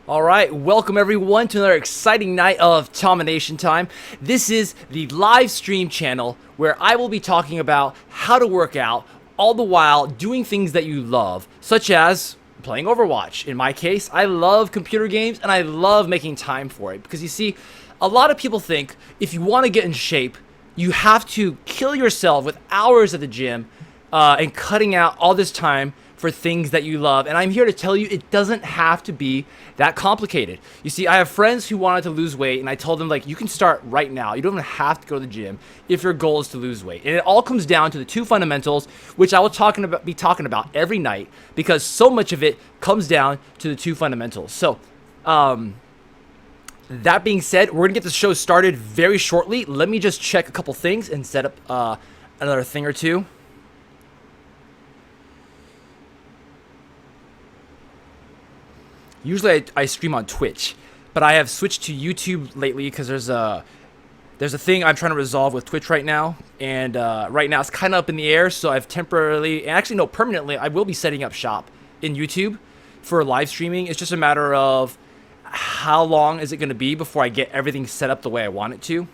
All right, welcome everyone to another exciting night of Tomination Time. This is the live stream channel where I will be talking about how to work out, all the while doing things that you love, such as playing Overwatch. In my case, I love computer games and I love making time for it because you see, a lot of people think if you want to get in shape, you have to kill yourself with hours at the gym and cutting out all this time for things that you love. And I'm here to tell you it doesn't have to be that complicated. You see, I have friends who wanted to lose weight and I told them, like, you can start right now. You don't even have to go to the gym if your goal is to lose weight. And it all comes down to the two fundamentals, which I will be talking about every night because so much of it comes down to the two fundamentals. So, that being said, we're gonna get the show started very shortly. Let me just check a couple things and set up another thing or two. Usually I stream on Twitch, but I have switched to YouTube lately because there's a thing I'm trying to resolve with Twitch right now, and right now it's kind of up in the air. So I've temporarily, and actually no, permanently, I will be setting up shop in YouTube for live streaming. It's just a matter of how long is it going to be before I get everything set up the way I want it to.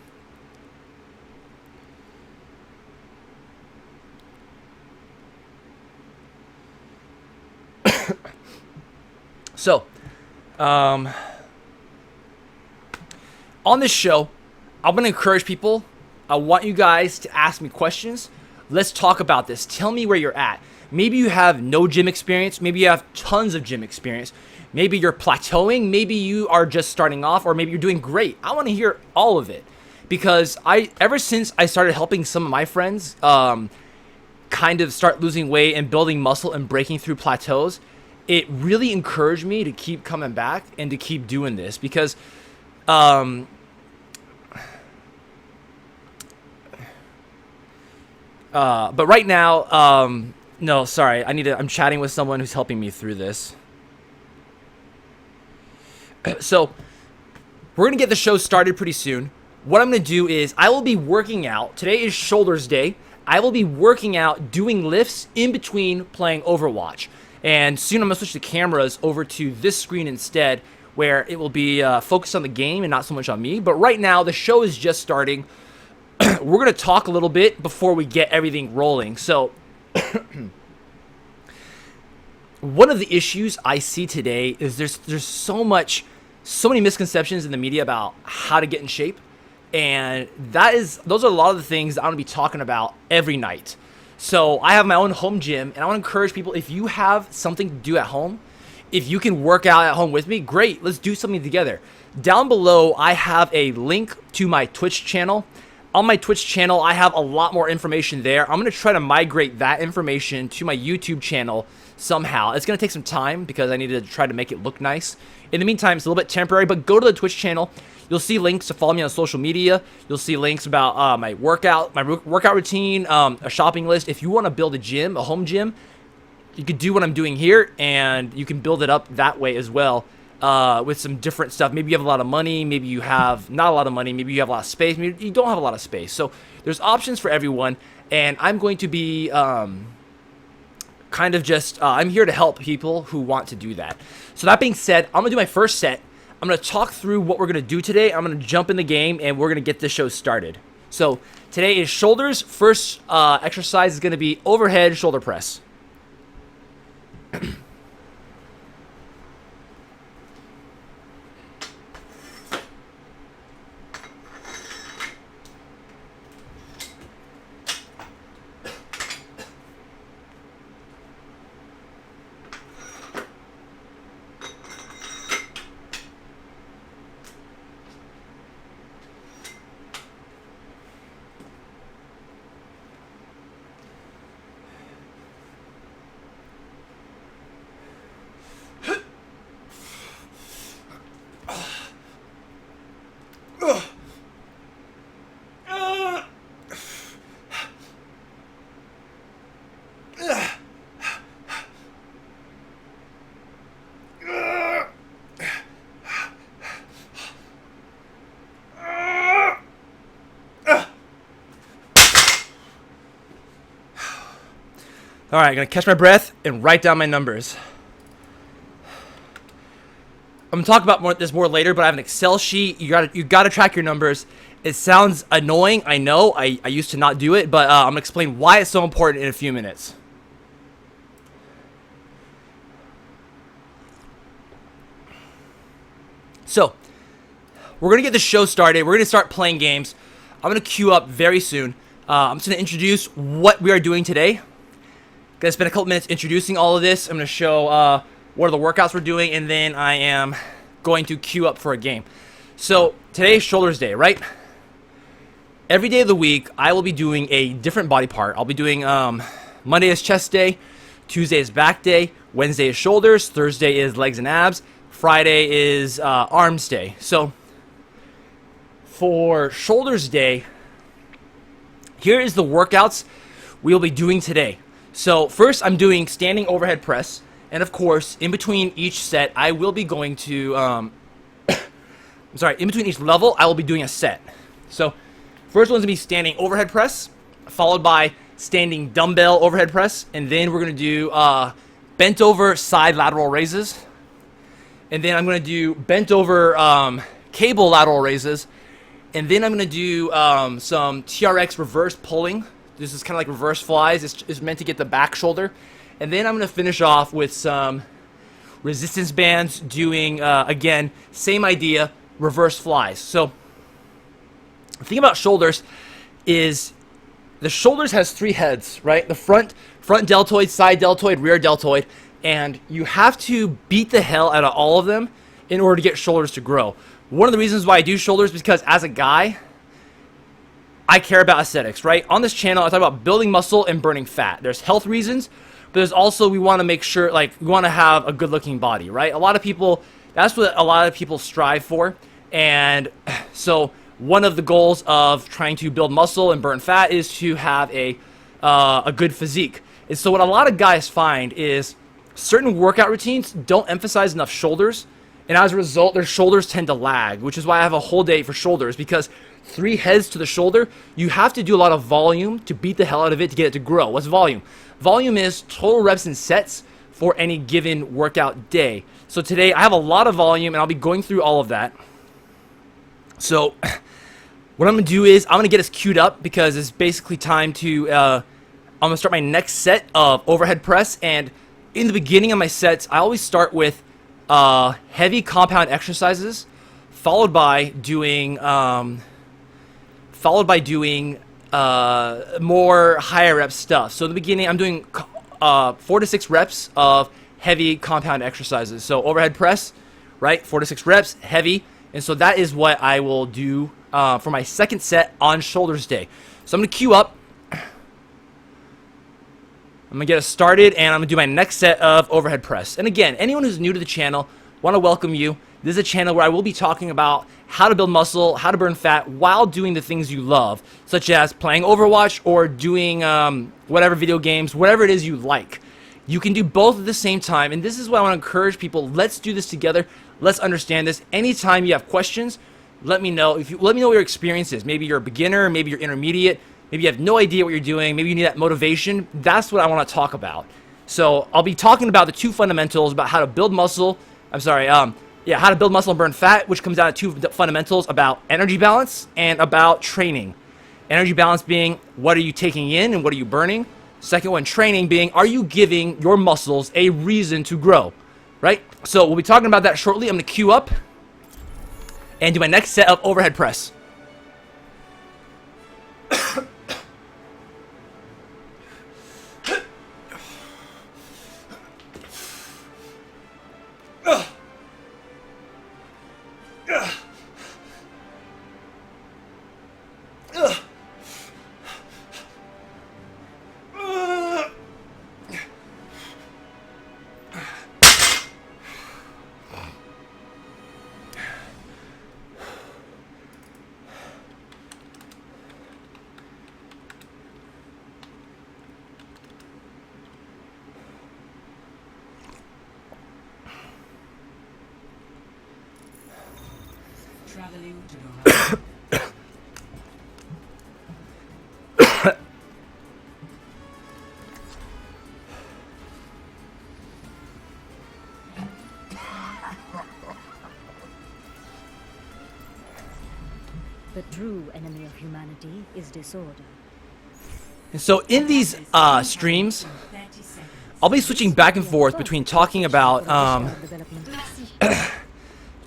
So, on this show, I'm going to encourage people. I want you guys to ask me questions. Let's talk about this. Tell me where you're at. Maybe you have no gym experience. Maybe you have tons of gym experience. Maybe you're plateauing. Maybe you are just starting off, or maybe you're doing great. I want to hear all of it because ever since I started helping some of my friends kind of start losing weight and building muscle and breaking through plateaus, it really encouraged me to keep coming back and to keep doing this because but right now, no, sorry, I'm chatting with someone who's helping me through this. So we're gonna get the show started pretty soon. What I'm gonna do is I will be working out. Today is shoulders day. I will be working out, doing lifts in between playing Overwatch. And soon I'm going to switch the cameras over to this screen instead, where it will be focused on the game and not so much on me. But right now, the show is just starting. We're going to talk a little bit before we get everything rolling. So, one of the issues I see today is there's so many misconceptions in the media about how to get in shape. And those are a lot of the things I'm going to be talking about every night. So I have my own home gym, and I want to encourage people, if you have something to do at home, if you can work out at home with me, great, let's do something together. Down below, I have a link to my Twitch channel. On my Twitch channel, I have a lot more information there. I'm going to try to migrate that information to my YouTube channel somehow. It's going to take some time because I need to try to make it look nice. In the meantime, it's a little bit temporary, but go to the Twitch channel. You'll see links to follow me on social media. You'll see links about my workout routine, a shopping list. If you want to build a home gym, you could do what I'm doing here, and you can build it up that way as well with some different stuff. Maybe you have a lot of money. Maybe you have not a lot of money. Maybe you have a lot of space. Maybe you don't have a lot of space. So there's options for everyone, and I'm going to be kind of just I'm here to help people who want to do that. So that being said, I'm going to do my first set. I'm going to talk through what we're going to do today. I'm going to jump in the game, and we're going to get this show started. So today is shoulders. First exercise is going to be overhead shoulder press. All right, I'm gonna catch my breath and write down my numbers. I'm gonna talk about this more later, but I have an Excel sheet. You gotta track your numbers. It sounds annoying, I know. I used to not do it, but I'm gonna explain why it's so important in a few minutes. So, we're gonna get the show started. We're gonna start playing games. I'm gonna queue up very soon. I'm just gonna introduce what we are doing today. Gonna spend a couple minutes introducing all of this. I'm gonna show what are the workouts we're doing, and then I am going to queue up for a game. So today is shoulders day, right? Every day of the week, I will be doing a different body part. I'll be doing Monday is chest day, Tuesday is back day, Wednesday is shoulders, Thursday is legs and abs, Friday is arms day. So for shoulders day, here is the workouts we will be doing today. So first, I'm doing standing overhead press. And of course, in between each set, I will be going to, in between each level, I will be doing a set. So, first one's gonna be standing overhead press, followed by standing dumbbell overhead press, and then we're gonna do bent over side lateral raises, and then I'm gonna do bent over cable lateral raises, and then I'm gonna do some TRX reverse pulling. This is kind of like reverse flies. It's meant to get the back shoulder. And then I'm going to finish off with some resistance bands doing, again, same idea, reverse flies. So the thing about shoulders is the shoulders has three heads, right? The front deltoid, side deltoid, rear deltoid. And you have to beat the hell out of all of them in order to get shoulders to grow. One of the reasons why I do shoulders is because as a guy, I care about aesthetics, right? On this channel, I talk about building muscle and burning fat. There's health reasons, but there's also, we want to make sure, like, we want to have a good looking body, right? A lot of people, that's what a lot of people strive for. And so one of the goals of trying to build muscle and burn fat is to have a good physique. And so what a lot of guys find is certain workout routines don't emphasize enough shoulders. And as a result, their shoulders tend to lag, which is why I have a whole day for shoulders, because three heads to the shoulder, you have to do a lot of volume to beat the hell out of it to get it to grow. What's volume? Volume is total reps and sets for any given workout day. So today I have a lot of volume and I'll be going through all of that. So what I'm going to do is I'm going to get us queued up because it's basically time to, I'm going to start my next set of overhead press. And in the beginning of my sets, I always start with heavy compound exercises, followed by doing more higher rep stuff. So in the beginning, I'm doing 4 to 6 reps of heavy compound exercises. So overhead press, right? 4 to 6 reps, heavy. And so that is what I will do for my second set on shoulders day. So I'm going to queue up. I'm going to get us started, and I'm going to do my next set of overhead press. And again, anyone who's new to the channel, want to welcome you. This is a channel where I will be talking about how to build muscle, how to burn fat while doing the things you love, such as playing Overwatch or doing whatever video games, whatever it is you like. You can do both at the same time, and this is what I want to encourage people. Let's do this together. Let's understand this. Anytime you have questions, let me know. Let me know what your experience is. Maybe you're a beginner, maybe you're intermediate, maybe you have no idea what you're doing, maybe you need that motivation. That's what I want to talk about. So I'll be talking about the two fundamentals about how to build muscle. How to build muscle and burn fat, which comes down to two fundamentals about energy balance and about training. Energy balance being, what are you taking in and what are you burning? Second one, training, being, are you giving your muscles a reason to grow, right? So we'll be talking about that shortly. I'm going to queue up and do my next set of overhead press. Traveling to Humanity is disorder. And so in these streams, I'll be switching back and forth between talking about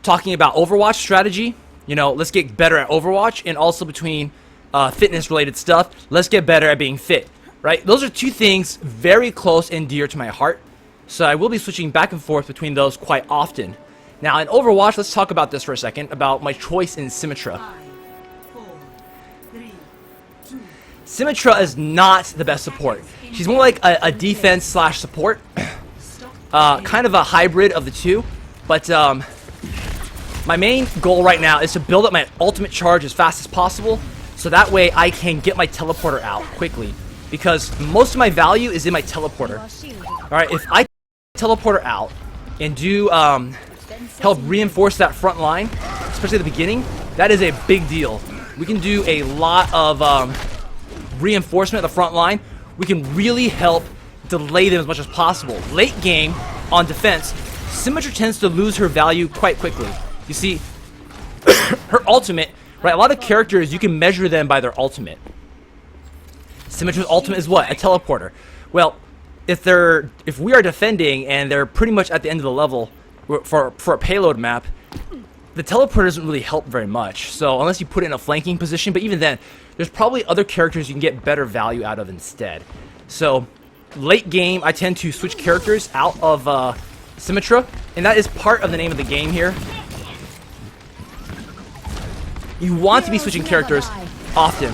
Overwatch strategy, you know, let's get better at Overwatch, and also between fitness related stuff, let's get better at being fit, right? Those are two things very close and dear to my heart, so I will be switching back and forth between those quite often. Now in Overwatch, let's talk about this for a second, about my choice in Symmetra. Symmetra is not the best support. She's more like a defense slash support, kind of a hybrid of the two, but my main goal right now is to build up my ultimate charge as fast as possible, so that way I can get my teleporter out quickly, because most of my value is in my teleporter. Alright, if I teleporter out and do help reinforce that front line, especially at the beginning, that is a big deal. We can do a lot of reinforcement at the front line. We can really help delay them as much as possible. Late game on defense, Symmetra tends to lose her value quite quickly. You see, her ultimate, right? A lot of characters, you can measure them by their ultimate. Symmetra's ultimate is what? A teleporter. Well, if we are defending and they're pretty much at the end of the level for a payload map, the teleporter doesn't really help very much. So unless you put it in a flanking position, but even then, there's probably other characters you can get better value out of instead. So late game, I tend to switch characters out of Symmetra, and that is part of the name of the game here. You want to be switching characters often.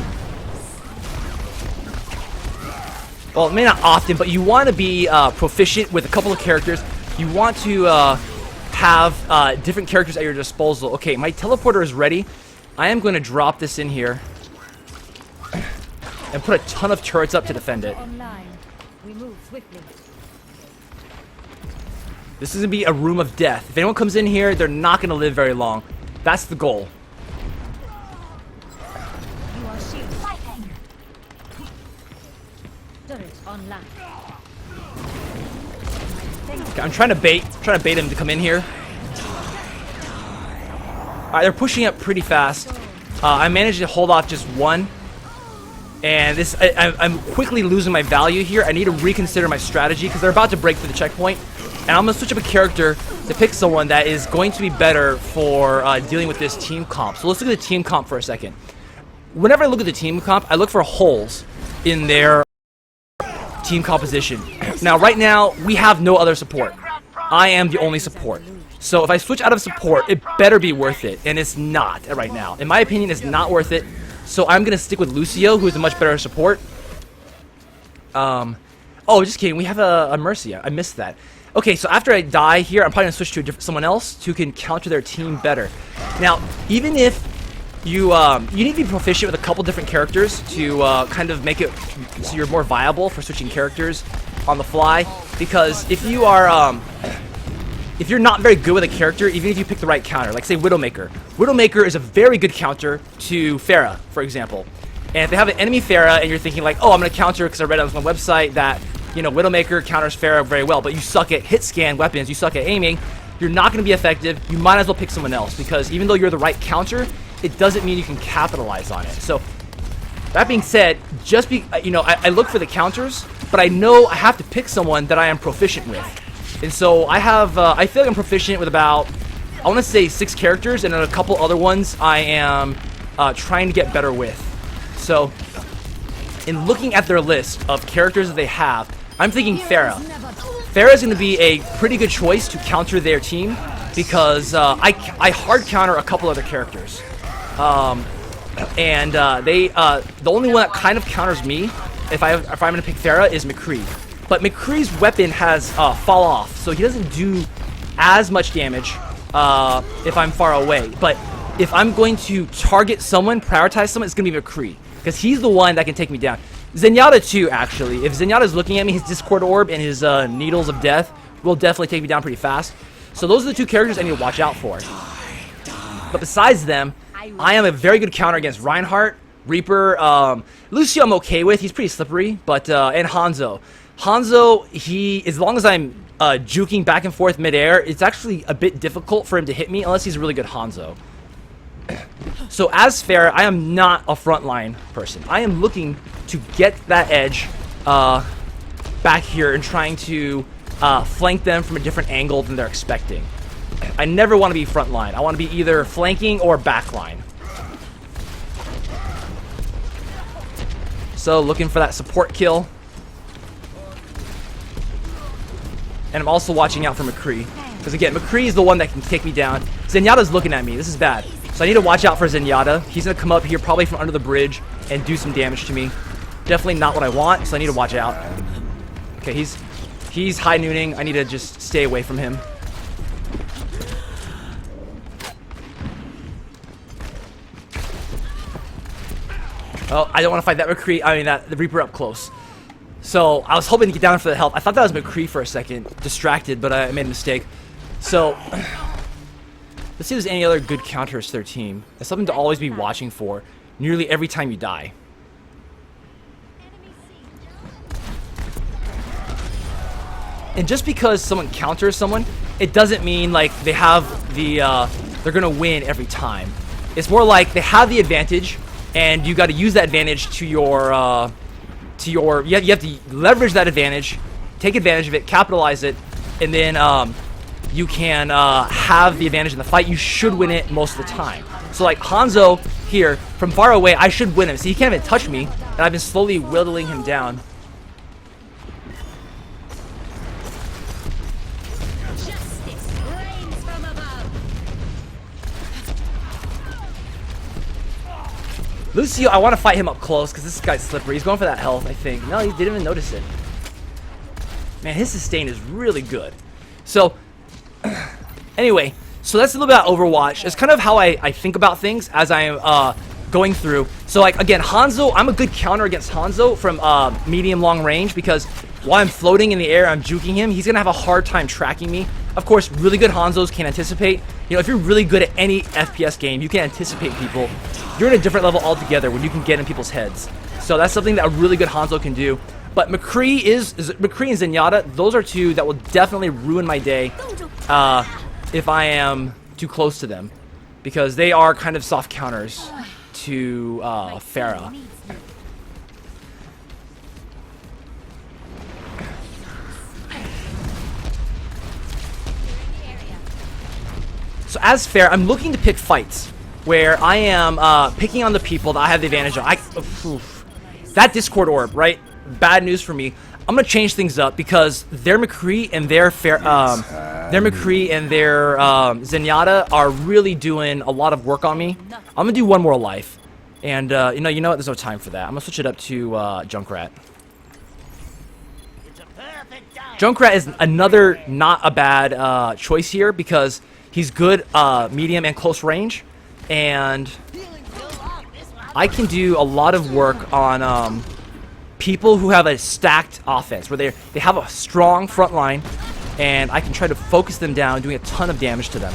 Well, maybe not often, but you want to be proficient with a couple of characters. You want to have different characters at your disposal. Okay, my teleporter is ready. I am going to drop this in here and put a ton of turrets up to defend it. This is going to be a room of death. If anyone comes in here, they're not going to live very long. That's the goal. Okay, I'm trying to bait him to come in here. Alright, they're pushing up pretty fast. I managed to hold off just one. And this, I'm quickly losing my value here. I need to reconsider my strategy because they're about to break through the checkpoint. And I'm going to switch up a character to pick someone that is going to be better for dealing with this team comp. So let's look at the team comp for a second. Whenever I look at the team comp, I look for holes in their team composition. Now, right now, we have no other support. I am the only support. So if I switch out of support, it better be worth it. And it's not right now. In my opinion, it's not worth it. So I'm going to stick with Lucio, who is a much better support. Oh, just kidding. We have a Mercia. I missed that. Okay, so after I die here, I'm probably going to switch to someone else who can counter their team better. Now, even if you need to be proficient with a couple different characters to kind of make it so you're more viable for switching characters on the fly. Because if you are if you're not very good with a character, even if you pick the right counter, like say Widowmaker. Widowmaker is a very good counter to Pharah, for example. And if they have an enemy Pharah and you're thinking like, oh, I'm going to counter because I read on my website that, you know, Widowmaker counters Pharah very well, but you suck at hit scan weapons, you suck at aiming, you're not going to be effective. You might as well pick someone else because even though you're the right counter, it doesn't mean you can capitalize on it. So that being said, just be, you know, I look for the counters, but I know I have to pick someone that I am proficient with. And so I have, I feel like I'm proficient with about, I want to say 6 characters, and then a couple other ones I am trying to get better with. So, in looking at their list of characters that they have, I'm thinking Pharah. Pharah is going to be a pretty good choice to counter their team, because I hard counter a couple other characters. The only one that kind of counters me, if I'm going to pick Pharah, is McCree. But McCree's weapon has fall off, so he doesn't do as much damage if I'm far away. But if I'm going to target someone, prioritize someone, it's going to be McCree, because he's the one that can take me down. Zenyatta too, actually. If Zenyatta's looking at me, his Discord Orb and his Needles of Death will definitely take me down pretty fast. So those are the 2 characters I need to watch out for. But besides them, I am a very good counter against Reinhardt, Reaper, Lucio I'm okay with, he's pretty slippery, but and Hanzo. Hanzo, as long as I'm juking back and forth midair, it's actually a bit difficult for him to hit me unless he's a really good Hanzo. So as Pharah, I am not a frontline person. I am looking to get that edge back here and trying to flank them from a different angle than they're expecting. I never want to be frontline. I want to be either flanking or backline. So looking for that support kill. And I'm also watching out for McCree. Because again, McCree is the one that can take me down. Zenyatta's looking at me. This is bad. So I need to watch out for Zenyatta. He's going to come up here probably from under the bridge and do some damage to me. Definitely not what I want, so I need to watch out. Okay, he's high nooning. I need to just stay away from him. Oh, I don't want to fight that McCree. I mean, the Reaper up close. So I was hoping to get down for the health. I thought that was McCree for a second. Distracted, but I made a mistake. So let's see if there's any other good counters to their team. That's something to always be watching for nearly every time you die. And just because someone counters someone, it doesn't mean like they have the they're gonna win every time. It's more like they have the advantage, and you got to use that advantage to your you have to leverage that advantage, take advantage of it, capitalize it, and then you can have the advantage in the fight. You should win it most of the time. So like Hanzo here, from far away, I should win him. See, he can't even touch me, and I've been slowly whittling him down. Lucio, I want to fight him up close because this guy's slippery. He's going for that health, I think. No, he didn't even notice it. Man, his sustain is really good. So, anyway, so that's a little bit about Overwatch. It's kind of how I think about things as I am going through. So, like, again, Hanzo, I'm a good counter against Hanzo from medium-long range because while I'm floating in the air, I'm juking him. He's going to have a hard time tracking me. Of course, really good Hanzos can anticipate. You know, if you're really good at any FPS game, you can anticipate people. You're in a different level altogether when you can get in people's heads. So that's something that a really good Hanzo can do. But McCree McCree and Zenyatta, those are two that will definitely ruin my day if I am too close to them. Because they are kind of soft counters to Pharah. So as Pharah, I'm looking to pick fights where I am picking on the people that I have the advantage on. That Discord orb, right? Bad news for me. I'm gonna change things up because their McCree and their Zenyatta are really doing a lot of work on me. I'm gonna do one more life, and you know what? There's no time for that. I'm gonna switch it up to Junkrat. Junkrat is another not a bad choice here because he's good medium and close range, and I can do a lot of work on people who have a stacked offense, where they have a strong front line, and I can try to focus them down, doing a ton of damage to them.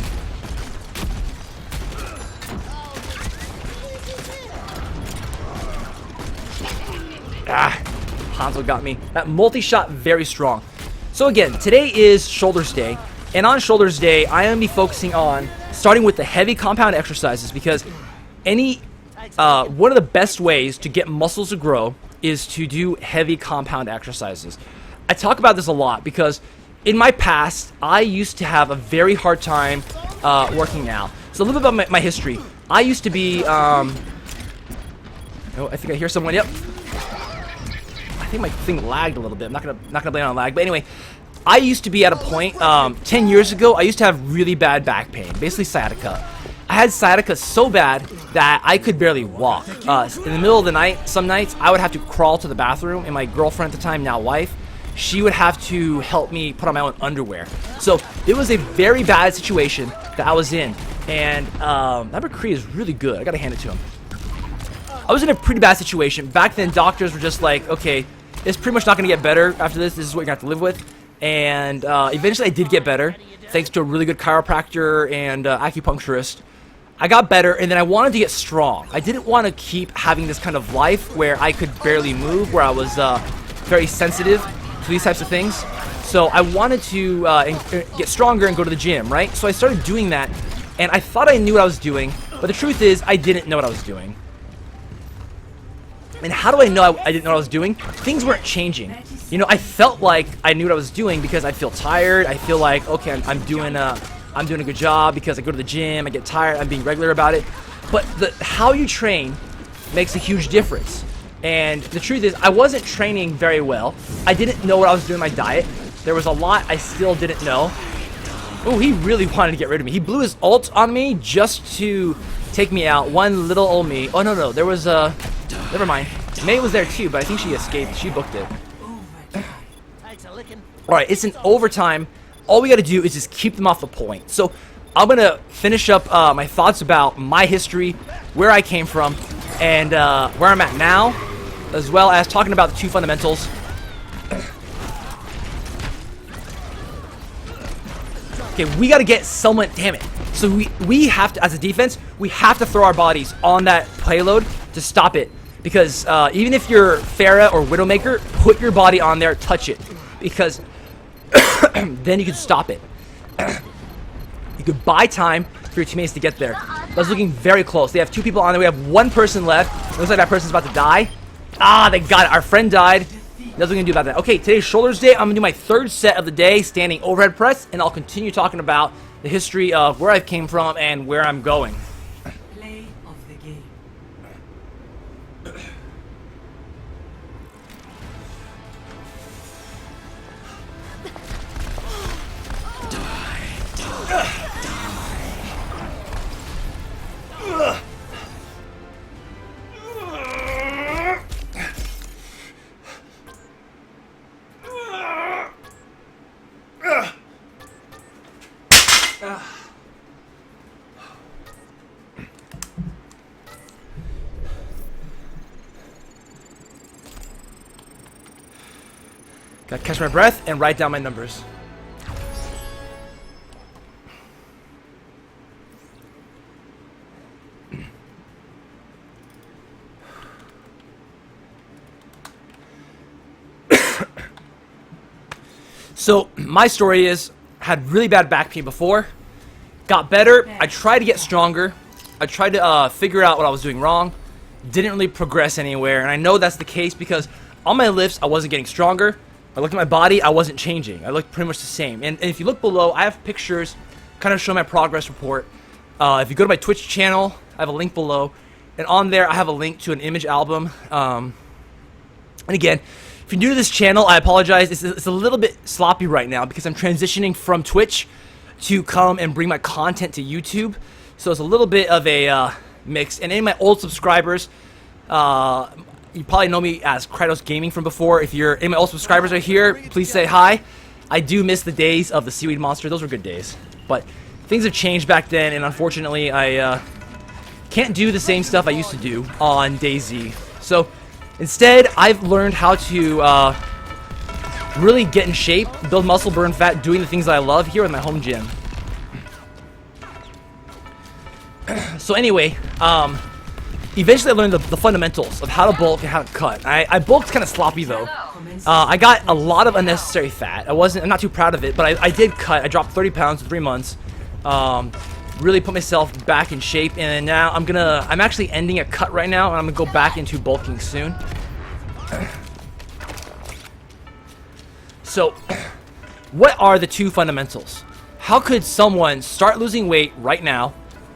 Hanzo got me. That multi-shot, very strong. So again, today is Shoulders Day. And on Shoulders Day, I am going to be focusing on starting with the heavy compound exercises because one of the best ways to get muscles to grow is to do heavy compound exercises. I talk about this a lot because in my past, I used to have a very hard time working out. So a little bit about my history. I used to be, oh, I think I hear someone, yep. I think my thing lagged a little bit. I'm not gonna blame it on lag, but anyway. I used to be at a point, 10 years ago, I used to have really bad back pain, basically sciatica. I had sciatica so bad that I could barely walk. In the middle of the night, some nights, I would have to crawl to the bathroom, and my girlfriend at the time, now wife, she would have to help me put on my own underwear. So it was a very bad situation that I was in, and that McCree is really good. I gotta hand it to him. I was in a pretty bad situation. Back then, doctors were just like, okay, it's pretty much not gonna get better after this. This is what you're gonna have to live with. And eventually I did get better, thanks to a really good chiropractor and acupuncturist. I got better, and then I wanted to get strong. I didn't want to keep having this kind of life where I could barely move, where I was very sensitive to these types of things. So I wanted to get stronger and go to the gym, right? So I started doing that, and I thought I knew what I was doing, But the truth is, I didn't know what I was doing. And how do I know I didn't know what I was doing? Things weren't changing. You know, I felt like I knew what I was doing because I feel tired. I feel like, okay, I'm doing a good job because I go to the gym. I get tired. I'm being regular about it. But how you train makes a huge difference. And the truth is, I wasn't training very well. I didn't know what I was doing with my diet. There was a lot I still didn't know. Oh, he really wanted to get rid of me. He blew his ult on me just to take me out. One little old me. Oh, no, there was a... Never mind. May was there too, but I think she escaped. She booked it. Alright, it's an overtime. All we got to do is just keep them off the point. So, I'm going to finish up my thoughts about my history, where I came from, and where I'm at now, as well as talking about the two fundamentals. Okay, we got to get someone... Damn it. So we have to, as a defense, we have to throw our bodies on that payload to stop it. Because even if you're Pharah or Widowmaker, put your body on there, touch it. Because then you can stop it. You could buy time for your teammates to get there. That's looking very close. They have two people on there. We have one person left. Looks like that person's about to die. Ah, they got it. Our friend died. That's what we're going to do about that. Okay, today's shoulders day. I'm going to do my third set of the day, standing overhead press. And I'll continue talking about the history of where I came from and where I'm going. Play of the game. Gotta catch my breath and write down my numbers. So, my story is, had really bad back pain before, got better, I tried to get stronger, I tried to figure out what I was doing wrong, didn't really progress anywhere, and I know that's the case because on my lifts, I wasn't getting stronger. I looked at my body, I wasn't changing. I looked pretty much the same. And if you look below, I have pictures kind of showing my progress report. If you go to my Twitch channel, I have a link below. And on there, I have a link to an image album. And again, if you're new to this channel, I apologize. It's a little bit sloppy right now because I'm transitioning from Twitch to come and bring my content to YouTube. So it's a little bit of a mix. And any of my old subscribers, you probably know me as Kratos Gaming from before. If any of my old subscribers are here, please say hi. I do miss the days of the Seaweed Monster. Those were good days. But things have changed back then, and unfortunately, I can't do the same stuff I used to do on DayZ. So instead, I've learned how to really get in shape, build muscle, burn fat, doing the things that I love here in my home gym. So anyway, eventually I learned the fundamentals of how to bulk and how to cut. I bulked kind of sloppy though. I got a lot of unnecessary fat. I'm not too proud of it, but I did cut. I dropped 30 pounds in 3 months. Really put myself back in shape, and now I'm actually ending a cut right now, and I'm gonna go back into bulking soon. So, what are the two fundamentals? How could someone start losing weight right now?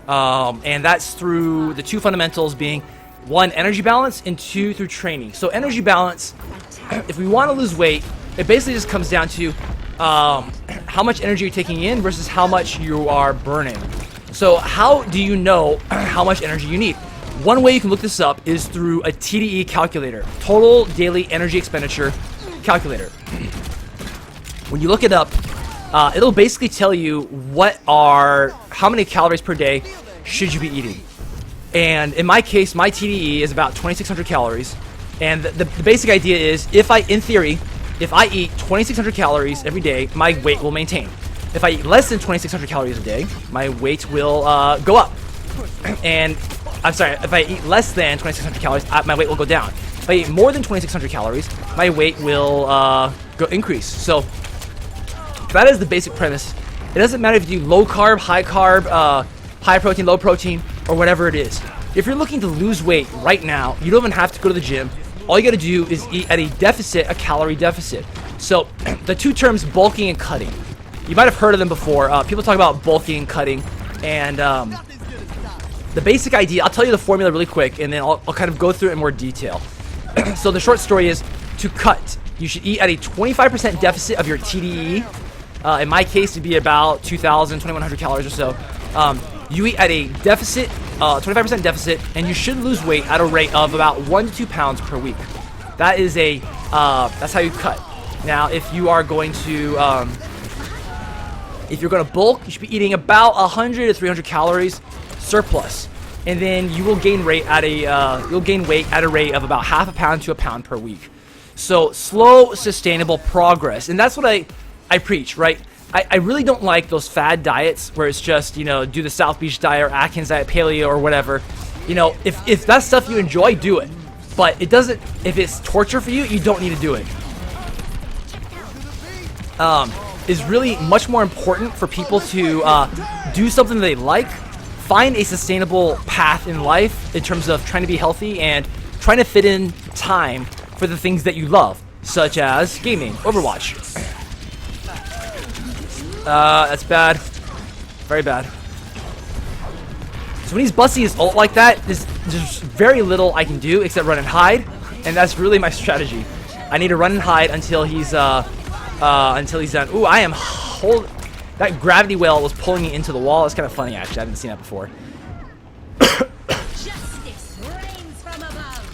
And that's through the two fundamentals being, one, energy balance, and two, through training. So energy balance, if we want to lose weight, it basically just comes down to how much energy you're taking in versus how much you are burning. So how do you know how much energy you need? One way you can look this up is through a TDE calculator, Total Daily Energy Expenditure Calculator. When you look it up, it'll basically tell you how many calories per day should you be eating. And in my case, my TDE is about 2,600 calories. And the basic idea is, in theory, if I eat 2,600 calories every day, my weight will maintain. If I eat less than 2,600 calories a day, my weight will go up. And, I'm sorry, if I eat less than 2,600 calories, my weight will go down. If I eat more than 2,600 calories, my weight will increase. So, that is the basic premise. It doesn't matter if you do low carb, high protein, low protein. or whatever it is. If you're looking to lose weight right now, you don't even have to go to the gym. All you got to do is eat at a deficit, a calorie deficit. So the two terms bulking and cutting, you might have heard of them before. People talk about bulking and cutting, and the basic idea, I'll tell you the formula really quick, and then I'll kind of go through it in more detail. So the short story is, to cut, you should eat at a 25% deficit of your TDE. In my case, it'd be about 2,000, 2,100 calories or so. You eat at a deficit, 25% deficit, and you should lose weight at a rate of about 1 to 2 pounds per week. That is that's how you cut. Now, if you are going to, if you're going to bulk, you should be eating about 100 to 300 calories surplus, and then you will gain weight at a rate of about half a pound to a pound per week. So slow, sustainable progress, and that's what I preach, right? I really don't like those fad diets where it's just, do the South Beach diet or Atkins diet, paleo or whatever. If that's stuff you enjoy, do it. But it doesn't, if it's torture for you, you don't need to do it. Is really much more important for people to do something they like, find a sustainable path in life in terms of trying to be healthy and trying to fit in time for the things that you love, such as gaming, Overwatch. That's bad. Very bad. So when he's busting his ult like that, there's very little I can do except run and hide, and that's really my strategy. I need to run and hide until he's done. Ooh, I am that gravity well was pulling me into the wall. It's kind of funny, actually. I haven't seen that before. Justice reigns from above.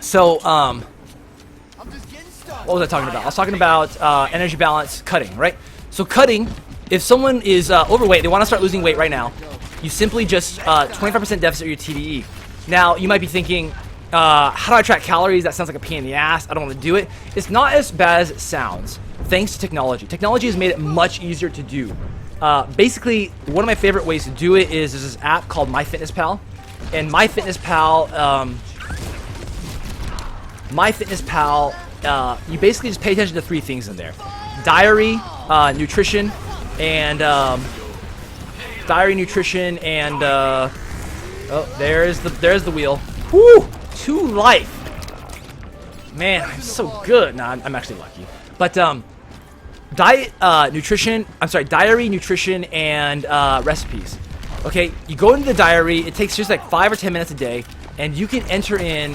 So, what was I talking about? I was talking about energy balance, cutting, right? So cutting, if someone is overweight, they want to start losing weight right now, you simply just 25% deficit of your TDE. Now, you might be thinking, how do I track calories? That sounds like a pain in the ass. I don't want to do it. It's not as bad as it sounds, thanks to technology. Technology has made it much easier to do. Basically, one of my favorite ways to do it is there's this app called MyFitnessPal. And MyFitnessPal, you basically just pay attention to 3 things in there: diary, nutrition, and oh, there's the wheel. Woo! 2 life. Man, I'm so good. Nah, I'm actually lucky. But diary, nutrition, and recipes. Okay, you go into the diary. It takes just like 5 or 10 minutes a day, and you can enter in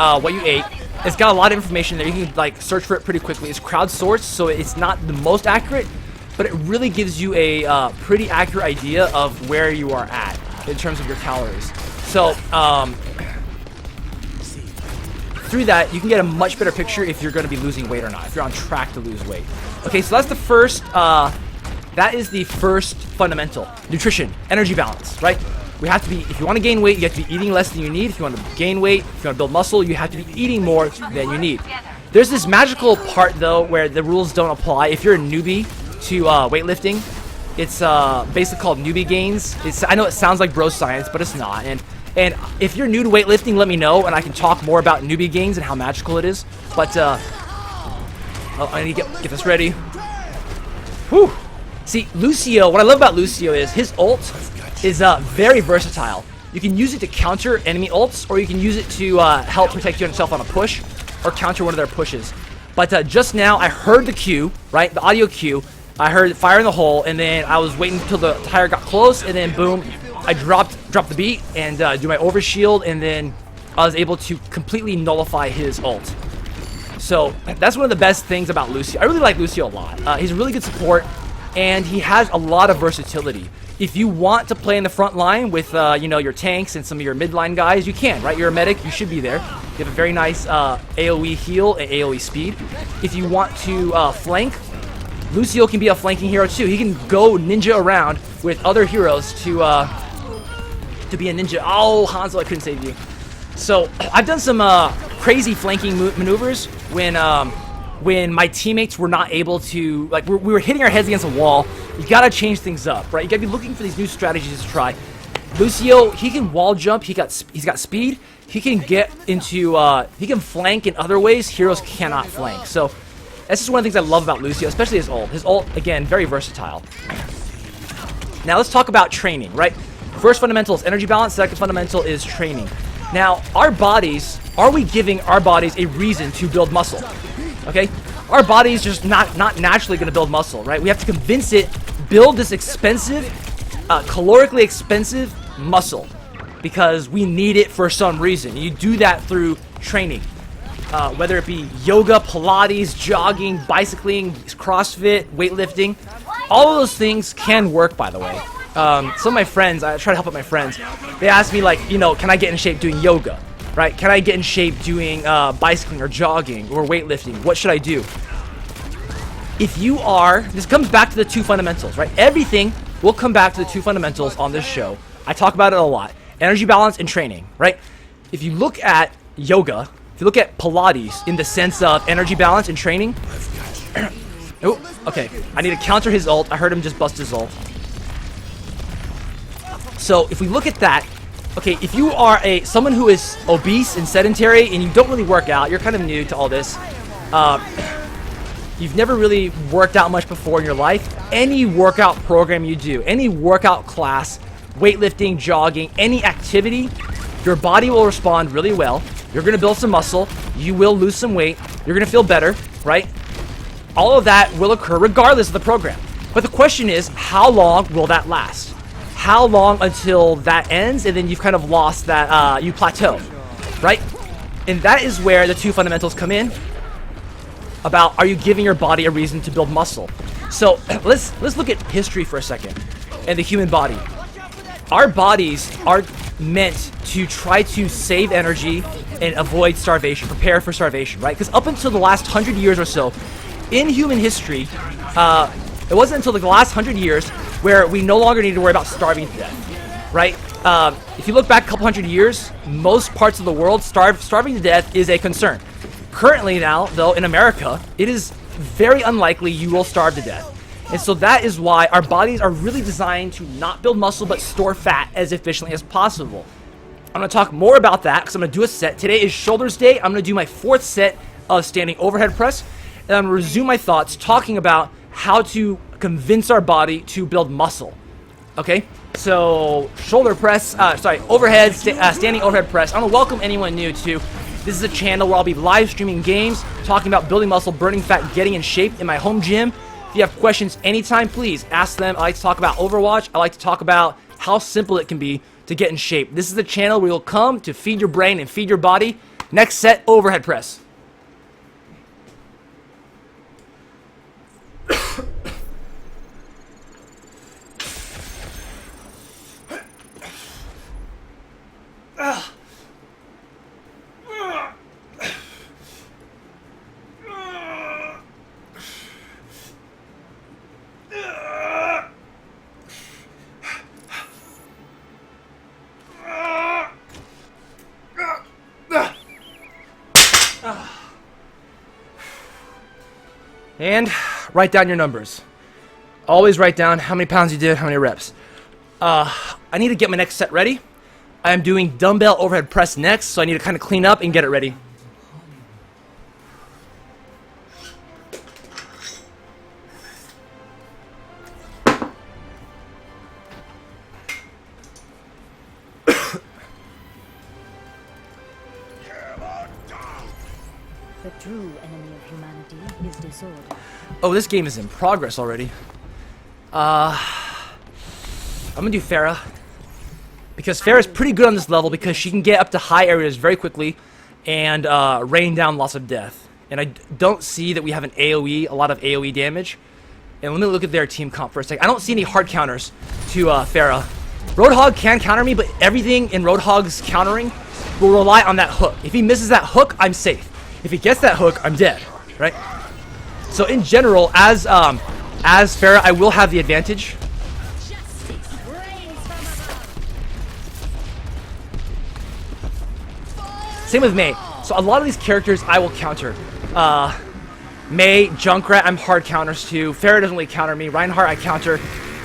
what you ate. It's got a lot of information there. You can like search for it pretty quickly. It's crowdsourced, so it's not the most accurate, but it really gives you a pretty accurate idea of where you are at in terms of your calories. So through that, you can get a much better picture if you're going to be losing weight or not, if you're on track to lose weight. Okay, so that's the first. That is the first fundamental: nutrition, energy balance. Right? We have to be, if you want to gain weight, you have to be eating less than you need. If you want to gain weight, if you want to build muscle, you have to be eating more than you need. There's this magical part, though, where the rules don't apply. If you're a newbie to weightlifting, it's basically called newbie gains. I know it sounds like bro science, but it's not. And if you're new to weightlifting, let me know, and I can talk more about newbie gains and how magical it is. But I need to get this ready. Whew. See, Lucio, what I love about Lucio is his ult is very versatile. You can use it to counter enemy ults, or you can use it to help protect yourself on a push, or counter one of their pushes. But just now, I heard the cue, right? The audio cue. I heard fire in the hole, and then I was waiting until the tire got close, and then boom, I dropped the beat and do my overshield, and then I was able to completely nullify his ult. So that's one of the best things about Lucio. I really like Lucio a lot. He's a really good support, and he has a lot of versatility. If you want to play in the front line with your tanks and some of your midline guys, you can, right? You're a medic, you should be there. You have a very nice AoE heal and AoE speed. If you want to flank, Lucio can be a flanking hero too. He can go ninja around with other heroes to be a ninja. Oh, Hanzo, I couldn't save you. So I've done some crazy flanking maneuvers when my teammates were not able to, like, we were hitting our heads against a wall. You gotta change things up, right? You gotta be looking for these new strategies to try. Lucio, he can wall jump. He's got speed. He can get into he can flank in other ways heroes cannot flank. So That's just one of the things I love about Lucio, especially his ult. His ult, again, very versatile. Now let's talk about training, right? First fundamental is energy balance. Second fundamental is training. Now, our bodies, are we giving our bodies a reason to build muscle? Okay? Our body's just not naturally going to build muscle, right? We have to convince it, build this expensive, calorically expensive muscle because we need it for some reason. You do that through training, whether it be yoga, Pilates, jogging, bicycling, CrossFit, weightlifting. All of those things can work, by the way. Some of my friends, I try to help out my friends, they ask me like, you know, can I get in shape doing yoga? Right? Can I get in shape doing bicycling or jogging or weightlifting? What should I do? If you are, this comes back to the 2 fundamentals, right? Everything will come back to the 2 fundamentals on this show. I talk about it a lot. Energy balance and training, right? If you look at yoga, if you look at Pilates in the sense of energy balance and training. Oh, okay. I need to counter his ult. I heard him just bust his ult. So if we look at that, okay, if you are someone who is obese and sedentary and you don't really work out, you're kind of new to all this, you've never really worked out much before in your life, any workout program you do, any workout class, weightlifting, jogging, any activity, your body will respond really well. You're going to build some muscle. You will lose some weight. You're going to feel better, right? All of that will occur regardless of the program. But the question is, how long will that last? How long until that ends and then you've kind of lost that, you plateau, right? And that is where the 2 fundamentals come in about, are you giving your body a reason to build muscle? So let's look at history for a second and the human body. Our bodies are meant to try to save energy and avoid starvation, prepare for starvation, right? Because up until the last 100 years or so in human history, it wasn't until the last 100 years where we no longer need to worry about starving to death, right? If you look back a couple hundred years, most parts of the world, starving to death is a concern. Currently now, though, in America, it is very unlikely you will starve to death. And so that is why our bodies are really designed to not build muscle, but store fat as efficiently as possible. I'm going to talk more about that because I'm going to do a set. Today is shoulders day. I'm going to do my 4th set of standing overhead press. And I'm going to resume my thoughts talking about how to convince our body to build muscle. Okay, so shoulder press, overhead, standing overhead press. I want to welcome anyone new to. This is a channel where I'll be live streaming games, talking about building muscle, burning fat, getting in shape in my home gym. If you have questions anytime, please ask them. I like to talk about Overwatch. I like to talk about how simple it can be to get in shape. This is the channel where you'll come to feed your brain and feed your body. Next set, overhead press. And write down your numbers. Always write down how many pounds you did, how many reps. I need to get my next set ready. I am doing dumbbell overhead press next, so I need to kind of clean up and get it ready. The true enemy of humanity is disorder. Oh, this game is in progress already. I'm gonna do Farah. Because Farah's pretty good on this level because she can get up to high areas very quickly and rain down lots of death. And I don't see that we have an AoE, a lot of AoE damage. And let me look at their team comp for a second. I don't see any hard counters to Farah. Roadhog can counter me, but everything in Roadhog's countering will rely on that hook. If he misses that hook, I'm safe. If he gets that hook, I'm dead, right? So in general, as Farah, I will have the advantage. Same with Mei. So a lot of these characters I will counter. Mei, Junkrat, I'm hard counters to. Farah doesn't really counter me. Reinhardt, I counter.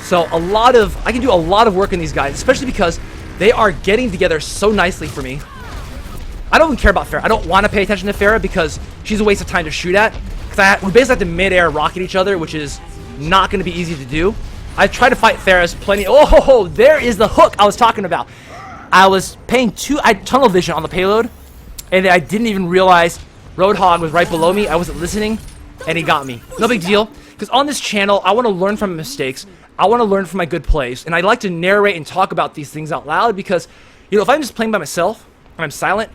So I can do a lot of work in these guys, especially because they are getting together so nicely for me. I don't even care about Farah. I don't want to pay attention to Farah because she's a waste of time to shoot at. Because We basically have to mid-air rocket each other, which is not going to be easy to do. I tried to fight Theras plenty. Oh, there is the hook I was talking about. I was I had tunnel vision on the payload, and I didn't even realize Roadhog was right below me. I wasn't listening, and he got me. No big deal, because on this channel, I want to learn from my mistakes. I want to learn from my good plays, and I like to narrate and talk about these things out loud because, you know, if I'm just playing by myself and I'm silent,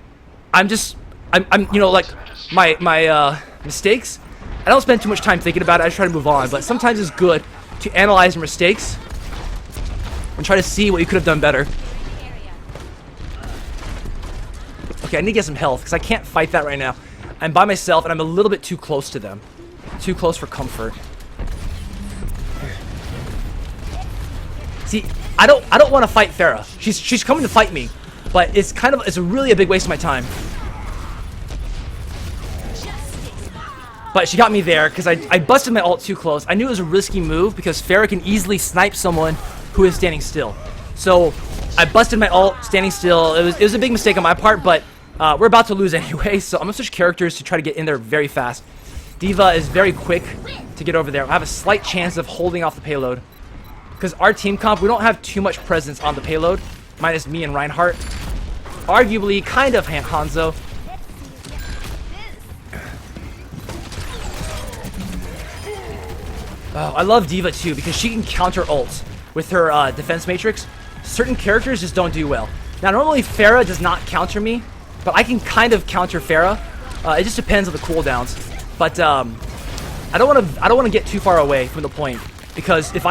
I'm you know, like my mistakes. I don't spend too much time thinking about it. I just try to move on. But sometimes it's good to analyze your mistakes and try to see what you could have done better. Okay, I need to get some health because I can't fight that right now. I'm by myself and I'm a little bit too close to them. Too close for comfort. See, I don't want to fight Pharah. She's coming to fight me, but it's really a big waste of my time. But she got me there because I busted my ult too close. I knew it was a risky move because Pharah can easily snipe someone who is standing still. So I busted my ult standing still. It was a big mistake on my part, but we're about to lose anyway. So I'm gonna switch characters to try to get in there very fast. D.Va is very quick to get over there. I have a slight chance of holding off the payload because our team comp, we don't have too much presence on the payload, minus me and Reinhardt. Arguably, kind of Hanzo. Oh, I love D.Va too because she can counter ults with her defense matrix. Certain characters just don't do well. Now, normally Pharah does not counter me, but I can kind of counter Pharah. It just depends on the cooldowns. But I don't want to get too far away from the point because if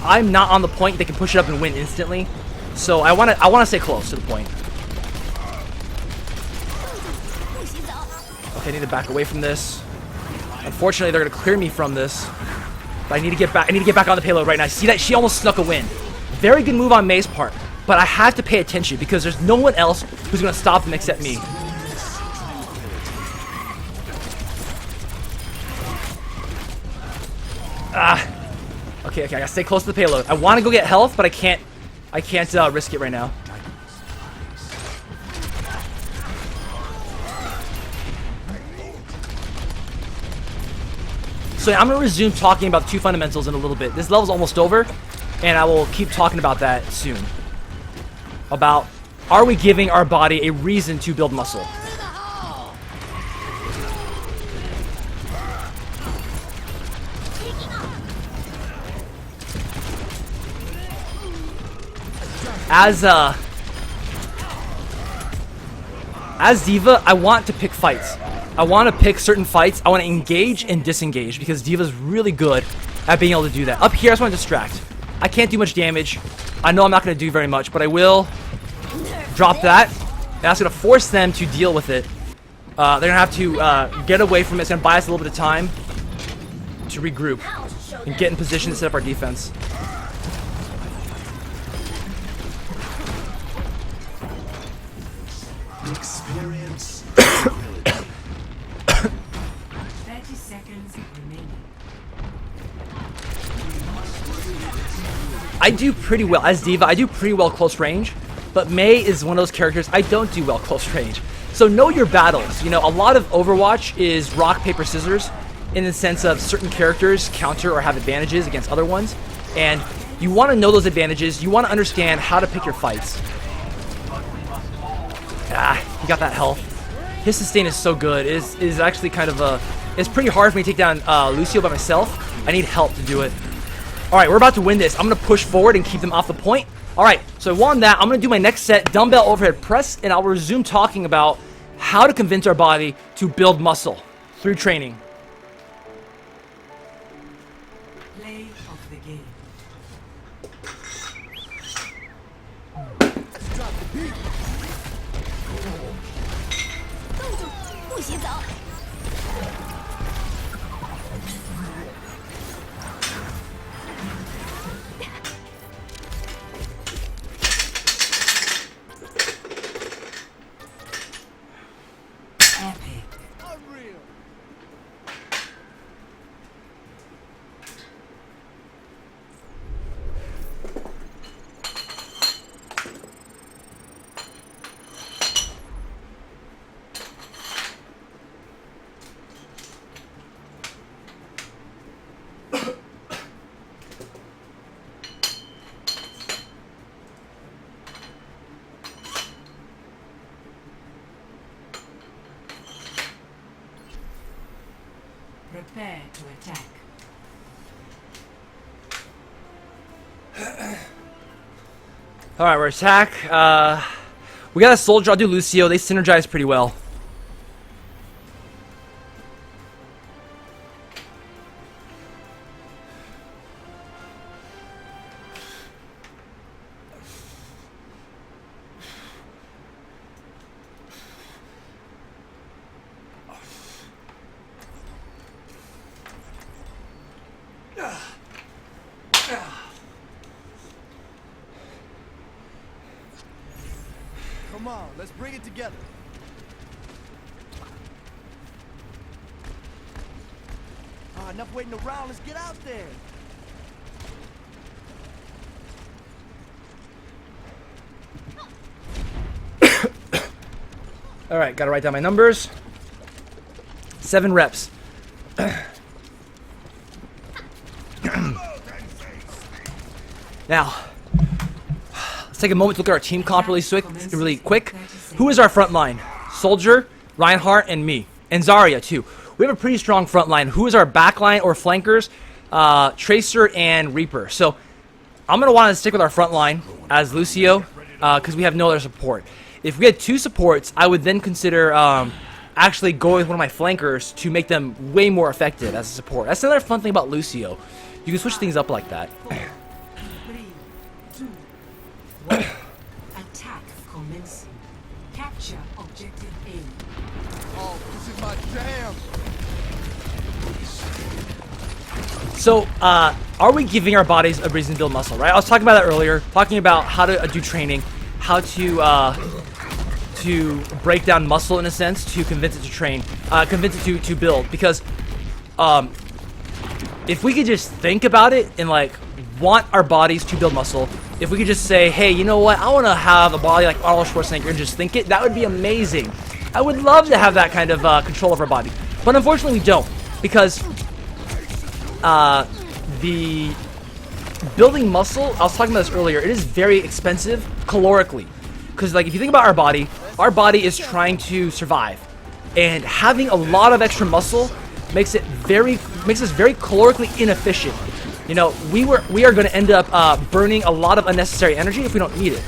I'm not on the point, they can push it up and win instantly. So I want to stay close to the point. Okay, I need to back away from this. Unfortunately, they're gonna clear me from this. But I need to get back. I need to get back on the payload right now. See that? She almost snuck a win. Very good move on May's part. But I have to pay attention because there's no one else who's gonna stop them except me. Okay, I gotta stay close to the payload. I want to go get health, but I can't risk it right now. So I'm gonna resume talking about the two fundamentals in a little bit. This level's almost over, and I will keep talking about that soon. About, are we giving our body a reason to build muscle? As D.Va, I want to pick fights. I want to pick certain fights. I want to engage and disengage because D.Va's really good at being able to do that. Up here, I just want to distract. I can't do much damage. I know I'm not going to do very much, but I will drop that. That's going to force them to deal with it. They're going to have to get away from it. It's going to buy us a little bit of time to regroup and get in position to set up our defense. Experience. 30 seconds remaining. I do pretty well as D.Va. I do pretty well close range, but Mei is one of those characters I don't do well close range. So know your battles. You know, a lot of Overwatch is rock, paper, scissors in the sense of certain characters counter or have advantages against other ones, and you want to know those advantages. You want to understand how to pick your fights. He got that health. His sustain is so good. It is actually kind of it's pretty hard for me to take down Lucio by myself. I need help to do it. Alright, we're about to win this. I'm going to push forward and keep them off the point. Alright, so I won that. I'm going to do my next set, dumbbell overhead press, and I'll resume talking about how to convince our body to build muscle through training. Play of the game. Epic. Prepare to attack. All right, we're attack. We got a soldier. I'll do Lucio. They synergize pretty well. Come on, let's bring it together. Enough waiting around. Let's get out there. All right, gotta write down my numbers. 7 reps. Now, let's take a moment to look at our team comp really quick. Who is our front line? Soldier, Reinhardt, and me. And Zarya, too. We have a pretty strong front line. Who is our back line or flankers? Tracer and Reaper. So, I'm going to want to stick with our front line as Lucio, because we have no other support. If we had 2 supports, I would then consider actually going with one of my flankers to make them way more effective as a support. That's another fun thing about Lucio. You can switch things up like that. 3, 2, 1. Attack commencing. Capture objective A. Oh, this is my jam. So, are we giving our bodies a reason to build muscle, right? I was talking about that earlier, talking about how to do training, how to break down muscle in a sense, to convince it to train, convince it to build. Because if we could just think about it and like want our bodies to build muscle, if we could just say, hey, you know what, I want to have a body like Arnold Schwarzenegger and just think it, that would be amazing. I would love to have that kind of control of our body. But unfortunately we don't, because the building muscle, I was talking about this earlier, it is very expensive calorically. Because like if you think about our body is trying to survive. And having a lot of extra muscle makes us very calorically inefficient. You know, we are going to end up burning a lot of unnecessary energy if we don't need it.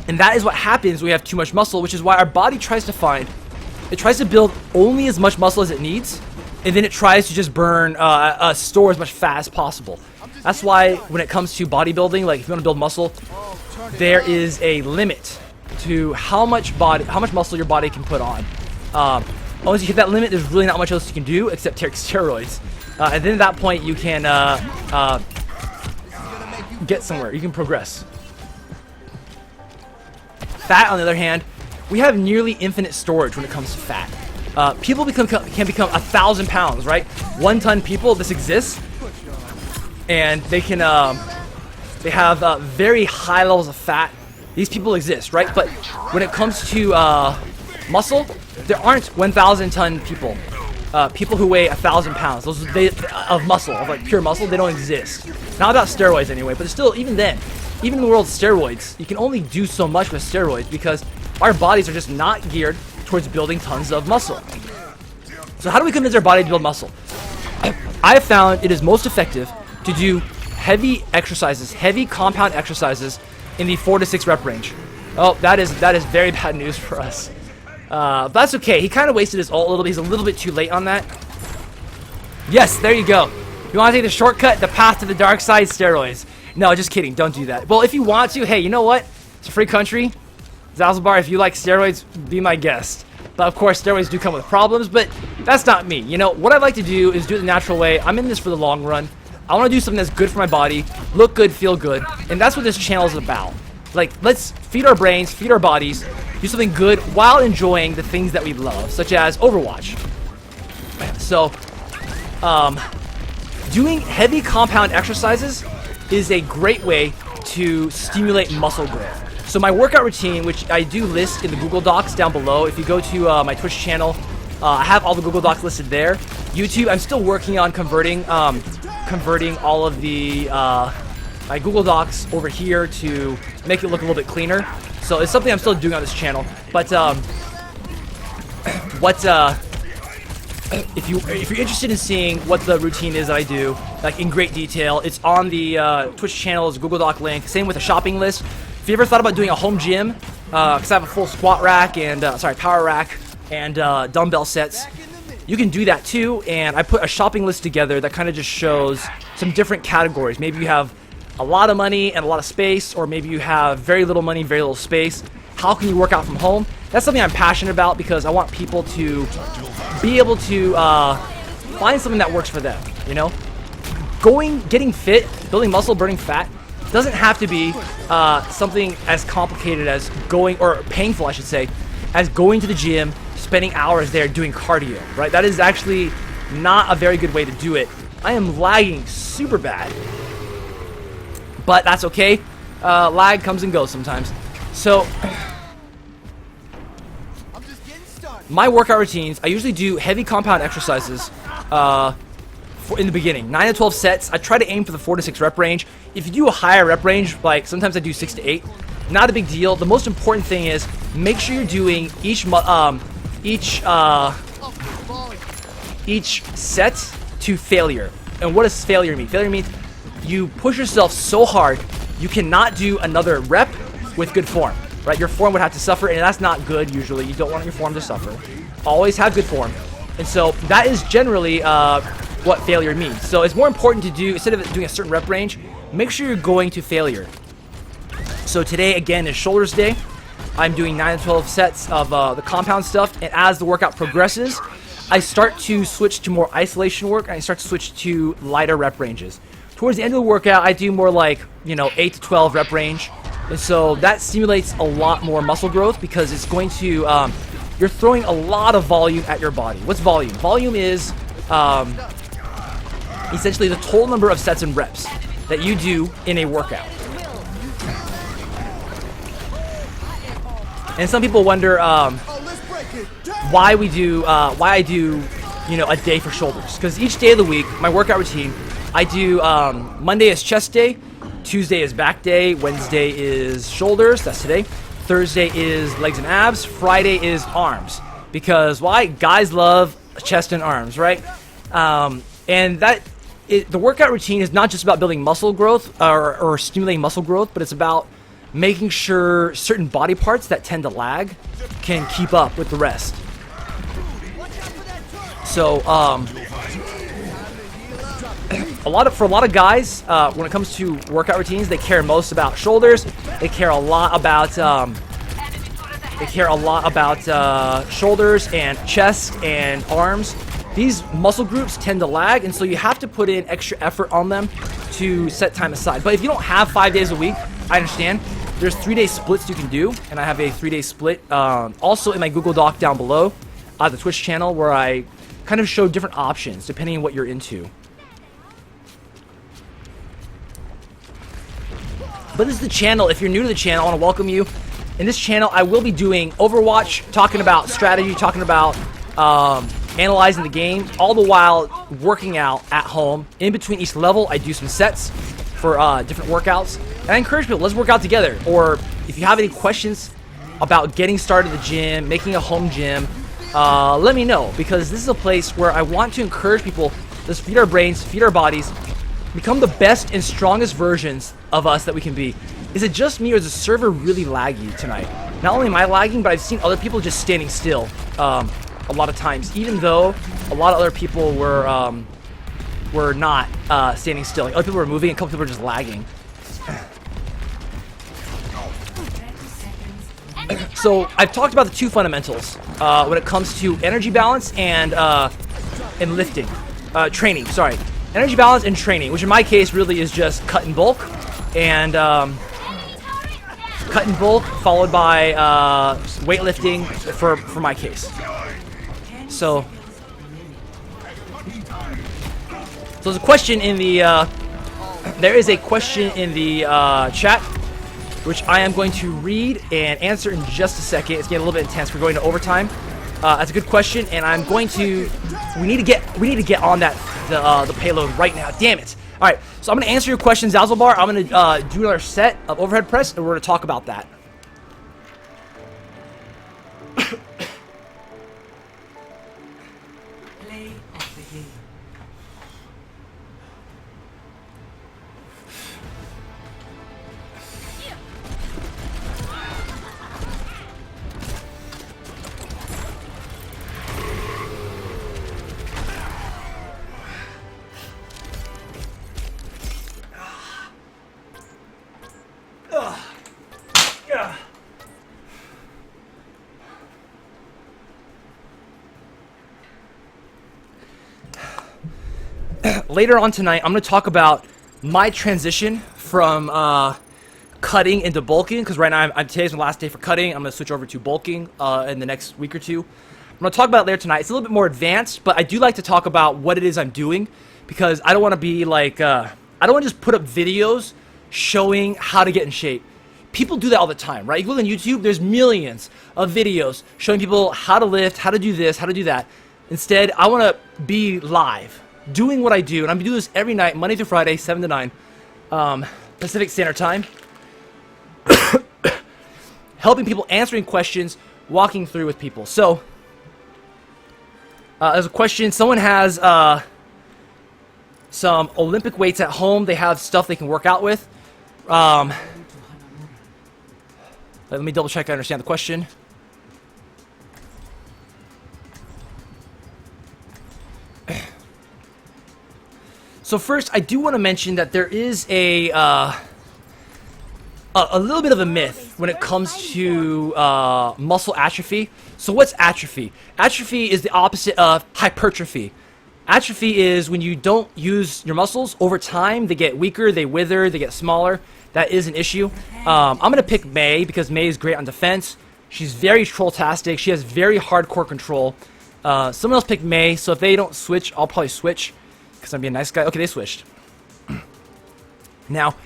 And that is what happens when we have too much muscle, which is why our body tries to build only as much muscle as it needs, and then it tries to just burn, store as much fat as possible. That's why when it comes to bodybuilding, like if you want to build muscle, there is a limit to how much muscle your body can put on. Once you hit that limit, there's really not much else you can do except take steroids. And then at that point, you can get somewhere. You can progress. Fat, on the other hand, we have nearly infinite storage when it comes to fat. People can become 1,000 pounds, right? 1 ton people, this exists, and they can they have very high levels of fat. These people exist, right? But when it comes to muscle, there aren't 1,000 ton people. People who weigh 1,000 pounds, of muscle, of like pure muscle, they don't exist. Not about steroids anyway, but still, even then, even in the world of steroids, you can only do so much with steroids because our bodies are just not geared towards building tons of muscle. So how do we convince our body to build muscle? I have found it is most effective to do heavy exercises, heavy compound exercises in the 4 to 6 rep range. Oh, that is very bad news for us. But that's okay. He kind of wasted his ult a little bit. He's a little bit too late on that. Yes, there you go. You want to take the shortcut, the path to the dark side, steroids. No, just kidding. Don't do that. Well, if you want to, hey, you know what? It's a free country. Zalzabar, if you like steroids, be my guest. But of course, steroids do come with problems, but that's not me. You know, what I like to do is do it the natural way. I'm in this for the long run. I want to do something that's good for my body, look good, feel good, and that's what this channel is about. Like, let's feed our brains, feed our bodies, do something good while enjoying the things that we love, such as Overwatch. So, doing heavy compound exercises is a great way to stimulate muscle growth. So my workout routine, which I do list in the Google Docs down below, if you go to my Twitch channel, I have all the Google Docs listed there. YouTube, I'm still working on converting all of the my Google Docs over here to make it look a little bit cleaner. So it's something I'm still doing on this channel. But if you're interested in seeing what the routine is that I do, like in great detail, it's on the Twitch channel's Google Doc link. Same with a shopping list. If you ever thought about doing a home gym, because I have a full squat rack and power rack and dumbbell sets, you can do that too. And I put a shopping list together that kind of just shows some different categories. Maybe you have a lot of money and a lot of space, or maybe you have very little money, very little space. How can you work out from home? That's something I'm passionate about because I want people to be able to find something that works for them, you know? Getting fit, building muscle, burning fat doesn't have to be something as complicated as going, or painful I should say, as going to the gym, spending hours there doing cardio, right? That is actually not a very good way to do it. I am lagging super bad, but that's okay. Lag comes and goes sometimes. So my workout routines, I usually do heavy compound exercises in the beginning, 9 to 12 sets. I try to aim for the 4 to 6 rep range. If you do a higher rep range, like sometimes I do 6 to 8, not a big deal. The most important thing is make sure you're doing each set to failure. And what does failure mean? Failure means you push yourself so hard you cannot do another rep with good form, right? Your form would have to suffer, and that's not good usually. You don't want your form to suffer. Always have good form. And so that is generally what failure means. So it's more important to do, instead of doing a certain rep range, make sure you're going to failure. So today, again, is shoulders day. I'm doing 9 to 12 sets of the compound stuff, and as the workout progresses, I start to switch to more isolation work, and I start to switch to lighter rep ranges. Towards the end of the workout, I do more like, 8 to 12 rep range. And so that stimulates a lot more muscle growth because it's going to, you're throwing a lot of volume at your body. What's volume? Volume is essentially the total number of sets and reps that you do in a workout. And some people wonder why I do, a day for shoulders. Because each day of the week, my workout routine, I do Monday is chest day, Tuesday is back day, Wednesday is shoulders, that's today, Thursday is legs and abs, Friday is arms. Because why? Guys love chest and arms, right? And the workout routine is not just about building muscle growth or stimulating muscle growth, but it's about making sure certain body parts that tend to lag can keep up with the rest. So, for a lot of guys, when it comes to workout routines, they care most about shoulders. They care a lot about shoulders and chest and arms. These muscle groups tend to lag, and so you have to put in extra effort on them to set time aside. But if you don't have 5 days a week, I understand. There's 3-day splits you can do, and I have a 3-day split also in my Google Doc down below, the Twitch channel, where I kind of show different options depending on what you're into. But this is the channel. If you're new to the channel, I want to welcome you. In this channel, I will be doing Overwatch, talking about strategy, talking about analyzing the game, all the while working out at home. In between each level, I do some sets for different workouts. And I encourage people, let's work out together. Or if you have any questions about getting started at the gym, making a home gym, let me know. Because this is a place where I want to encourage people, let's feed our brains, feed our bodies, become the best and strongest versions of us that we can be. Is it just me, or is the server really laggy tonight? Not only am I lagging, but I've seen other people just standing still a lot of times, even though a lot of other people were not standing still. Like, other people were moving, and a couple people were just lagging. So I've talked about the two fundamentals when it comes to energy balance and lifting, training. Sorry. Energy balance and training, which in my case really is just cut and bulk, and followed by weightlifting for my case. So there's a question in the there is a question in the chat, which I am going to read and answer in just a second. It's getting a little bit intense. We're going to overtime. That's a good question, and I'm going to. We need to get on that the payload right now. Damn it! All right, so I'm going to answer your questions, Zazzlebar. I'm going to do another set of overhead press, and we're going to talk about that. later on tonight, I'm going to talk about my transition from cutting into bulking, because right now today's my last day for cutting. I'm going to switch over to bulking in the next week or two. I'm going to talk about it later tonight. It's a little bit more advanced, but I do like to talk about what it is I'm doing, because I don't want to be like, I don't want to just put up videos showing how to get in shape. People do that all the time, right? You look on YouTube, there's millions of videos showing people how to lift, how to do this, how to do that. Instead, I want to be live, doing what I do, and I'm going to do this every night, Monday through Friday, 7 to 9, Pacific Standard Time. Helping people, answering questions, walking through with people. So, as a question, someone has some Olympic weights at home. They have stuff they can work out with. Let me double check I understand the question. So first, I do want to mention that there is a little bit of a myth when it comes to muscle atrophy. So what's atrophy? Atrophy is the opposite of hypertrophy. Atrophy is when you don't use your muscles over time. They get weaker, they wither, they get smaller. That is an issue. I'm going to pick May because May is great on defense. She's very troll-tastic. She has very hardcore control. Someone else picked May, so if they don't switch, I'll probably switch because I'm being a nice guy. Okay, they switched. Now,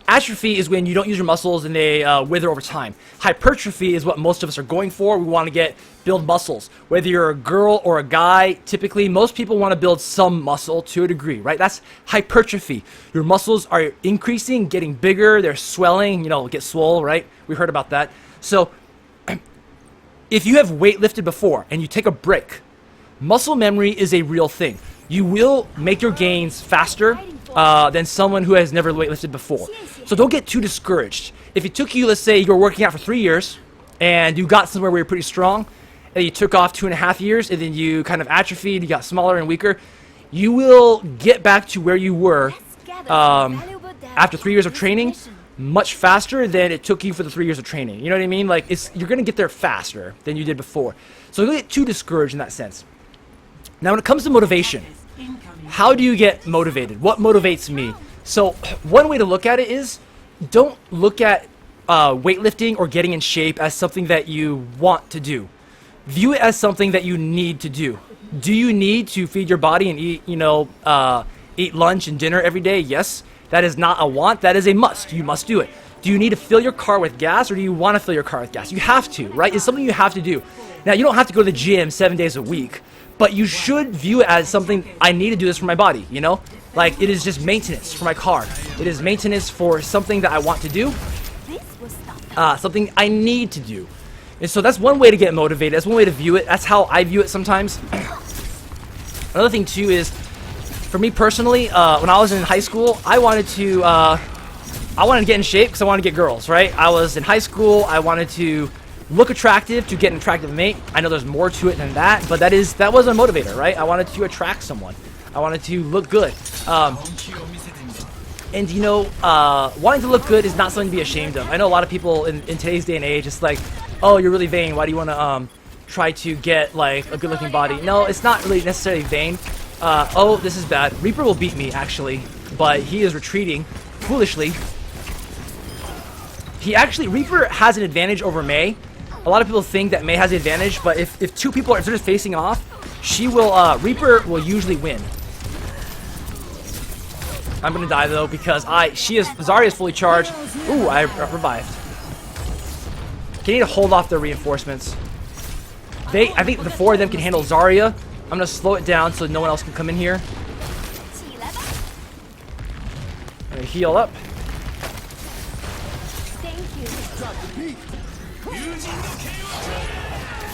atrophy is when you don't use your muscles and they wither over time. Hypertrophy is what most of us are going for. We want to build muscles. Whether you're a girl or a guy, typically most people want to build some muscle to a degree, right? That's hypertrophy. Your muscles are increasing, getting bigger, they're swelling, get swole, right? We heard about that. So if you have weightlifted before and you take a break, muscle memory is a real thing. You will make your gains faster than someone who has never weightlifted before. So don't get too discouraged. If it took you, let's say you were working out for 3 years and you got somewhere where you're pretty strong, and you took off 2.5 years and then you kind of atrophied, you got smaller and weaker, you will get back to where you were after 3 years of training much faster than it took you for the 3 years of training. You know what I mean? Like, you're going to get there faster than you did before. So don't get too discouraged in that sense. Now, when it comes to motivation, how do you get motivated? What motivates me? So one way to look at it is, don't look at weightlifting or getting in shape as something that you want to do. View it as something that you need to do. Do you need to feed your body and eat, eat lunch and dinner every day? Yes. That is not a want. That is a must. You must do it. Do you need to fill your car with gas, or do you want to fill your car with gas? You have to, right? It's something you have to do. Now, you don't have to go to the gym 7 days a week, but you should view it as something, I need to do this for my body, Like, it is just maintenance for my car. It is maintenance for something that I want to do, something I need to do. And so that's one way to get motivated. That's one way to view it. That's how I view it sometimes. Another thing, too, is, for me personally, when I was in high school, I wanted to get in shape because I wanted to get girls, right? I was in high school. I wanted to look attractive to get an attractive mate. I know there's more to it than that, but that was a motivator, right? I wanted to attract someone. I wanted to look good. And wanting to look good is not something to be ashamed of. I know a lot of people in today's day and age, it's like, oh, you're really vain. Why do you want to try to get like a good-looking body? No, it's not really necessarily vain. Oh, this is bad. Reaper will beat me, actually, but he is retreating foolishly. Reaper has an advantage over May. A lot of people think that May has the advantage, but if two people are sort of facing off, Reaper will usually win. I'm gonna die though because Zarya is fully charged. Ooh, I revived. They need to hold off their reinforcements. I think the four of them can handle Zarya. I'm gonna slow it down so no one else can come in here. I'm gonna heal up.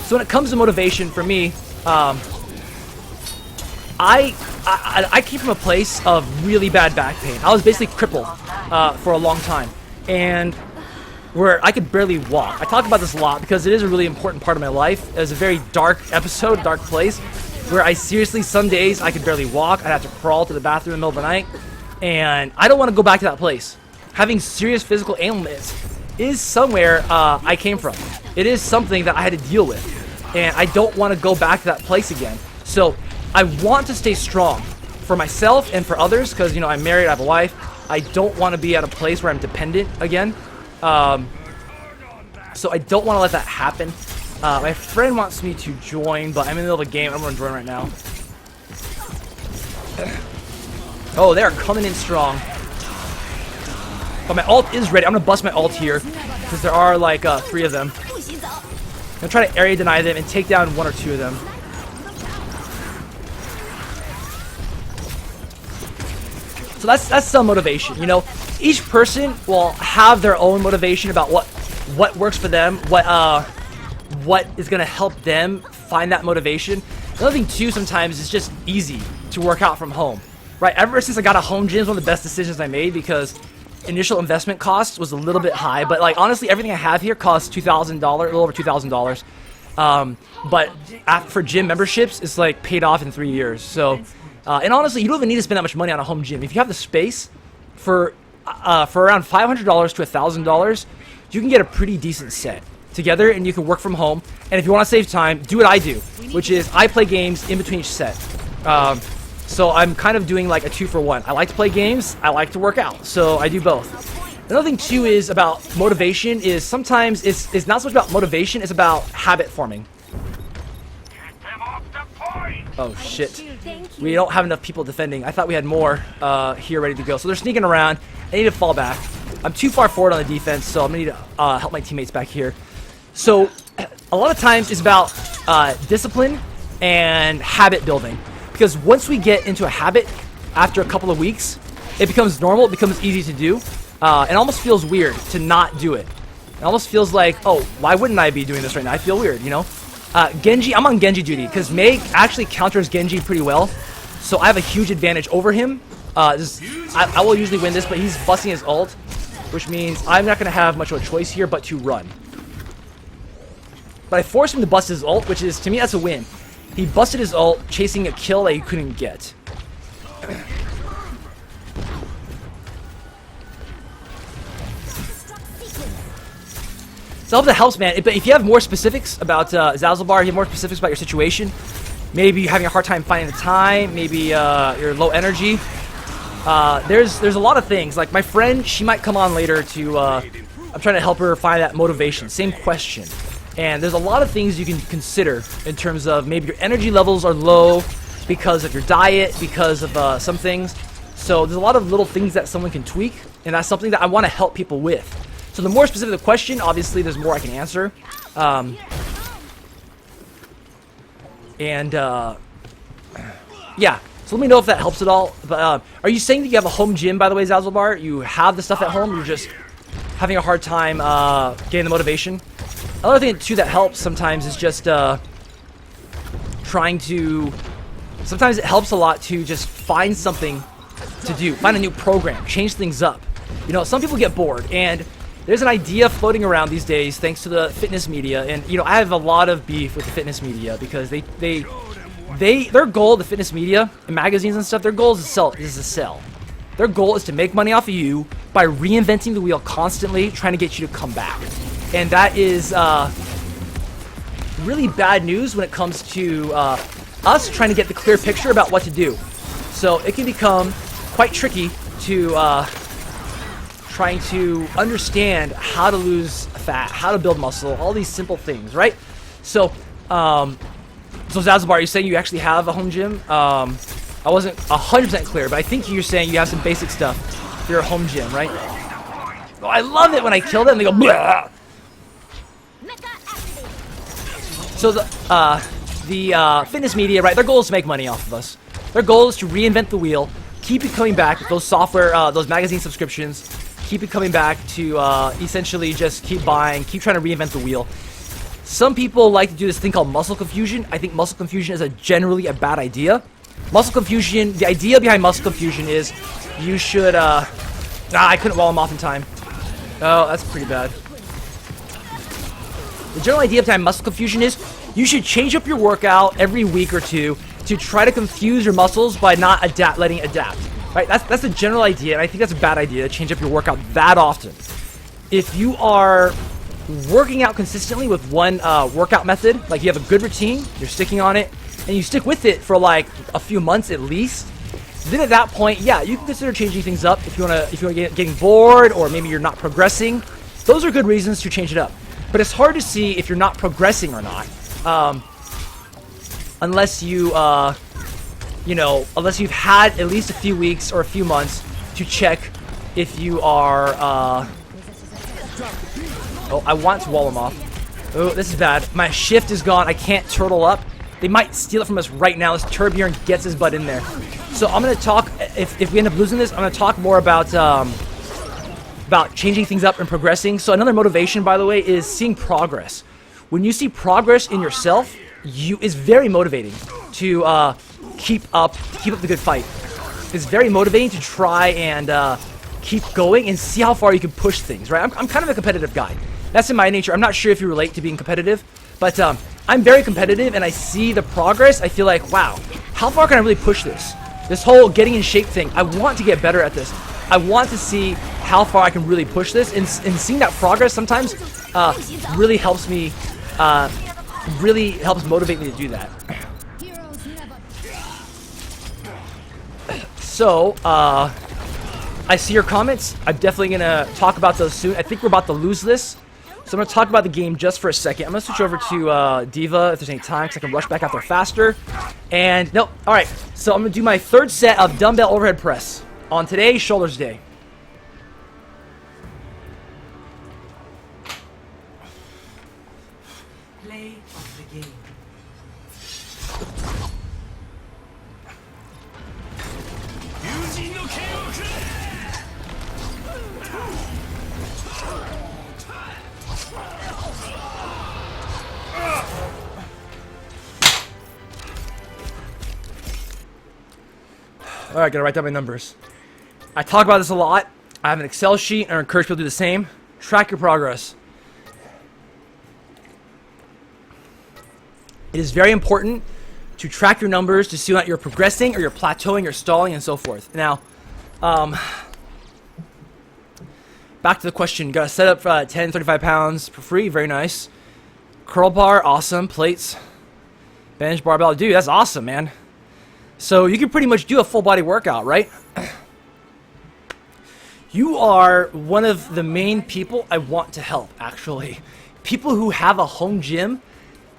So when it comes to motivation for me, I came from a place of really bad back pain. I was basically crippled for a long time, and where I could barely walk. I talk about this a lot because it is a really important part of my life. It was a very dark episode, dark place, where I seriously, some days I could barely walk. I'd have to crawl to the bathroom in the middle of the night, and I don't want to go back to that place. Having serious physical ailments is somewhere I came from. It is something that I had to deal with, and I don't want to go back to that place again. So I want to stay strong. for myself and for others, because, you know, I'm married, I have a wife. I don't want to be at a place where I'm dependent again. So I don't want to let that happen. My friend wants me to join, but I'm in the middle of a game. I'm going to join right now. Oh, they are coming in strong. But my ult is ready. I'm going to bust my ult here, because there are like 3 of them. I'm going to try to area deny them and take down 1 or 2 of them. So that's some motivation, you know. Each person will have their own motivation about what works for them, what is gonna help them find that motivation. Another thing too, sometimes it's just easy to work out from home, right? Ever since I got a home gym, it's one of the best decisions I made, because initial investment cost was a little bit high, but like honestly, everything I have here costs $2,000, a little over $2,000. But for gym memberships, it's like paid off in 3 years. So. And honestly, you don't even need to spend that much money on a home gym. If you have the space for around $500 to $1,000, you can get a pretty decent set together, and you can work from home. And if you want to save time, do what I do, which is I play games in between each set. So I'm kind of doing like a 2-for-1. I like to play games. I like to work out. So I do both. Another thing too is about motivation. Is sometimes it's not so much about motivation. It's about habit forming. Oh shit. We don't have enough people defending. I thought we had more here ready to go. So they're sneaking around. I need to fall back. I'm too far forward on the defense, so I'm going to need to help my teammates back here. So a lot of times it's about discipline and habit building. Because once we get into a habit, after a couple of weeks, it becomes normal. It becomes easy to do. It almost feels weird to not do it. It almost feels like, oh, why wouldn't I be doing this right now? I feel weird, you know? Genji, I'm on Genji duty, because Meg actually counters Genji pretty well. So I have a huge advantage over him. I will usually win this, but he's busting his ult, which means I'm not going to have much of a choice here but to run. But I forced him to bust his ult, which is, to me, that's a win. He busted his ult, chasing a kill that he couldn't get. So I hope that helps, man. But if you have more specifics about Zazalbar, you have more specifics about your situation, maybe you're having a hard time finding the time, maybe you're low energy, there's a lot of things. Like my friend, she might come on later to, I'm trying to help her find that motivation. Same question. And there's a lot of things you can consider in terms of maybe your energy levels are low because of your diet, because of some things. So there's a lot of little things that someone can tweak, and that's something that I want to help people with. So the more specific the question, obviously there's more I can answer. Yeah, so let me know if that helps at all. But are you saying that you have a home gym, by the way, Zazalbar? You have the stuff at home, you're just having a hard time getting the motivation? Another thing too that helps sometimes is just trying to... Sometimes it helps a lot to just find something to do. Find a new program, change things up. You know, some people get bored, and there's an idea floating around these days thanks to the fitness media, and you know I have a lot of beef with the fitness media because their goal, the fitness media and magazines and stuff, their goal is to sell. Their goal is to make money off of you by reinventing the wheel constantly, trying to get you to come back, and that is really bad news when it comes to us trying to get the clear picture about what to do. So it can become quite tricky to trying to understand how to lose fat, how to build muscle, all these simple things, right? So, so Zazalbar, you're saying you actually have a home gym? I wasn't 100% clear, but I think you're saying you have some basic stuff for your home gym, right? Oh, I love it when I kill them, they go blah! So the fitness media, right, their goal is to make money off of us. Their goal is to reinvent the wheel, keep it coming back, those software, those magazine subscriptions, keep it coming back to essentially just keep buying, keep trying to reinvent the wheel. Some people like to do this thing called muscle confusion. I think muscle confusion is generally a bad idea. Muscle confusion, the idea behind muscle confusion is you should, I couldn't wall him off in time. Oh, that's pretty bad. The general idea behind muscle confusion is you should change up your workout every week or two to try to confuse your muscles by not letting it adapt. Right? That's the general idea, and I think that's a bad idea to change up your workout that often. If you are working out consistently with one workout method, like you have a good routine, you're sticking on it, and you stick with it for like a few months at least, then at that point, yeah, you can consider changing things up if you wanna getting bored, or maybe you're not progressing. Those are good reasons to change it up. But it's hard to see if you're not progressing or not, unless you unless you've had at least a few weeks or a few months to check if you are. Oh, I want to wall them off. Oh, this is bad. My shift is gone. I can't turtle up. They might steal it from us right now. This Turbjorn gets his butt in there. So I'm going to talk, if we end up losing this, I'm going to talk more about changing things up and progressing. So another motivation, by the way, is seeing progress. When you see progress in yourself, it's very motivating to keep up the good fight. It's very motivating to try and keep going and see how far you can push things, right? I'm kind of a competitive guy. That's in my nature. I'm not sure if you relate to being competitive, but I'm very competitive, and I see the progress. I feel like, wow, how far can I really push this? This whole getting in shape thing, I want to get better at this. I want to see how far I can really push this, and seeing that progress sometimes really helps me, really helps motivate me to do that. So, I see your comments. I'm definitely going to talk about those soon. I think we're about to lose this. So I'm going to talk about the game just for a second. I'm going to switch over to Diva if there's any time, because I can rush back out there faster. And, nope. All right. So I'm going to do my third set of dumbbell overhead press on today's Shoulders Day. Play of the game. Alright, gotta write down my numbers. I talk about this a lot. I have an Excel sheet, and I encourage people to do the same. Track your progress. It is very important to track your numbers to see whether you're progressing or you're plateauing or stalling and so forth. Now, back to the question. You gotta set up 10, 35 pounds for free. Very nice. Curl bar, awesome. Plates. Bench, barbell. Dude, that's awesome, man. So you can pretty much do a full body workout, right? You are one of the main people I want to help, actually. People who have a home gym.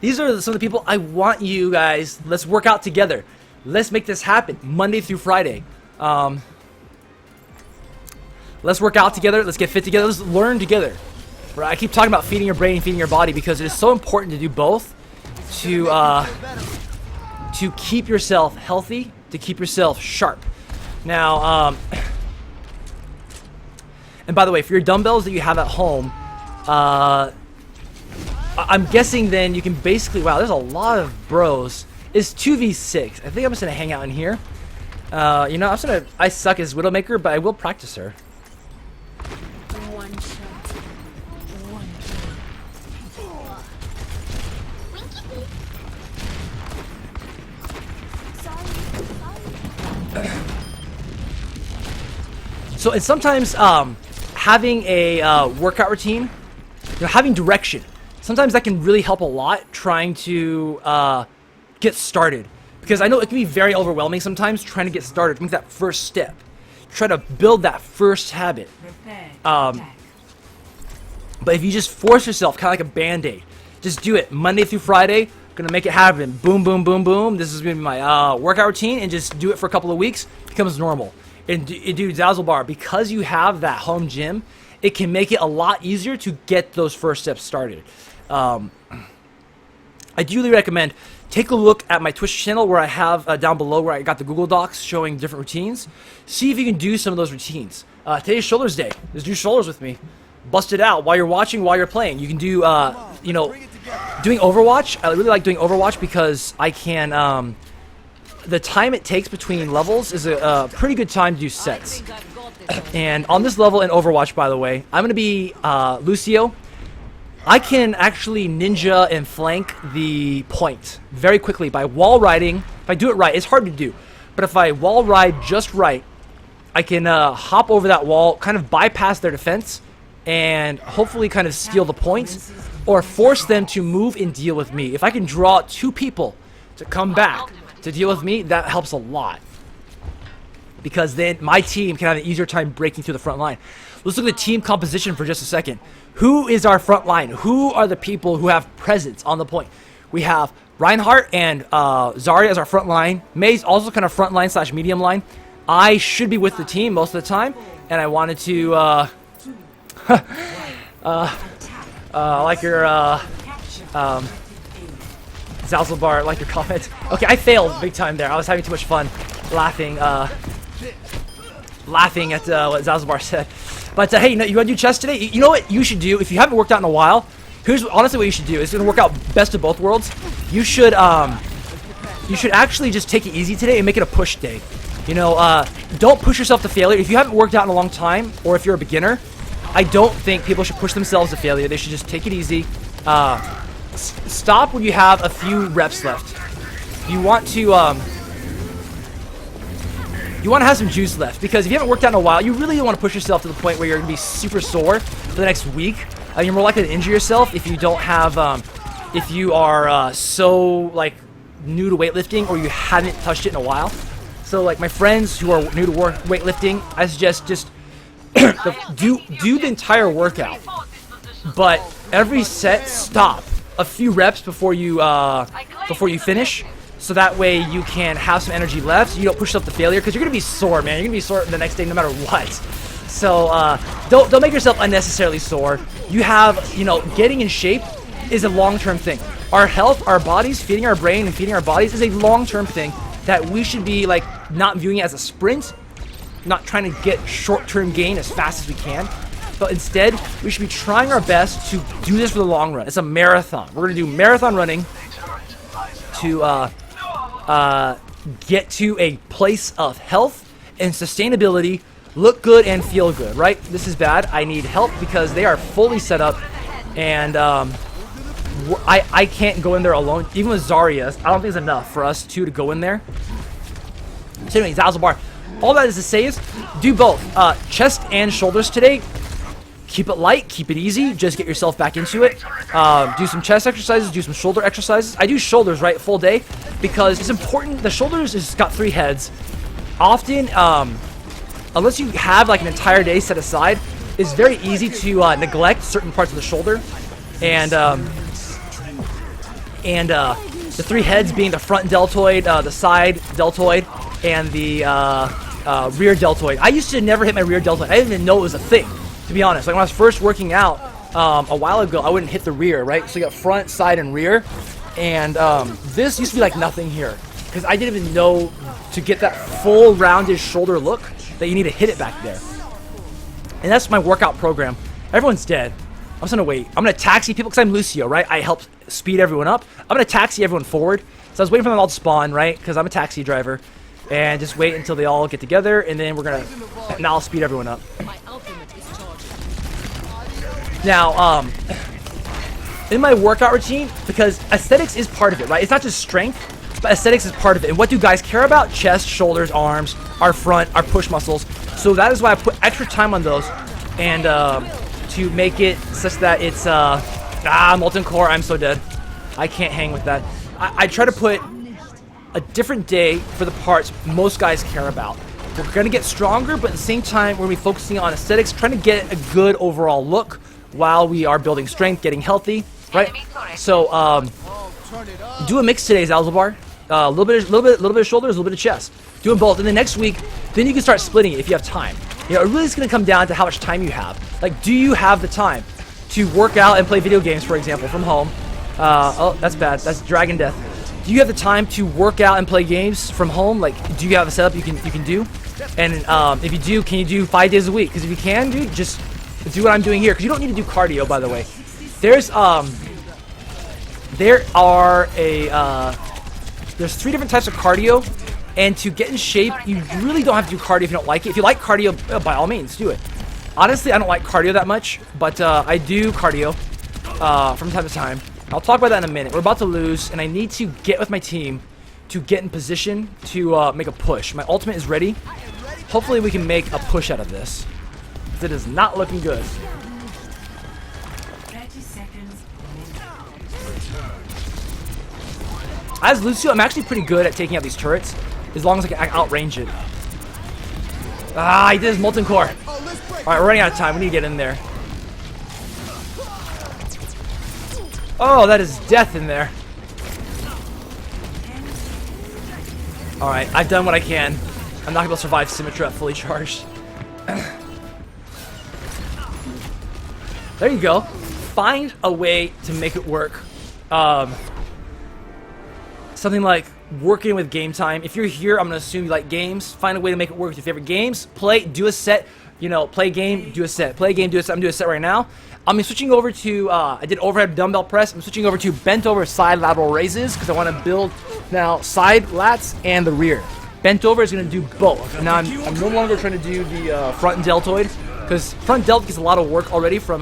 These are some of the people I want you guys. Let's work out together. Let's make this happen Monday through Friday. Let's work out together. Let's get fit together. Let's learn together. Right? I keep talking about feeding your brain and feeding your body because it is so important to do both to keep yourself healthy, to keep yourself sharp. Now, and by the way, for your dumbbells that you have at home, I'm guessing then you can basically, wow, there's a lot of bros. It's 2v6. I think I'm just going to hang out in here. You know, I suck as Widowmaker, but I will practice her. One shot. One So, and sometimes having a workout routine, you know, having direction, sometimes that can really help a lot trying to get started. Because I know it can be very overwhelming sometimes trying to get started, make that first step, try to build that first habit. But if you just force yourself, kind of like a band-aid, just do it Monday through Friday. Gonna make it happen. Boom, boom, boom, boom. This is gonna be my workout routine, and just do it for a couple of weeks. It becomes normal. And do Dazzle Bar, because you have that home gym, it can make it a lot easier to get those first steps started. I do really recommend take a look at my Twitch channel where I have down below where I got the Google Docs showing different routines. See if you can do some of those routines. Today's Shoulders Day. Let's do shoulders with me. Bust it out while you're watching, while you're playing. You can do, you know, doing Overwatch. I really like doing Overwatch because I can, the time it takes between levels is a pretty good time to do sets. And on this level in Overwatch, by the way, I'm going to be Lucio. I can actually ninja and flank the point very quickly by wall riding. If I do it right, it's hard to do. But if I wall ride just right, I can hop over that wall, kind of bypass their defense, and hopefully kind of steal the points or force them to move and deal with me. If I can draw two people to come back to deal with me, that helps a lot. because then my team can have an easier time breaking through the front line. Let's look at the team composition for just a second. Who is our front line? Who are the people who have presence on the point? We have Reinhardt and Zarya as our front line. May's also kind of front line / medium line. I should be with the team most of the time, and I wanted to like your Zalzabar, like your comment. Okay, I failed big time there. I was having too much fun laughing at what Zalzabar said. But hey, you want to do chess today? You know what you should do if you haven't worked out in a while? Here's honestly what you should do. It's gonna work out best of both worlds. You should actually just take it easy today and make it a push day. You know, don't push yourself to failure. If you haven't worked out in a long time, or if you're a beginner, I don't think people should push themselves to failure. They should just take it easy. Stop when you have a few reps left. You want to have some juice left, because if you haven't worked out in a while, you really don't want to push yourself to the point where you're gonna be super sore for the next week. You're more likely to injure yourself if you don't have, if you are so like new to weightlifting, or you haven't touched it in a while. So like my friends who are new to weightlifting, I suggest just do the entire workout, but every set stop a few reps before you finish, so that way you can have some energy left. So you don't push yourself to failure, because you're gonna be sore, man. You're gonna be sore the next day no matter what. So don't make yourself unnecessarily sore. You have, you know, getting in shape is a long-term thing. Our health, our bodies, feeding our brain and feeding our bodies is a long-term thing that we should be like not viewing it as a sprint, not trying to get short-term gain as fast as we can, but instead we should be trying our best to do this for the long run. It's a marathon. We're gonna do marathon running to get to a place of health and sustainability, look good and feel good, right? This is bad. I need help because they are fully set up, and I can't go in there alone. Even with Zarya, I don't think it's enough for us two to go in there. So anyway, Zalzabar, all that is to say is do both chest and shoulders today. Keep it light, keep it easy, just get yourself back into it. Do some chest exercises, do some shoulder exercises. I do shoulders, right, full day, because it's important. The shoulders has got 3 heads. Often, unless you have like an entire day set aside, it's very easy to neglect certain parts of the shoulder. And the 3 heads being the front deltoid, the side deltoid, and the rear deltoid. I used to never hit my rear deltoid. I didn't even know it was a thing, to be honest. Like when I was first working out a while ago, I wouldn't hit the rear, right? So you got front, side, and rear. And this used to be like nothing here, because I didn't even know to get that full rounded shoulder look that you need to hit it back there. And that's my workout program. Everyone's dead. I'm just gonna wait. I'm gonna taxi people because I'm Lucio, right? I help speed everyone up. I'm gonna taxi everyone forward. So I was waiting for them all to spawn, right? Because I'm a taxi driver. And just wait until they all get together, and then now I'll speed everyone up. Now, in my workout routine, because aesthetics is part of it, right? It's not just strength, but aesthetics is part of it. And what do guys care about? Chest, shoulders, arms, our front, our push muscles. So that is why I put extra time on those, and to make it such that it's molten core. I'm so dead. I can't hang with that. I try to put a different day for the parts most guys care about. We're gonna get stronger, but at the same time, we're gonna be focusing on aesthetics, trying to get a good overall look while we are building strength, getting healthy, right? So, do a mix today, Zalzabar. A little bit of shoulders, a little bit of chest. Doing both, and then next week, then you can start splitting it if you have time. You know, it really is gonna come down to how much time you have. Like, do you have the time to work out and play video games, for example, from home? Oh, that's bad. That's Dragon Death. Do you have the time to work out and play games from home? Like, do you have a setup you can do? And if you do, can you do 5 days a week? Because if you can, dude, just do what I'm doing here. Because you don't need to do cardio, by the way. There's 3 different types of cardio, and to get in shape, you really don't have to do cardio if you don't like it. If you like cardio, by all means, do it. Honestly, I don't like cardio that much, but I do cardio from time to time. I'll talk about that in a minute. We're about to lose, and I need to get with my team to get in position to make a push. My ultimate is ready. Hopefully we can make a push out of this, because it is not looking good. 30 seconds. As Lucio, I'm actually pretty good at taking out these turrets, as long as I can outrange it. Ah, he did his molten core. Oh, let's break. Alright, we're running out of time. We need to get in there. Oh, that is death in there. Alright, I've done what I can. I'm not going to survive Symmetra fully charged. There you go. Find a way to make it work. Something like working with game time. If you're here, I'm going to assume you like games. Find a way to make it work with your favorite games. Play, do a set. You know, play a game, do a set. Play a game, do a set. I'm doing a set right now. I'm switching over to, I did overhead dumbbell press. I'm switching over to bent over side lateral raises because I want to build now side lats and the rear. Bent over is going to do both. Now I'm no longer trying to do the front and deltoid because front delt gets a lot of work already from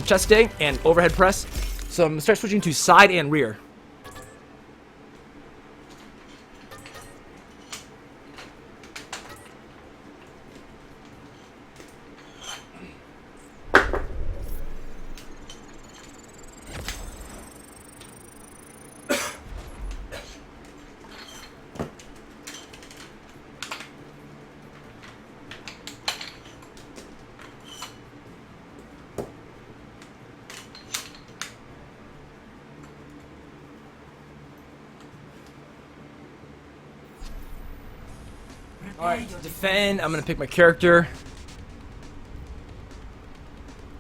chest day and overhead press. So I'm going to start switching to side and rear. Alright, defend. I'm gonna pick my character.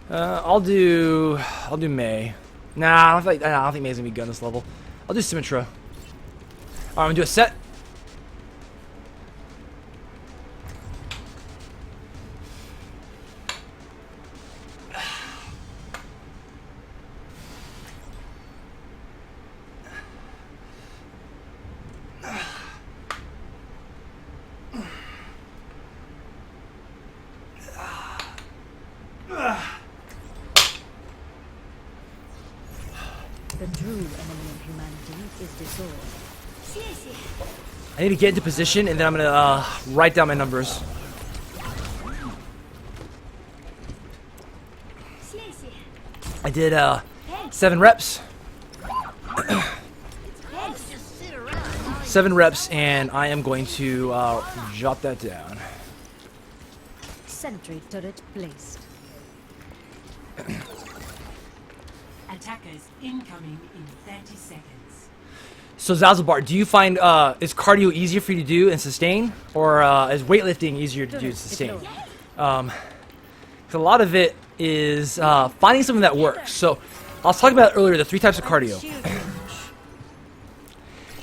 I'll do Mei. Nah, I don't think Mei's gonna be good on this level. I'll do Symmetra. Alright, I'm gonna do a set. The true enemy of humanity is disorder. I need to get into position and then I'm gonna write down my numbers. I did 7 reps. 7 reps, and I am going to jot that down. Sentry turret placed. Attackers incoming in 30 seconds. So Zalzabar, do you find is cardio easier for you to do and sustain, or is weightlifting easier to do and sustain? 'Cause a lot of it is finding something that works. So I was talking about earlier the 3 types of cardio.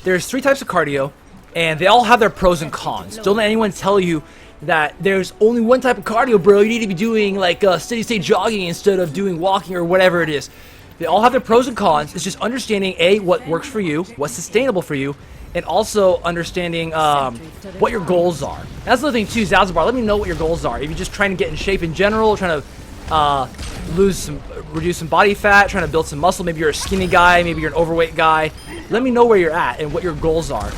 There's 3 types of cardio, and they all have their pros and cons. Don't let anyone tell you that there's only one type of cardio, bro. You need to be doing like steady state jogging instead of doing walking or whatever it is. They all have their pros and cons. It's just understanding A, what works for you, what's sustainable for you, and also understanding what your goals are. That's the other thing too, Zalzabar. Let me know what your goals are. If you're just trying to get in shape in general, trying to reduce some body fat, trying to build some muscle. Maybe you're a skinny guy, maybe you're an overweight guy. Let me know where you're at and what your goals are.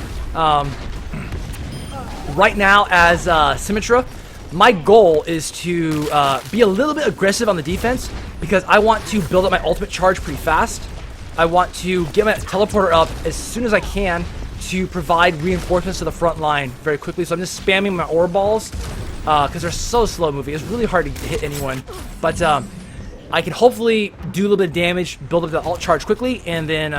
Right now, as Symmetra, my goal is to be a little bit aggressive on the defense because I want to build up my ultimate charge pretty fast. I want to get my teleporter up as soon as I can to provide reinforcements to the front line very quickly. So I'm just spamming my ore balls because they're so slow moving. It's really hard to hit anyone. But I can hopefully do a little bit of damage, build up the ult charge quickly, and then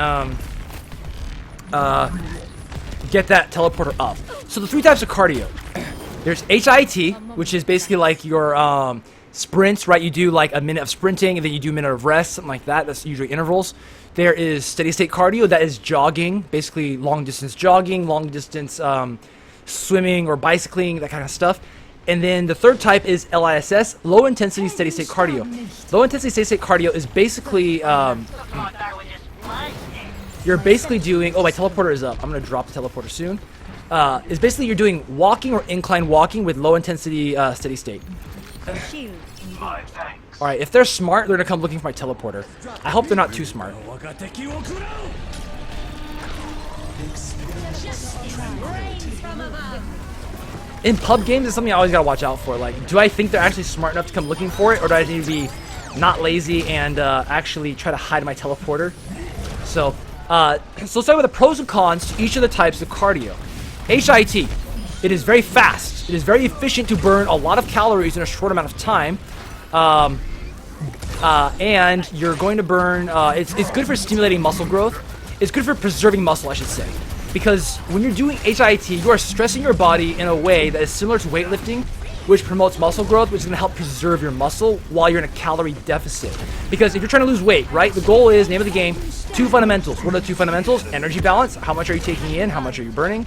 get that teleporter up. So the 3 types of cardio. There's HIIT, which is basically like your sprints, right? You do like a minute of sprinting, and then you do a minute of rest, something like that. That's usually intervals. There is steady state cardio, that is jogging, basically long distance jogging, long distance swimming or bicycling, that kind of stuff. And then the 3rd type is LISS, low intensity steady state cardio. Low intensity steady state cardio is basically you're basically doing, oh, my teleporter is up. I'm going to drop the teleporter soon. Is basically you're doing walking or incline walking with low intensity steady state. Alright, if they're smart, they're going to come looking for my teleporter. I hope they're not too smart. In pub games, it's something I always got to watch out for. Like, do I think they're actually smart enough to come looking for it, or do I need to be not lazy and actually try to hide my teleporter? So, let's talk about the pros and cons to each of the types of cardio. HIIT. It is very fast. It is very efficient to burn a lot of calories in a short amount of time. And you're going to burn, it's good for stimulating muscle growth. It's good for preserving muscle, I should say. Because when you're doing HIIT, you are stressing your body in a way that is similar to weightlifting, which promotes muscle growth, which is going to help preserve your muscle while you're in a calorie deficit. Because if you're trying to lose weight, right, the goal is, name of the game, 2 fundamentals. What are the 2 fundamentals? Energy balance, how much are you taking in, how much are you burning,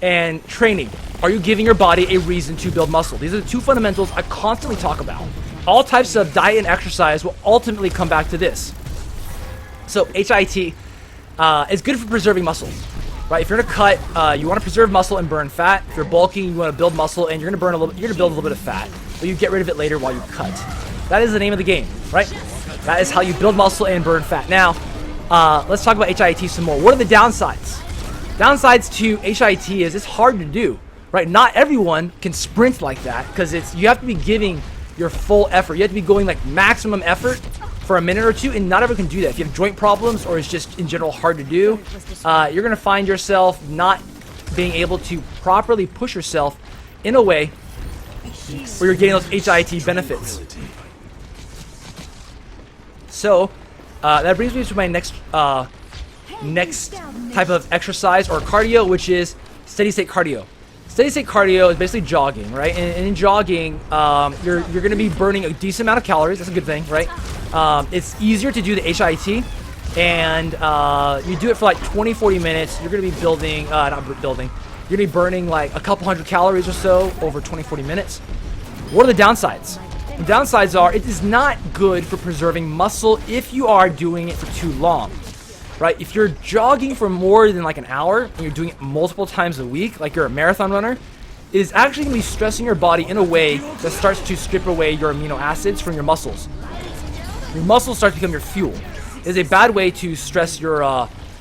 and training. Are you giving your body a reason to build muscle? These are the 2 fundamentals I constantly talk about. All types of diet and exercise will ultimately come back to this. So HIIT is good for preserving muscle. Right, if you're gonna cut, you want to preserve muscle and burn fat. If you're bulking, you want to build muscle, and you're gonna burn a little. You're gonna build a little bit of fat, but you get rid of it later while you cut. That is the name of the game, right? That is how you build muscle and burn fat. Now, let's talk about HIIT some more. What are the downsides? Downsides to HIIT is it's hard to do, right? Not everyone can sprint like that because you have to be giving your full effort. You have to be going like maximum effort for a minute or two, and not everyone can do that. If you have joint problems or it's just in general hard to do, you're gonna find yourself not being able to properly push yourself in a way where you're getting those HIIT benefits. So that brings me to my next type of exercise or cardio, which is steady state cardio. Steady state cardio is basically jogging, right? And in jogging, you're going to be burning a decent amount of calories. That's a good thing, right? It's easier to do the HIIT, and you do it for like 20-40 minutes. You're going to be building, you're going to be burning like a couple hundred calories or so over 20-40 minutes. What are the downsides? The downsides are it is not good for preserving muscle if you are doing it for too long. Right, if you're jogging for more than like an hour and you're doing it multiple times a week, like you're a marathon runner, it is actually going to be stressing your body in a way that starts to strip away your amino acids from your muscles. Your muscles start to become your fuel. It is a bad way to stress your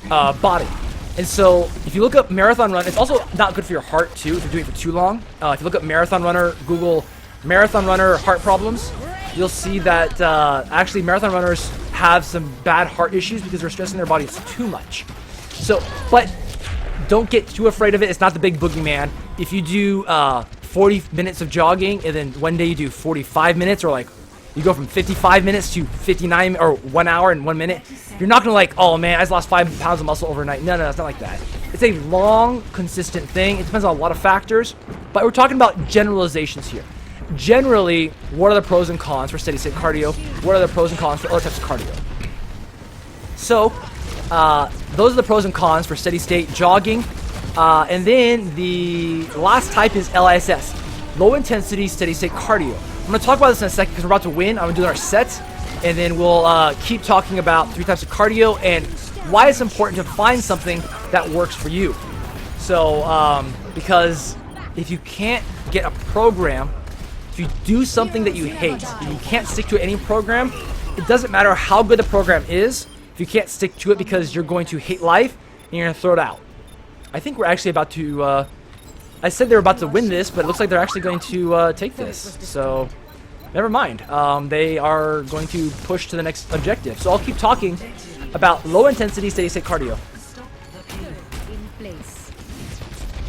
body. And so if you look up marathon run, it's also not good for your heart too if you're doing it for too long. If you look up marathon runner, Google marathon runner heart problems, you'll see that actually marathon runners have some bad heart issues because they're stressing their bodies too much. So, but don't get too afraid of it. It's not the big boogeyman. If you do 40 minutes of jogging and then one day you do 45 minutes, or like you go from 55 minutes to 59 or 1 hour and 1 minute, you're not gonna like, oh man, I just lost 5 pounds of muscle overnight. No, it's not like that. It's a long, consistent thing. It depends on a lot of factors, but we're talking about generalizations here. Generally, what are the pros and cons for steady state cardio? What are the pros and cons for other types of cardio? So, those are the pros and cons for steady state jogging. And then the last type is LISS, low intensity steady state cardio. I'm going to talk about this in a second because we're about to win. I'm going to do our sets, and then we'll keep talking about 3 types of cardio and why it's important to find something that works for you. So, because if you can't get a program, if you do something that you hate, and you can't stick to any program, it doesn't matter how good the program is, if you can't stick to it because you're going to hate life and you're going to throw it out. I think we're actually about to, I said they were about to win this, but it looks like they're actually going to take this. So, never mind. They are going to push to the next objective. So I'll keep talking about low intensity steady state cardio.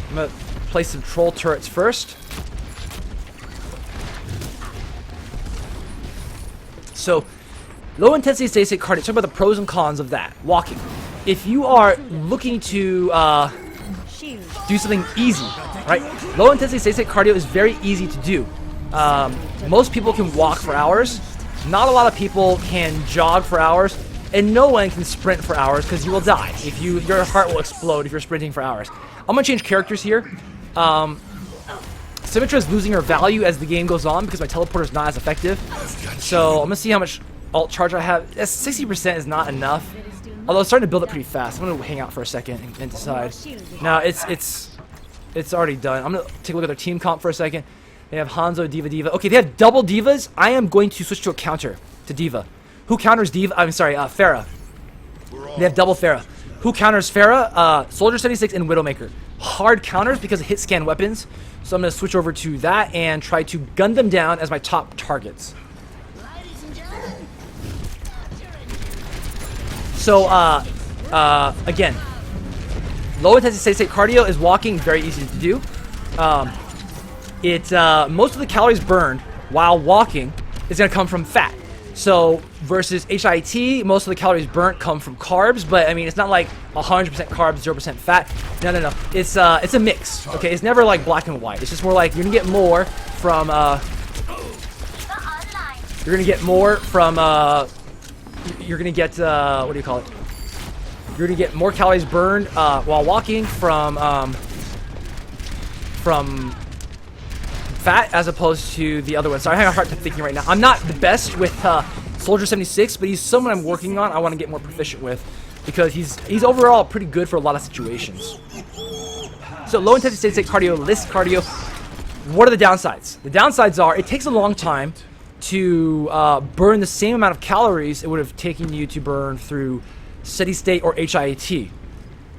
I'm going to place some troll turrets first. So, low intensity steady state cardio. Talk about the pros and cons of that. Walking. If you are looking to do something easy, right? Low intensity steady state cardio is very easy to do. Most people can walk for hours. Not a lot of people can jog for hours, and no one can sprint for hours because you will die. If your heart will explode if you're sprinting for hours. I'm gonna change characters here. Symmetra is losing her value as the game goes on because my teleporter is not as effective. So I'm gonna see how much alt charge I have. 60% is not enough. Although it's starting to build up pretty fast. I'm gonna hang out for a second and decide. No, it's already done. I'm gonna take a look at their team comp for a second. They have Hanzo, D.Va. Okay, they have double divas. I am going to switch to a counter to D.Va. Who counters D.Va? I'm sorry, Pharah. They have double Pharah. Who counters Pharah? Soldier 76 and Widowmaker. Hard counters because of hit scan weapons. So I'm going to switch over to that and try to gun them down as my top targets. So, again, low intensity steady state cardio is walking, very easy to do. most of the calories burned while walking is going to come from fat. So versus HIT, most of the calories burnt come from carbs, but I mean it's not like 100% carbs, 0% fat. No. It's a mix. Okay, it's never like black and white. It's just more like you're gonna get more from what do you call it? You're gonna get more calories burned while walking from fat as opposed to the other one. So I have a hard time thinking right now. I'm not the best with Soldier 76, but he's someone I'm working on. I want to get more proficient with because he's overall pretty good for a lot of situations. So low intensity steady state cardio, list cardio. What are the downsides? The downsides are it takes a long time to burn the same amount of calories it would have taken you to burn through steady state or HIIT.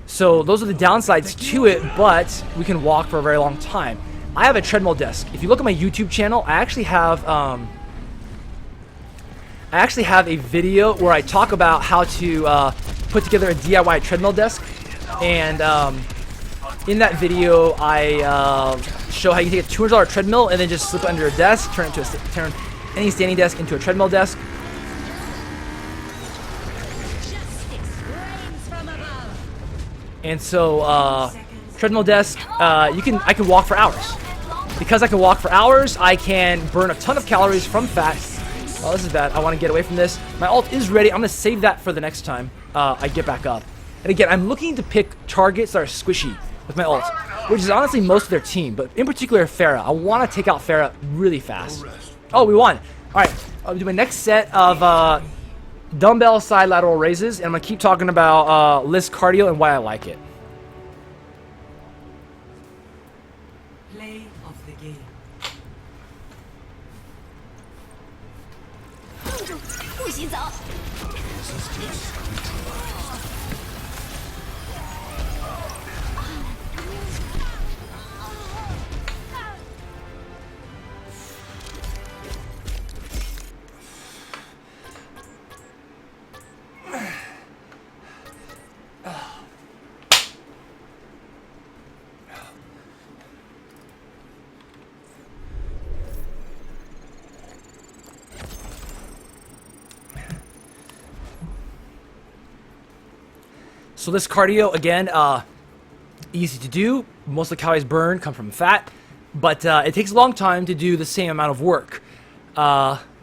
So those are the downsides to it, but we can walk for a very long time. I have a treadmill desk. If you look at my YouTube channel, I actually have a video where I talk about how to put together a DIY treadmill desk, and in that video I show how you take a $200 treadmill and then just slip it under a desk, turn any standing desk into a treadmill desk. And so treadmill desk, I can walk for hours. Because I can walk for hours, I can burn a ton of calories from fat. Oh, this is bad. I want to get away from this. My ult is ready. I'm going to save that for the next time I get back up. And again, I'm looking to pick targets that are squishy with my ult, which is honestly most of their team, but in particular Pharah. I want to take out Pharah really fast. Oh, we won. All right, I'll do my next set of dumbbell side lateral raises, and I'm going to keep talking about list cardio and why I like it. Play of the game. So this cardio, again, easy to do. Most of the calories burned come from fat, but it takes a long time to do the same amount of work.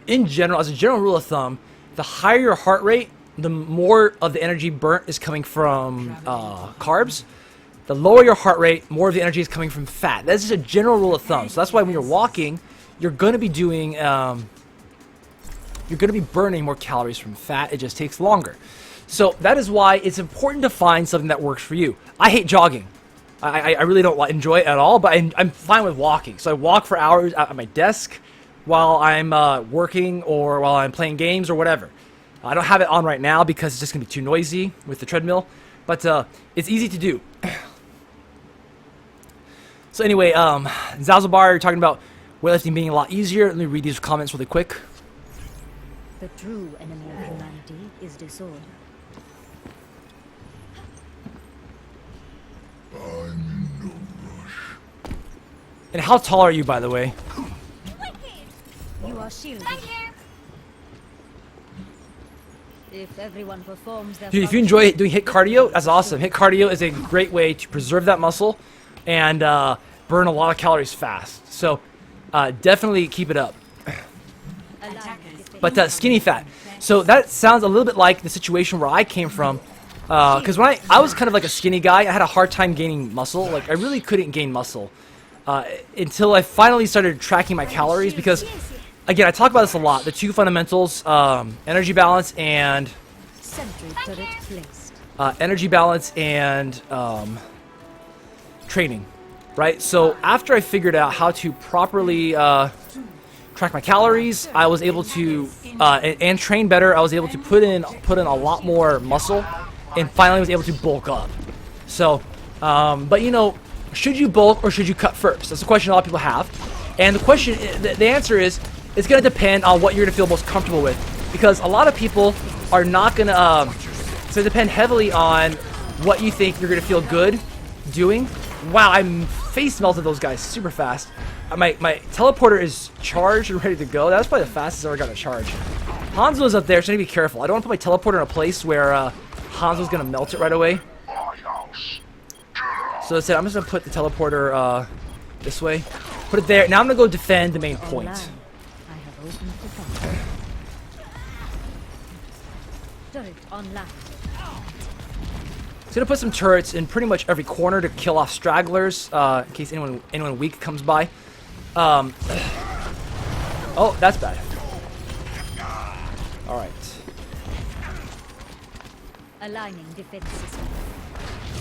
In general, as a general rule of thumb, the higher your heart rate, the more of the energy burnt is coming from carbs. The lower your heart rate, more of the energy is coming from fat. That's just a general rule of thumb. So that's why when you're walking, you're going to be doing, you're going to be burning more calories from fat. It just takes longer. So that is why it's important to find something that works for you. I hate jogging. I really don't enjoy it at all, but I'm fine with walking. So I walk for hours at my desk while I'm working or while I'm playing games or whatever. I don't have it on right now because it's just going to be too noisy with the treadmill, but it's easy to do. So anyway, Zalzabar, you're talking about weightlifting being a lot easier. Let me read these comments really quick. The true enemy of humanity is disorder. And how tall are you, by the way? You are shielded. If everyone performs their Dude, if you enjoy doing HIIT cardio, that's awesome. HIIT cardio is a great way to preserve that muscle and burn a lot of calories fast. So definitely keep it up. But skinny fat. So that sounds a little bit like the situation where I came from. Because when I was kind of like a skinny guy, I had a hard time gaining muscle. Like I really couldn't gain muscle until I finally started tracking my calories. Because again, I talk about this a lot. The two fundamentals: energy balance and training. Right. So after I figured out how to properly track my calories, I was able to and train better. I was able to put in a lot more muscle. And finally was able to bulk up. So, but you know, should you bulk or should you cut first? That's a question a lot of people have. And the question, the answer is, it's going to depend on what you're going to feel most comfortable with. Because a lot of people are not going to, so it depend heavily on what you think you're going to feel good doing. Wow, I'm face melted those guys super fast. My teleporter is charged and ready to go. That was probably the fastest I ever got a charge. Hanzo's up there, so I need to be careful. I don't want to put my teleporter in a place where Hanzo's going to melt it right away. So that's it. I'm just going to put the teleporter this way. Put it there. Now I'm going to go defend the main point. I have opened the door. Turret online. It's going to put some turrets in pretty much every corner to kill off stragglers in case anyone weak comes by. Oh, that's bad. Alright. Aligning defenses.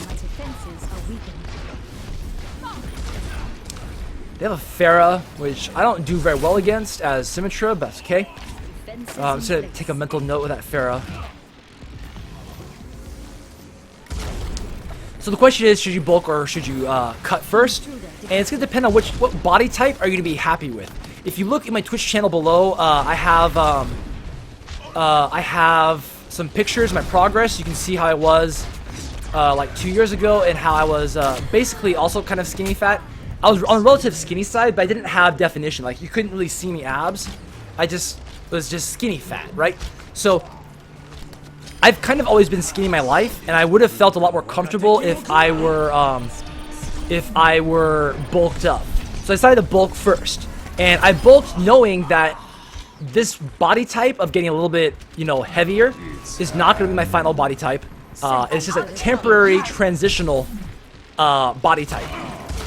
My defenses are weakened. They have a Pharah, which I don't do very well against as Symmetra, but that's okay. Defenses I'm just going to in take a mental note with that Pharah. So the question is, should you bulk or should you cut first? And it's going to depend on what body type are you going to be happy with. If you look at my Twitch channel below, I have some pictures of my progress. You can see how I was like 2 years ago and how I was basically also kind of skinny fat. I was on the relative skinny side, but I didn't have definition. Like, you couldn't really see me abs. I just was just skinny fat, right? So I've kind of always been skinny my life, and I would have felt a lot more comfortable if I were bulked up. So I decided to bulk first, and I bulked knowing that this body type of getting a little bit, you know, heavier is not going to be my final body type. It's just a temporary transitional body type,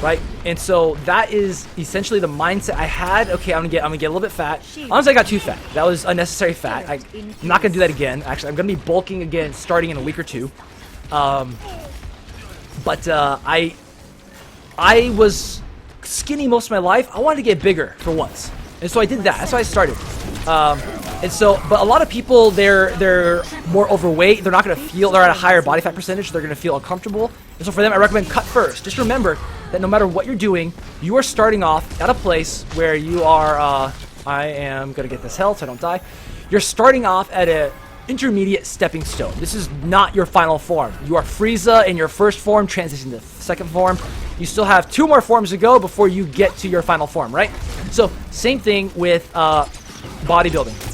right? And so that is essentially the mindset I had. Okay, I'm gonna get a little bit fat. Honestly, I got too fat. That was unnecessary fat. I'm not gonna do that again. Actually, I'm gonna be bulking again starting in a week or two. But I was skinny most of my life. I wanted to get bigger for once, and so I did that. That's why I started. And so, but a lot of people, they're more overweight. They're not going to feel, they're at a higher body fat percentage. They're going to feel uncomfortable. And so for them, I recommend cut first. Just remember that no matter what you're doing, you are starting off at a place where you are, I am going to get this health so I don't die. You're starting off at an intermediate stepping stone. This is not your final form. You are Frieza in your first form, transitioning to second form. You still have 2 more forms to go before you get to your final form, right? So same thing with bodybuilding.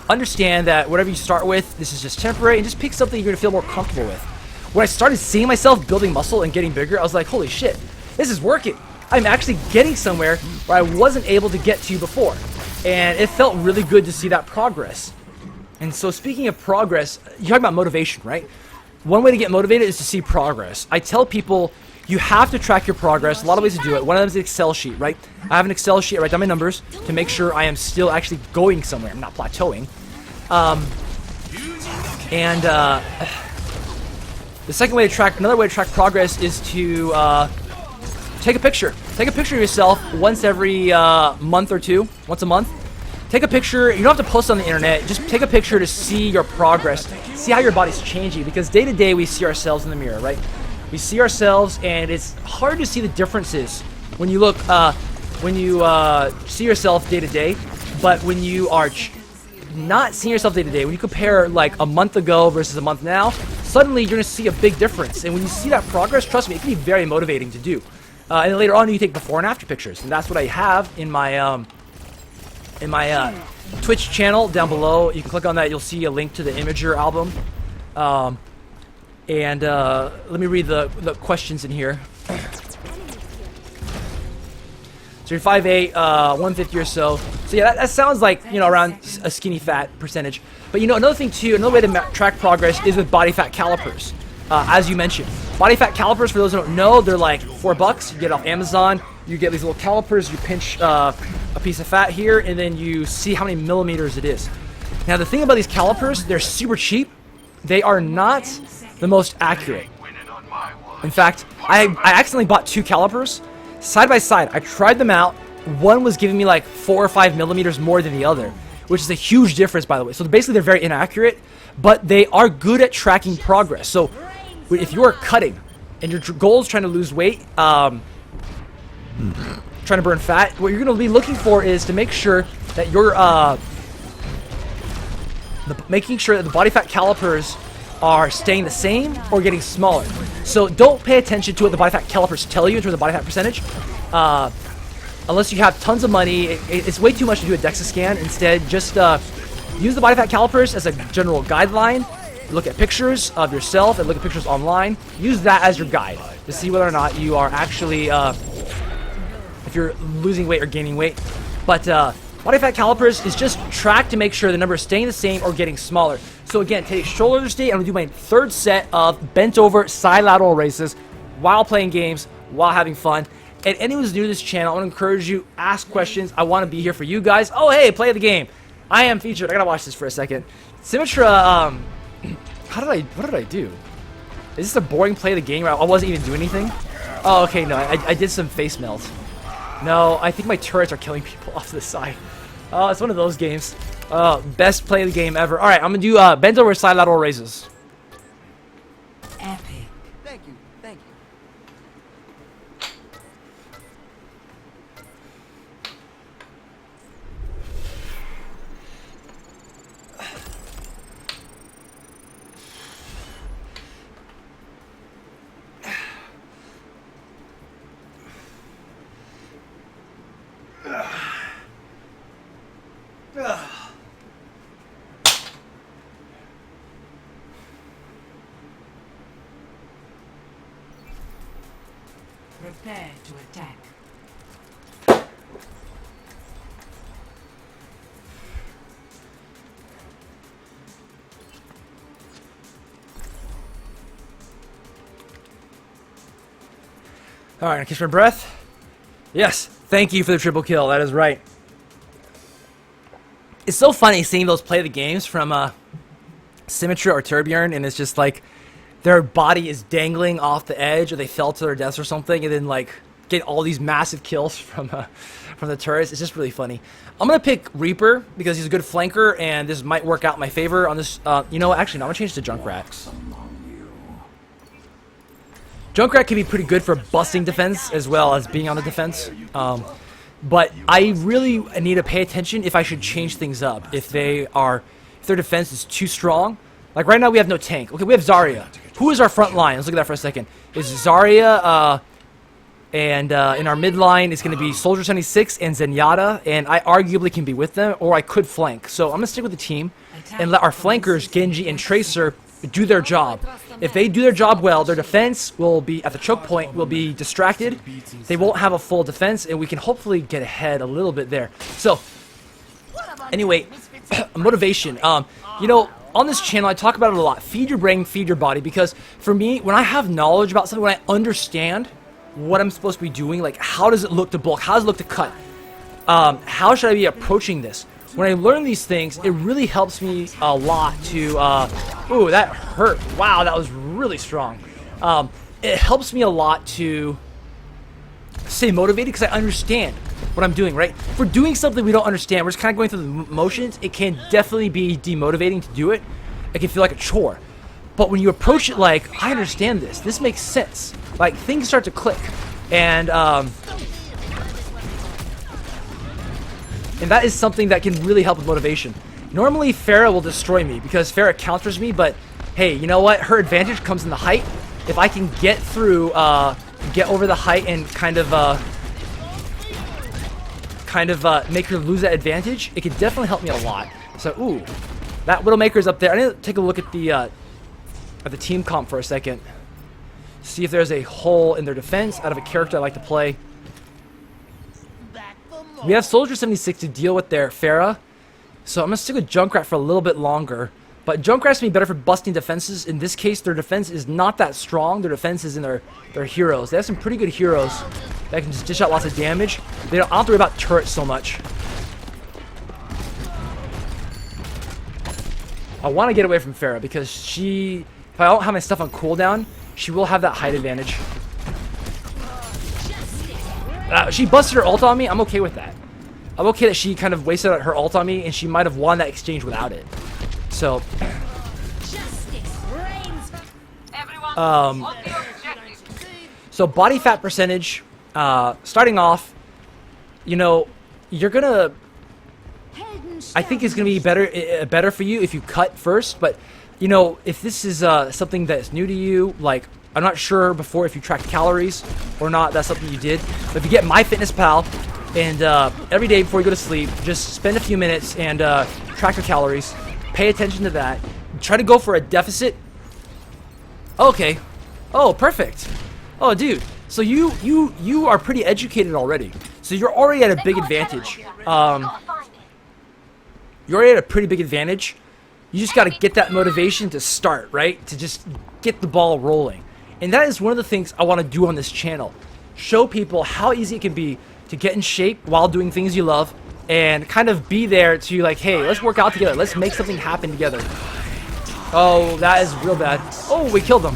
Understand that whatever you start with, this is just temporary, and just pick something you're going to feel more comfortable with. When I started seeing myself building muscle and getting bigger, I was like, holy shit, this is working. I'm actually getting somewhere where I wasn't able to get to before. And it felt really good to see that progress. And so speaking of progress, you're talking about motivation, right? One way to get motivated is to see progress. I tell people you have to track your progress. A lot of ways to do it. One of them is an Excel sheet, right? I have an Excel sheet. I write down my numbers to make sure I am still actually going somewhere. I'm not plateauing. The second way to track, another way to track progress is to take a picture. Take a picture of yourself once every month or two, once a month. Take a picture. You don't have to post it on the internet. Just take a picture to see your progress, see how your body's changing. Because day to day we see ourselves in the mirror, right? We see ourselves, and it's hard to see the differences when you look, see yourself day to day. But when you are not seeing yourself day to day, when you compare like a month ago versus a month now, suddenly you're gonna see a big difference. And when you see that progress, trust me, it can be very motivating to do. And then later on, you take before and after pictures, and that's what I have in my Twitch channel down below. You can click on that. You'll see a link to the Imager album. Let me read the questions in here. So you're 5'8", 150 or so. So yeah, that sounds like, you know, around a skinny fat percentage. But you know, another thing too, another way to track progress is with body fat calipers. As you mentioned, body fat calipers, for those who don't know, they're like $4. You get it off Amazon. You get these little calipers. You pinch a piece of fat here, and then you see how many millimeters it is. Now the thing about these calipers, they're super cheap. They are not the most accurate. In fact, I accidentally bought 2 calipers side by side. I tried them out. One was giving me like 4 or 5 millimeters more than the other, which is a huge difference, by the way. So basically they're very inaccurate, but they are good at tracking progress. So if you are cutting and your goal is trying to lose weight, trying to burn fat, what you're going to be looking for is to make sure that you're making sure that the body fat calipers are staying the same or getting smaller. So don't pay attention to what the body fat calipers tell you in terms of body fat percentage. Unless you have tons of money, it's way too much to do a DEXA scan. Instead, just use the body fat calipers as a general guideline. Look at pictures of yourself and look at pictures online. Use that as your guide to see whether or not you are actually, if you're losing weight or gaining weight. But body fat calipers is just track to make sure the number is staying the same or getting smaller. So again, today's shoulder day, I'm gonna do my third set of bent over side lateral raises while playing games, while having fun. And anyone who's new to this channel, I want to encourage you, ask questions. I want to be here for you guys. Oh, hey, play the game. I am featured. I gotta watch this for a second. Symmetra, what did I do? Is this a boring play of the game where I wasn't even doing anything? Oh, okay, no, I did some face melt. No, I think my turrets are killing people off to the side. Oh, it's one of those games. Best play of the game ever. All right, I'm gonna do bent over side lateral raises. Epic. Thank you. Thank you. Prepare to attack. All right, catch my breath. Yes, thank you for the triple kill. That is right. It's so funny seeing those play the games from Symmetra or Turbjorn, and it's just like their body is dangling off the edge, or they fell to their deaths or something, and then like get all these massive kills from the turrets. It's just really funny. I'm gonna pick Reaper because he's a good flanker, and this might work out in my favor on this. You know what? Actually, no, I'm gonna change to Junkrat. Junkrat can be pretty good for busting defense as well as being on the defense. But I really need to pay attention if I should change things up. If their defense is too strong. Like right now we have no tank. Okay, we have Zarya. Who is our front line? Let's look at that for a second. Is Zarya, and in our mid line is going to be Soldier 76 and Zenyatta, and I arguably can be with them, or I could flank. So I'm going to stick with the team and let our flankers, Genji and Tracer, do their job. If they do their job well, their defense will be at the choke point, will be distracted. They won't have a full defense, and we can hopefully get ahead a little bit there. So, anyway, motivation. You know, on this channel, I talk about it a lot. Feed your brain, feed your body, because for me, when I have knowledge about something, when I understand what I'm supposed to be doing, like how does it look to bulk, how does it look to cut, how should I be approaching this? When I learn these things, it really helps me a lot to, ooh, that hurt. Wow, that was really strong. It helps me a lot to stay motivated because I understand what I'm doing, right? If we're doing something we don't understand, we're just kind of going through the motions, it can definitely be demotivating to do it. It can feel like a chore. But when you approach it like, I understand this, this makes sense, like things start to click. And that is something that can really help with motivation. Normally, Pharah will destroy me because Pharah counters me, but hey, you know what? Her advantage comes in the height. If I can get through, get over the height and kind of make her lose that advantage, it can definitely help me a lot. So, ooh, that Widowmaker's up there. I need to take a look at the team comp for a second. See if there's a hole in their defense out of a character I like to play. We have Soldier 76 to deal with their Pharah, so I'm going to stick with Junkrat for a little bit longer. But Junkrat's going to be better for busting defenses. In this case, their defense is not that strong. Their defense is in their heroes. They have some pretty good heroes that can just dish out lots of damage. They don't have to worry about turrets so much. I want to get away from Pharah because if I don't have my stuff on cooldown, she will have that height advantage. She busted her ult on me. I'm okay with that. I'm okay that she kind of wasted her ult on me, and she might have won that exchange without it. So, so body fat percentage, starting off, you know, you're gonna, I think it's gonna be better for you if you cut first, but you know, if this is something that's new to you, like, I'm not sure before if you tracked calories or not, that's something you did. But if you get MyFitnessPal, and every day before you go to sleep, just spend a few minutes and track your calories, pay attention to that, try to go for a deficit. Okay. Oh, perfect. Oh, dude. So you are pretty educated already. So you're already at a big advantage. You're already at a pretty big advantage. You just got to get that motivation to start, right? To just get the ball rolling. And that is one of the things I want to do on this channel. Show people how easy it can be to get in shape while doing things you love, and kind of be there to like, hey, let's work out together. Let's make something happen together. Oh, that is real bad. Oh, we killed them.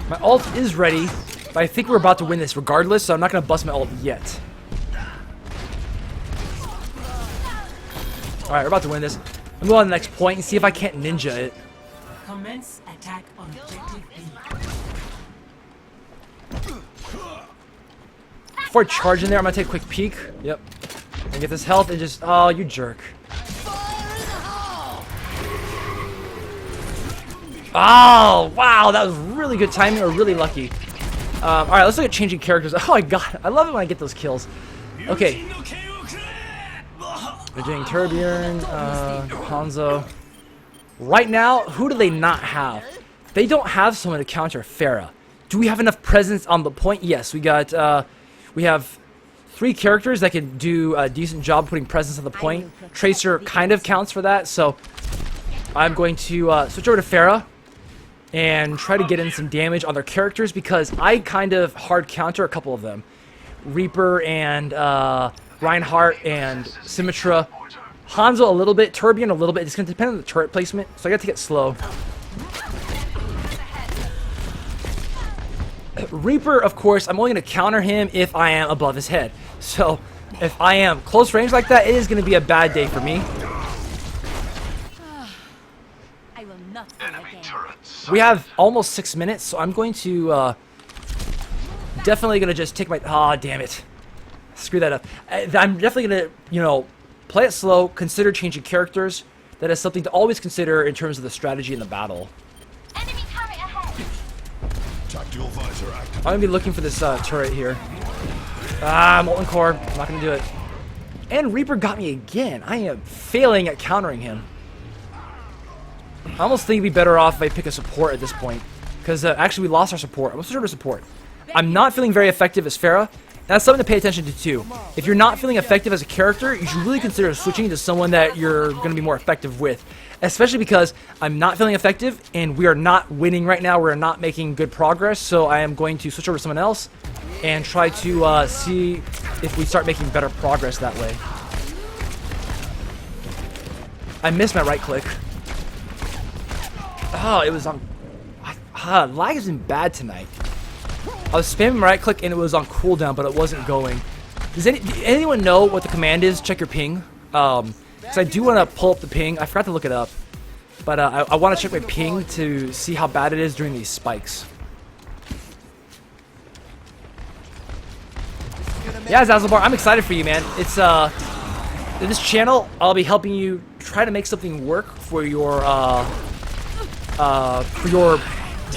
My ult is ready, but I think we're about to win this regardless, so I'm not going to bust my ult yet. Alright, we're about to win this. I'm going on to the next point and see if I can't ninja it. Commence attack on objective B. Before I charge in there, I'm going to take a quick peek. Yep. And get this health and just... Oh, you jerk. Oh, wow. That was really good timing, or really lucky. Alright, let's look at changing characters. Oh my god. I love it when I get those kills. Okay. We're doing Torbjorn, Hanzo. Right now, who do they not have? They don't have someone to counter Pharah. Do we have enough presence on the point? Yes, we got, we have 3 characters that can do a decent job putting presence on the point. Tracer kind of counts for that, so I'm going to switch over to Pharah and try to get in some damage on their characters, because I kind of hard counter a couple of them. Reaper and Reinhardt and Symmetra. Hanzo a little bit, Torbjorn a little bit. It's going to depend on the turret placement, so I got to take it slow. Reaper, of course, I'm only going to counter him if I am above his head. So, if I am close range like that, it is going to be a bad day for me. I will not fail again. We have almost 6 minutes, so I'm going to definitely going to just take my... Ah, damn it. Screw that up. I'm definitely going to, you know, play it slow, consider changing characters. That is something to always consider in terms of the strategy in the battle. Enemy turret ahead. Tactical visor active. I'm going to be looking for this turret here. Ah, Molten Core. I'm not going to do it. And Reaper got me again. I am failing at countering him. I almost think it'd be better off if I pick a support at this point. Because actually we lost our support. I'm going to switch over to support. I'm not feeling very effective as Pharah. That's something to pay attention to too. If you're not feeling effective as a character, you should really consider switching to someone that you're going to be more effective with. Especially because I'm not feeling effective and we are not winning right now. We're not making good progress. So I am going to switch over to someone else and try to see if we start making better progress that way. I missed my right click. Oh, it was on... lag has been bad tonight. I was spamming my right click and it was on cooldown, but it wasn't going. Does anyone know what the command is? Check your ping. Because I do want to pull up the ping. I forgot to look it up. But I want to check my ping to see how bad it is during these spikes. Yeah, Zazzlebar, I'm excited for you, man. It's in this channel, I'll be helping you try to make something work for your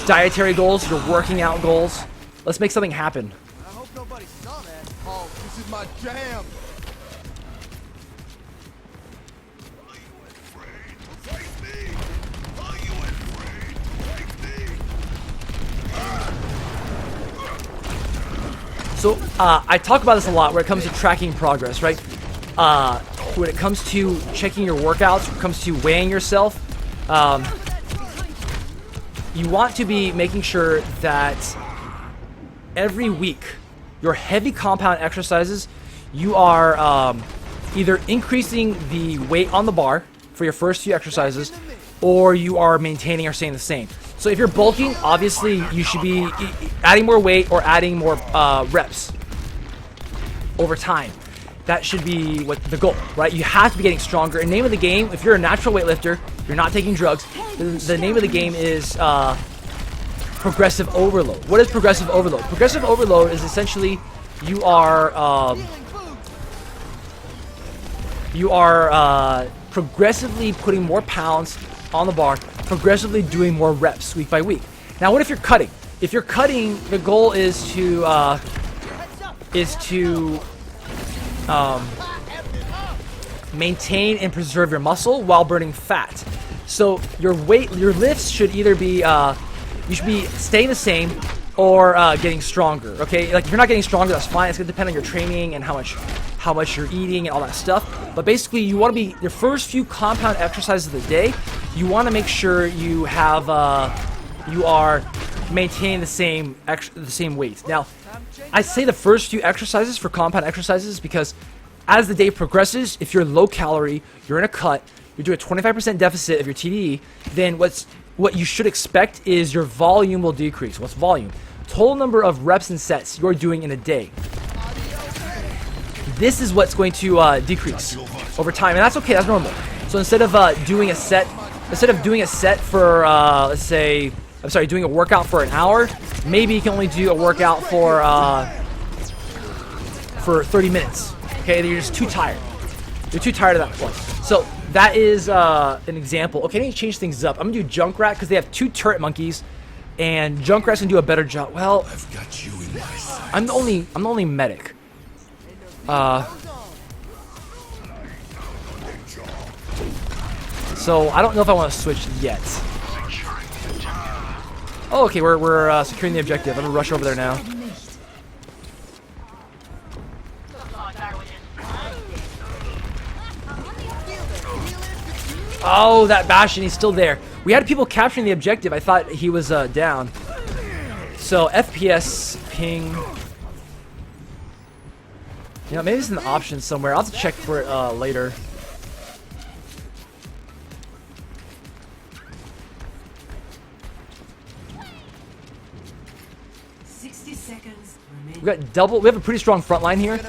dietary goals, your working out goals. Let's make something happen. I hope nobody saw that. Oh, this is my jam. So, I talk about this a lot when it comes to tracking progress, right? When it comes to checking your workouts, when it comes to weighing yourself, you want to be making sure that every week, your heavy compound exercises, you are either increasing the weight on the bar for your first few exercises, or you are maintaining or staying the same. So if you're bulking, obviously you should be adding more weight or adding more reps over time. That should be what the goal, right? You have to be getting stronger. And name of the game, if you're a natural weightlifter, you're not taking drugs, the name of the game is progressive overload. What is progressive overload? Progressive overload is essentially you are progressively putting more pounds on the bar, progressively doing more reps week by week. Now, what if you're cutting? If you're cutting, the goal is to maintain and preserve your muscle while burning fat. So your lifts should either be you should be staying the same or getting stronger. Okay, like if you're not getting stronger, that's fine. It's gonna depend on your training and how much you're eating and all that stuff. But basically, you want to be your first few compound exercises of the day. You want to make sure you have you are maintaining the same weight. Now, I say the first few exercises for compound exercises because as the day progresses, if you're low calorie, you're in a cut, you're doing a 25% deficit of your TDE, then what you should expect is your volume will decrease. What's volume? Total number of reps and sets you're doing in a day. This is what's going to decrease over time, and that's okay. That's normal. So instead of doing a set for doing a workout for an hour, maybe you can only do a workout for 30 minutes. Okay, you're just too tired. You're too tired at that point. So that is an example. Okay, I need to change things up. I'm gonna do Junkrat because they have 2 turret monkeys, and Junkrat's gonna do a better job. Well, I've got you in my sights. I'm the only medic. So I don't know if I want to switch yet. Oh, okay, we're securing the objective. I'm gonna rush over there now. Oh, that Bastion, he's still there. We had people capturing the objective. I thought he was down. So FPS ping. You know, maybe it's in the options somewhere. I'll have to check for it later. We got double. We have a pretty strong front line here.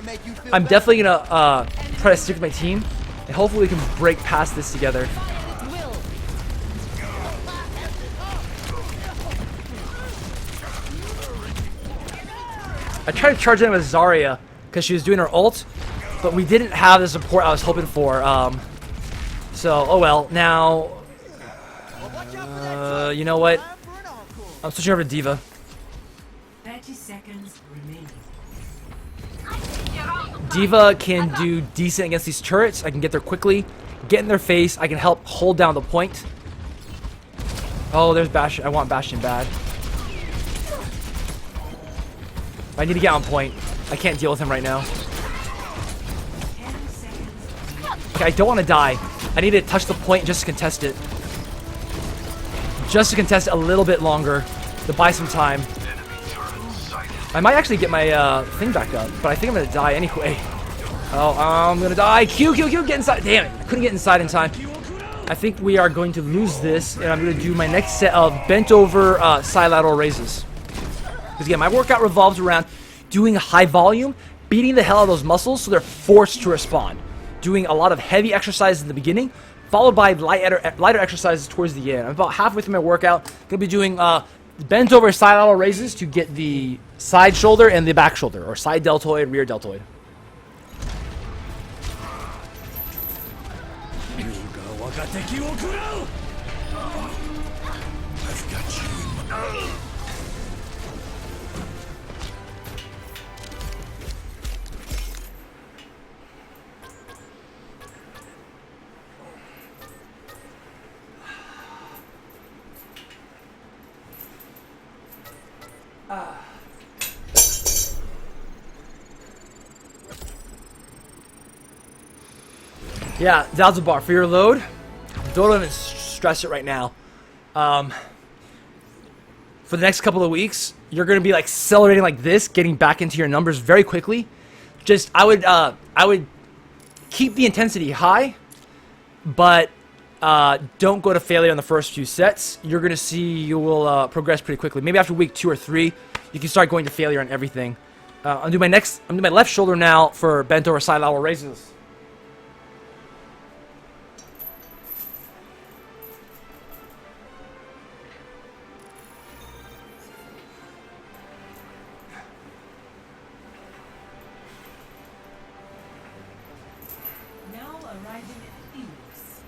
I'm definitely gonna try to stick with my team, and hopefully we can break past this together. I tried to charge in with Zarya because she was doing her ult, but we didn't have the support I was hoping for. So, oh well. Now, you know what? I'm switching over to Diva. 30 seconds remaining. Diva can do decent against these turrets. I can get there quickly, get in their face. I can help hold down the point. Oh, there's Bastion. I want Bastion bad. I need to get on point. I can't deal with him right now. Okay, I don't want to die. I need to touch the point just to contest it. Just to contest it a little bit longer. To buy some time. I might actually get my thing back up, but I think I'm going to die anyway. Oh, I'm going to die. Q, get inside. Damn it. I couldn't get inside in time. I think we are going to lose this, and I'm going to do my next set of bent over side lateral raises. Because again, my workout revolves around doing high volume, beating the hell out of those muscles so they're forced to respond. Doing a lot of heavy exercises in the beginning, followed by lighter exercises towards the end. I'm about halfway through my workout. Going to be doing bent over side lateral raises to get the side shoulder and the back shoulder, or side deltoid, rear deltoid. I've got you in my... Yeah, Zalzabar, for your load, don't even stress it right now. For the next couple of weeks, you're going to be like accelerating like this, getting back into your numbers very quickly. Just, I would keep the intensity high, but don't go to failure on the first few sets. You're going to see you will progress pretty quickly. Maybe after week 2 or 3, you can start going to failure on everything. I'm doing my left shoulder now for bent over side lateral raises. Arriving at Phoenix.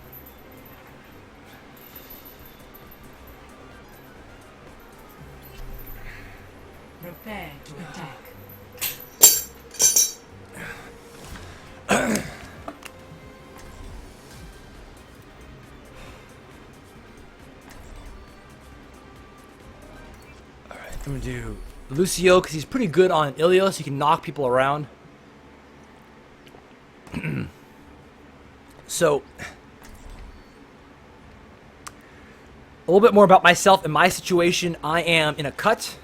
Prepare to attack. I'm gonna do Lucio because he's pretty good on Ilios. He can knock people around. So, a little bit more about myself and my situation. I am in a cut.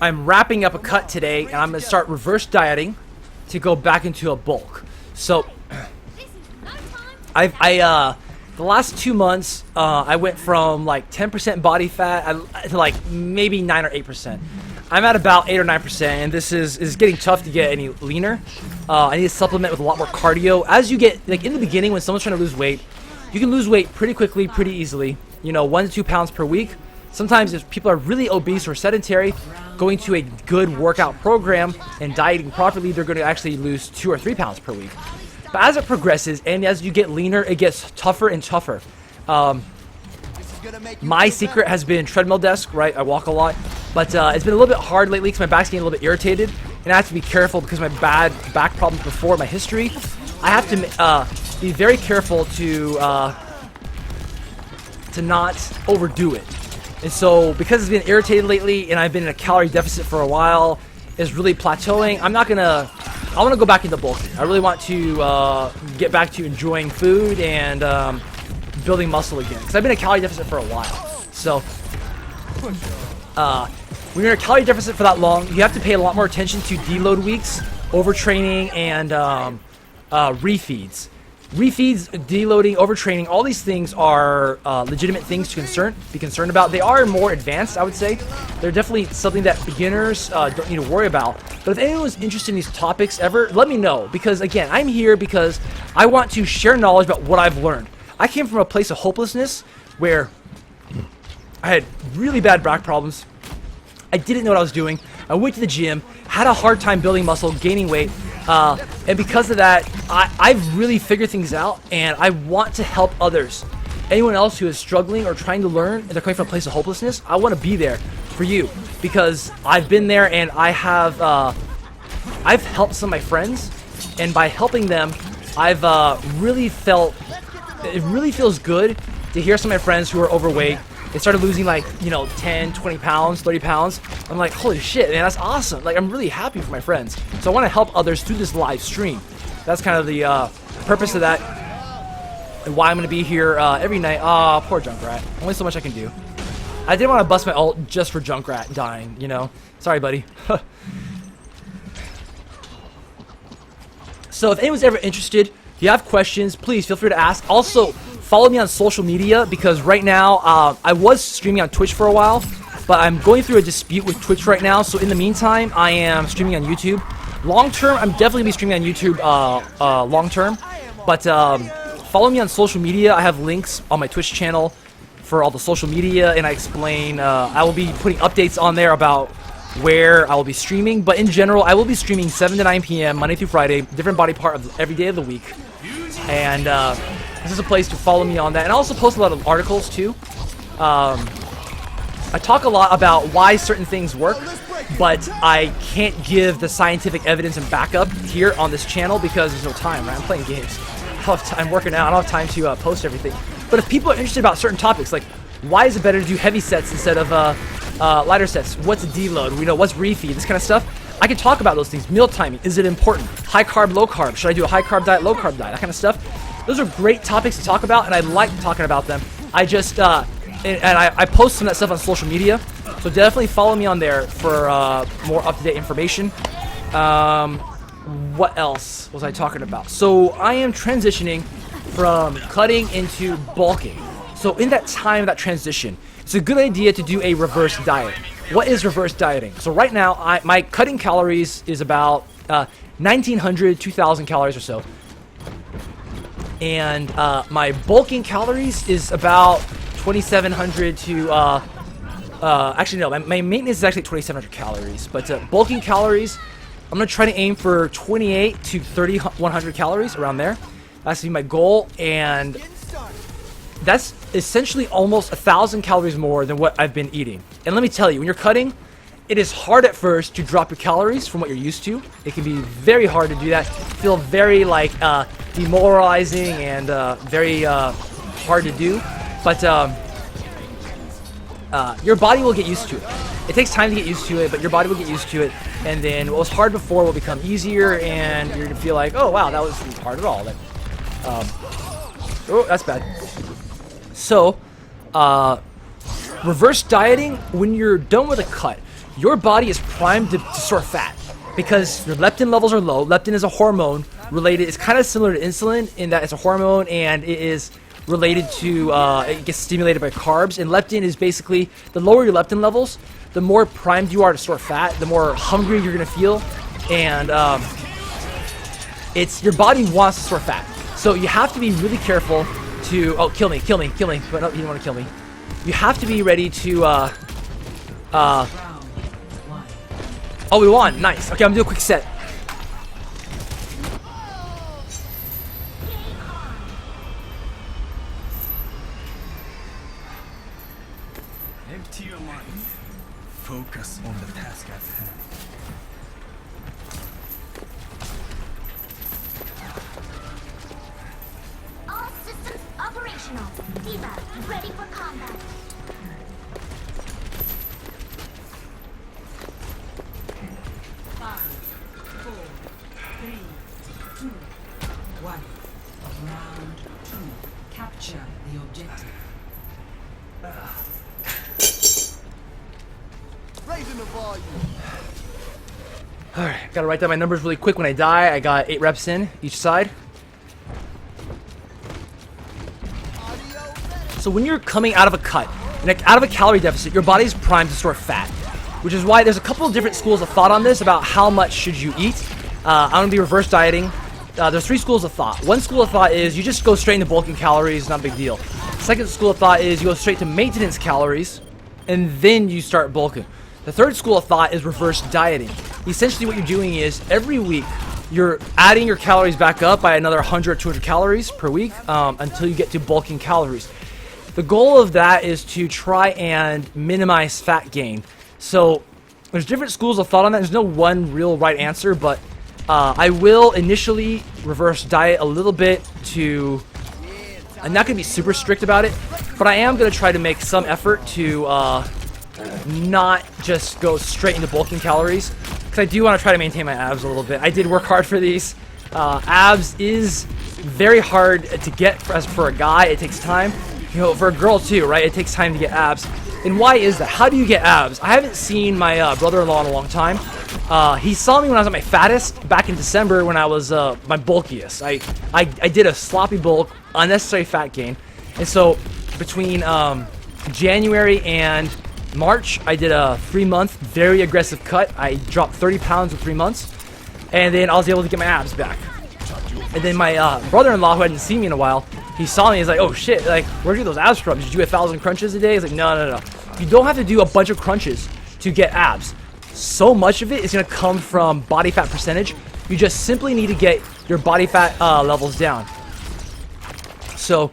I'm wrapping up a cut today, and I'm gonna start reverse dieting to go back into a bulk. So, the last 2 months, I went from like 10% body fat to like maybe 9 or 8%. I'm at about 8 or 9%, and this is getting tough to get any leaner. I need to supplement with a lot more cardio. As you get, like in the beginning, when someone's trying to lose weight, you can lose weight pretty quickly, pretty easily. You know, 1 to 2 pounds per week. Sometimes if people are really obese or sedentary, going to a good workout program and dieting properly, they're going to actually lose 2 or 3 pounds per week. But as it progresses and as you get leaner, it gets tougher and tougher. My secret has been treadmill desk, right? I walk a lot, but it's been a little bit hard lately because my back's getting a little bit irritated, and I have to be careful because of my bad back problems before, my history. I have to be very careful to not overdo it. And so because it's been irritated lately and I've been in a calorie deficit for a while, it's really plateauing. I want to go back into bulking. I really want to get back to enjoying food and building muscle again. Because I've been in a calorie deficit for a while. So when you're in a calorie deficit for that long, you have to pay a lot more attention to deload weeks, overtraining, and refeeds. Refeeds, deloading, overtraining, all these things are legitimate things to be concerned about. They are more advanced, I would say. They're definitely something that beginners don't need to worry about. But if anyone's interested in these topics ever, let me know. Because, again, I'm here because I want to share knowledge about what I've learned. I came from a place of hopelessness where I had really bad back problems. I didn't know what I was doing. I went to the gym, had a hard time building muscle, gaining weight. And because of that, I've really figured things out, and I want to help others. Anyone else who is struggling or trying to learn, and they're coming from a place of hopelessness, I want to be there for you because I've been there, and I've helped some of my friends, and by helping them, I've really felt, it really feels good to hear some of my friends who are overweight. They started losing like, 10, 20 pounds, 30 pounds. I'm like, holy shit, man, that's awesome. Like, I'm really happy for my friends. So I want to help others through this live stream. That's kind of the purpose of that and why I'm going to be here every night. Aw, poor Junkrat. Only so much I can do. I didn't want to bust my ult just for Junkrat dying, Sorry, buddy. So if anyone's ever interested, if you have questions, please feel free to ask. Also, follow me on social media because right now, I was streaming on Twitch for a while, but I'm going through a dispute with Twitch right now. So in the meantime, I am streaming on YouTube. Long term, I'm definitely going to be streaming on YouTube long term. But follow me on social media. I have links on my Twitch channel for all the social media, and I explain, I will be putting updates on there about where I will be streaming. But in general, I will be streaming 7 to 9 p.m. Monday through Friday, different body part of every day of the week. And this is a place to follow me on that. And I also post a lot of articles too. I talk a lot about why certain things work, but I can't give the scientific evidence and backup here on this channel because there's no time, right? I'm playing games. I'm working out. I don't have time to post everything. But if people are interested about certain topics, like why is it better to do heavy sets instead of lighter sets? What's a deload? What's refeed? This kind of stuff. I can talk about those things. Meal timing. Is it important? High carb, low carb. Should I do a high carb diet, low carb diet? That kind of stuff. Those are great topics to talk about, and I like talking about them. I just, I post some of that stuff on social media, so definitely follow me on there for more up-to-date information. What else was I talking about? So I am transitioning from cutting into bulking. So in that time, that transition, it's a good idea to do a reverse diet. What is reverse dieting? So right now, my cutting calories is about 1,900, 2,000 calories or so. And my bulking calories is about 2,700 to, actually no, my maintenance is actually 2,700 calories. But bulking calories, I'm going to try to aim for 28 to 3,100 calories, around there. That's gonna be my goal, and Getting started. that's essentially almost 1,000 calories more than what I've been eating. And let me tell you, when you're cutting, it is hard at first to drop your calories from what you're used to. It can be very hard to do that. Feel very like demoralizing and very hard to do. But your body will get used to it. It takes time to get used to it, but your body will get used to it. And then what was hard before will become easier, and you're gonna feel like, oh wow, that wasn't hard at all. Like, oh, that's bad. So, reverse dieting, when you're done with a cut, your body is primed to store fat because your leptin levels are low. Leptin is a hormone related. It's kind of similar to insulin in that it's a hormone and it is related to, it gets stimulated by carbs. And leptin is basically, the lower your leptin levels, the more primed you are to store fat, the more hungry you're going to feel. And it's your body wants to store fat. So you have to be really careful to, oh, kill me. But no, you don't want to kill me. You have to be ready to, Round 1. oh, we won. Nice. Okay, I'm gonna do a quick set. Empty your mind. Focus on the task at hand. All systems operational. Diva, ready for combat. Five, four, three, two, one. Round 2. Capture the objective. Raising the volume. Alright, gotta write down my numbers really quick when I die. I got 8 reps in each side. Audio ready. So when you're coming out of a cut, and out of a calorie deficit, your body's primed to store fat. Which is why there's a couple of different schools of thought on this about how much should you eat. I'm gonna be reverse dieting. There's 3 schools of thought. One school of thought is you just go straight into bulking calories, not a big deal. Second school of thought is you go straight to maintenance calories, and then you start bulking. The third school of thought is reverse dieting. Essentially what you're doing is every week you're adding your calories back up by another 100 or 200 calories per week until you get to bulking calories. The goal of that is to try and minimize fat gain. So there's different schools of thought on that. There's no one real right answer, but I will initially reverse diet a little bit to... I'm not going to be super strict about it, but I am going to try to make some effort to not just go straight into bulking calories, because I do want to try to maintain my abs a little bit. I did work hard for these. Abs is very hard to get as for a guy. It takes time. You know, for a girl too, right? It takes time to get abs. And why is that? How do you get abs? I haven't seen my brother-in-law in a long time. He saw me when I was at my fattest back in December when I was my bulkiest. I did a sloppy bulk, unnecessary fat gain. And so between January and March, I did a 3-month very aggressive cut. I dropped 30 pounds in 3 months. And then I was able to get my abs back. And then my brother-in-law, who hadn't seen me in a while, he saw me. He's like, "Oh shit! Like, where'd you get those abs from? Did you do 1,000 crunches a day?" He's like, "No. You don't have to do a bunch of crunches to get abs. So much of it is gonna come from body fat percentage. You just simply need to get your body fat levels down. So,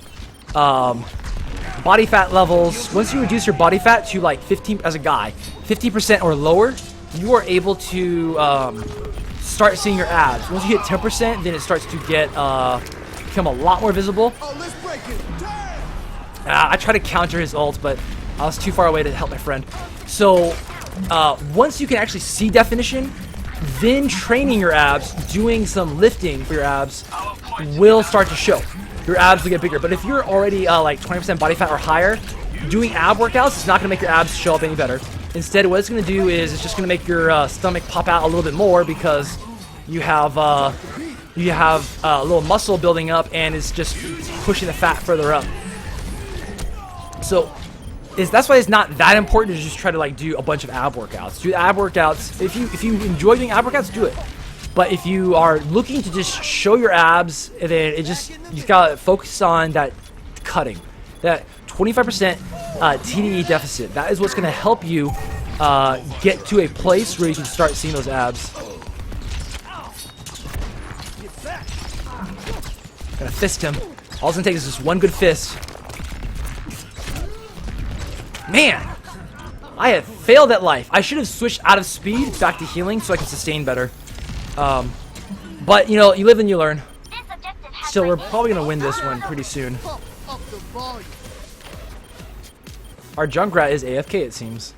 body fat levels. Once you reduce your body fat to like 15 as a guy, 50% or lower, you are able to start seeing your abs. Once you hit 10%, then it starts to get become a lot more visible. Oh, let's break it. Turn. I tried to counter his ult, but I was too far away to help my friend. So once you can actually see definition, then training your abs, doing some lifting for your abs will start to show. Your abs will get bigger. But if you're already like 20% body fat or higher, doing ab workouts is not going to make your abs show up any better. Instead, what it's going to do is it's just going to make your stomach pop out a little bit more because you have a little muscle building up and it's just pushing the fat further up. So that's why it's not that important to just try to like do a bunch of ab workouts. Do ab workouts. If you enjoy doing ab workouts, do it. But if you are looking to just show your abs, then you gotta focus on that cutting, that 25% TDE deficit. That is what's gonna help you get to a place where you can start seeing those abs. Gonna fist him. All it's gonna take is just one good fist. Man, I have failed at life. I should have switched out of speed back to healing so I could sustain better. But, you know, you live and you learn. This objective has Still, we're my probably gonna ace win this on one the pretty soon. Up the volume. Our Junkrat is AFK, it seems.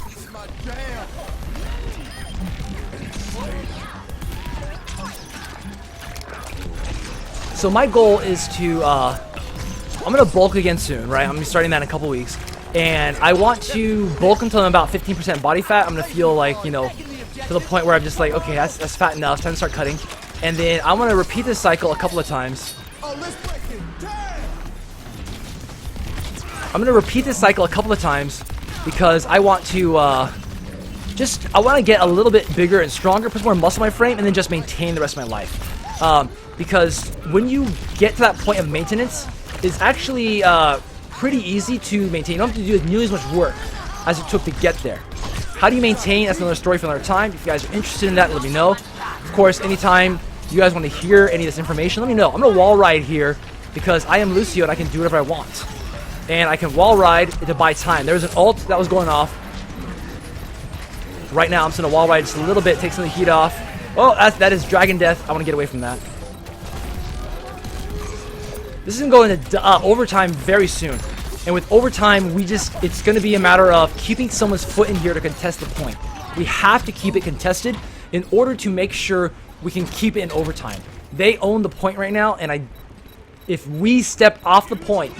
This is my jam. So my goal is to, I'm gonna bulk again soon, right? I'm gonna be starting that in a couple weeks. And I want to bulk until I'm about 15% body fat. I'm gonna feel like, you know, to the point where I'm just like, okay, that's fat enough, time to start cutting. And then I'm gonna repeat this cycle a couple of times. Oh, let's break it down. I'm gonna repeat this cycle a couple of times because I want to, I want to get a little bit bigger and stronger, put more muscle in my frame, and then just maintain the rest of my life. Because when you get to that point of maintenance, it's actually pretty easy to maintain. You don't have to do nearly as much work as it took to get there. How do you maintain? That's another story for another time. If you guys are interested in that, let me know. Of course, anytime you guys want to hear any of this information, let me know. I'm going to wall ride here because I am Lucio and I can do whatever I want. And I can wall ride to buy time. There was an ult that was going off. Right now, I'm just going to wall ride just a little bit, take some of the heat off. Oh, that is Dragon Death. I want to get away from that. This is going to go into overtime very soon. And with overtime, it's going to be a matter of keeping someone's foot in here to contest the point. We have to keep it contested in order to make sure we can keep it in overtime. They own the point right now, and if we step off the point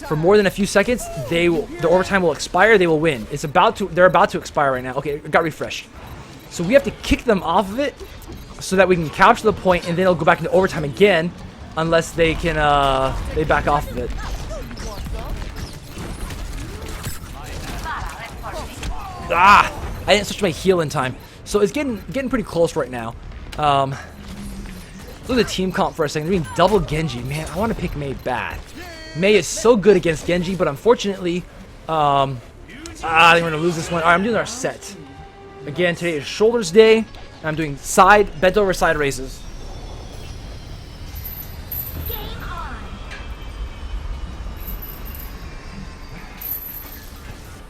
for more than a few seconds, the overtime will expire, they will win. They're about to expire right now. Okay, it got refreshed. So we have to kick them off of it so that we can capture the point, and then it'll go back into overtime again unless they can they back off of it. I didn't switch my heal in time. So it's getting pretty close right now. Look at the team comp for a second. They're doing double Genji. Man, I want to pick Mei bad. Mei is so good against Genji, but unfortunately, I think we're going to lose this one. All right, I'm doing our set. Again, today is shoulders day, and I'm doing bent over side raises. Game on.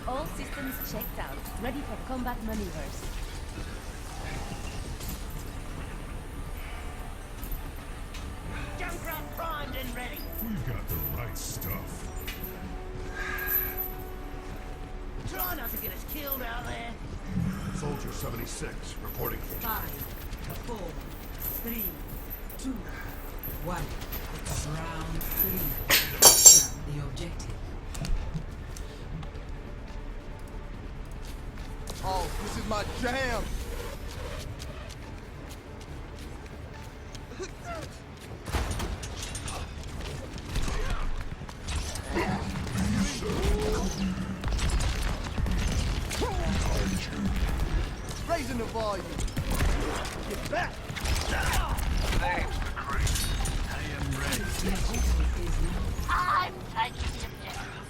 All systems checked out. Ready for combat maneuvers. Junkrat primed and ready. We've got the right stuff. Try not to get us killed out there. Soldier 76 reporting for 5, 4, 3, 2, 1. Round 3. Capture the objective. Oh, this is my jam. Raising the volume. Get back. I'm taking the objective.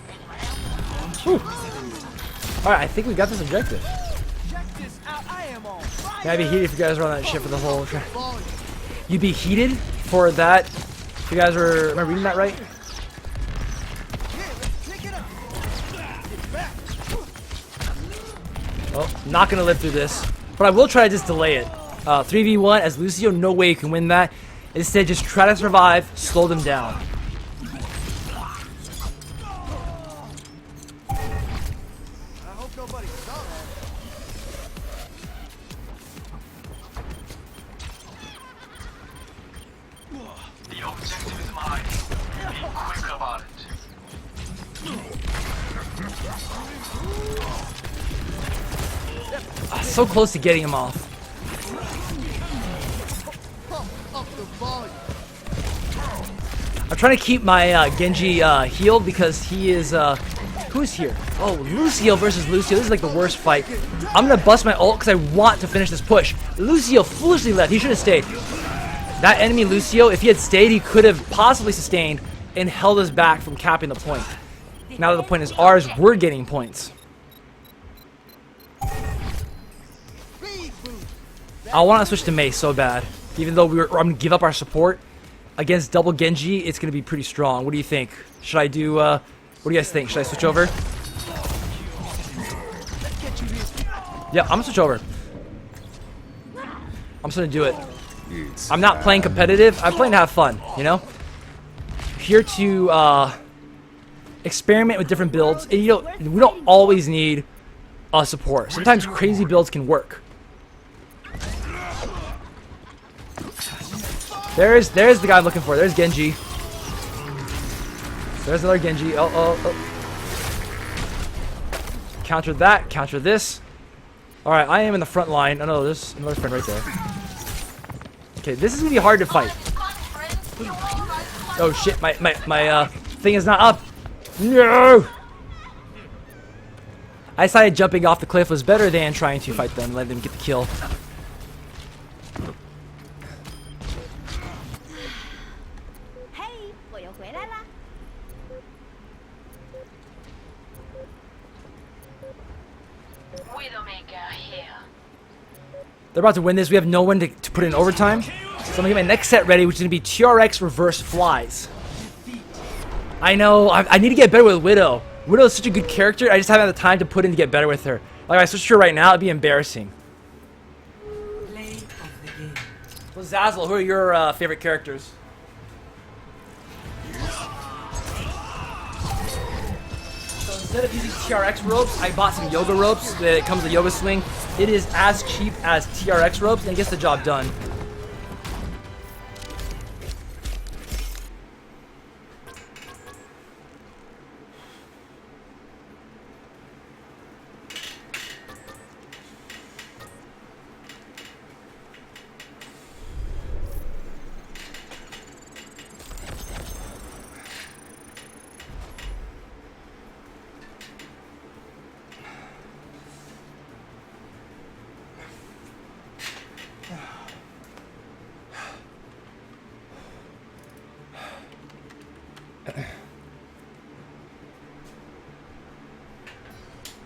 Anyone else? Alright, I think we got this objective. Check this out. I am on fire. I'd be heated if you guys were on that shit for the whole track. Volume. You'd be heated for that. If you guys were, am I reading that right? Here, let's pick it up. Get back. Well, not gonna live through this, but I will try to just delay it. 3v1 as Lucio, no way you can win that. Instead, just try to survive, slow them down. I hope nobody saw that. The objective is mine. Be quick about it. So close to getting him off. Pump up the volume. I'm trying to keep my Genji healed because he is, who's here? Oh, Lucio versus Lucio. This is like the worst fight. I'm gonna bust my ult because I want to finish this push. Lucio foolishly left. He should have stayed. That enemy Lucio, if he had stayed, he could have possibly sustained and held us back from capping the point. Now that the point is ours, we're getting points. I want to switch to Mei so bad. Even though I'm going to give up our support against double Genji, it's going to be pretty strong. What do you think? Should I do, what do you guys think? Should I switch over? Yeah, I'm going to switch over. I'm just going to do it. I'm not playing competitive. I'm playing to have fun, you know? Here to experiment with different builds. And, you know, we don't always need support. Sometimes crazy builds can work. There's the guy I'm looking for. There's Genji. There's another Genji. Oh. Counter that. Counter this. Alright, I am in the front line. Oh no, there's another friend right there. Okay, this is gonna be hard to fight. Oh shit, my thing is not up. No! I decided jumping off the cliff was better than trying to fight them and let them get the kill. They're about to win this. We have no one to put in overtime. So I'm going to get my next set ready, which is going to be TRX reverse flies. I know. I need to get better with Widow. Widow is such a good character. I just haven't had the time to put in to get better with her. Like, if I switch to her right now, it'd be embarrassing. Play of the game. Well, Zazzle, who are your favorite characters? So instead of using TRX ropes, I bought some yoga ropes. That comes with a yoga swing. It is as cheap as TRX ropes and gets the job done.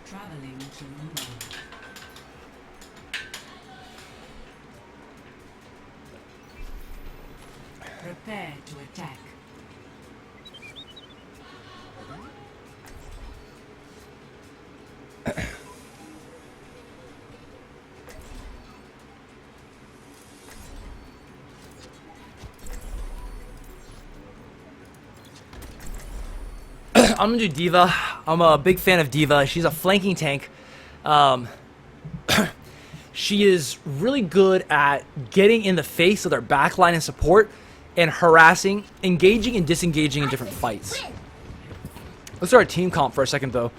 Traveling to Mumbai. Prepare to attack. I'm gonna do Diva. I'm a big fan of Diva. She's a flanking tank. She is really good at getting in the face of their backline and support and harassing, engaging, and disengaging in different fights. Let's do our team comp for a second, though.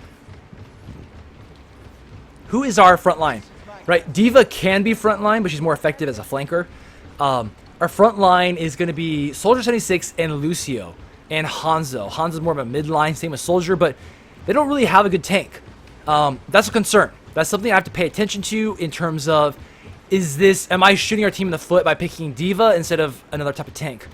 Who is our front line? Right, Diva can be front line, but she's more effective as a flanker. Our front line is going to be Soldier 76 and Lucio and Hanzo. Hanzo's more of a midline, same with Soldier, but they don't really have a good tank. That's a concern. That's something I have to pay attention to in terms of, am I shooting our team in the foot by picking Diva instead of another type of tank?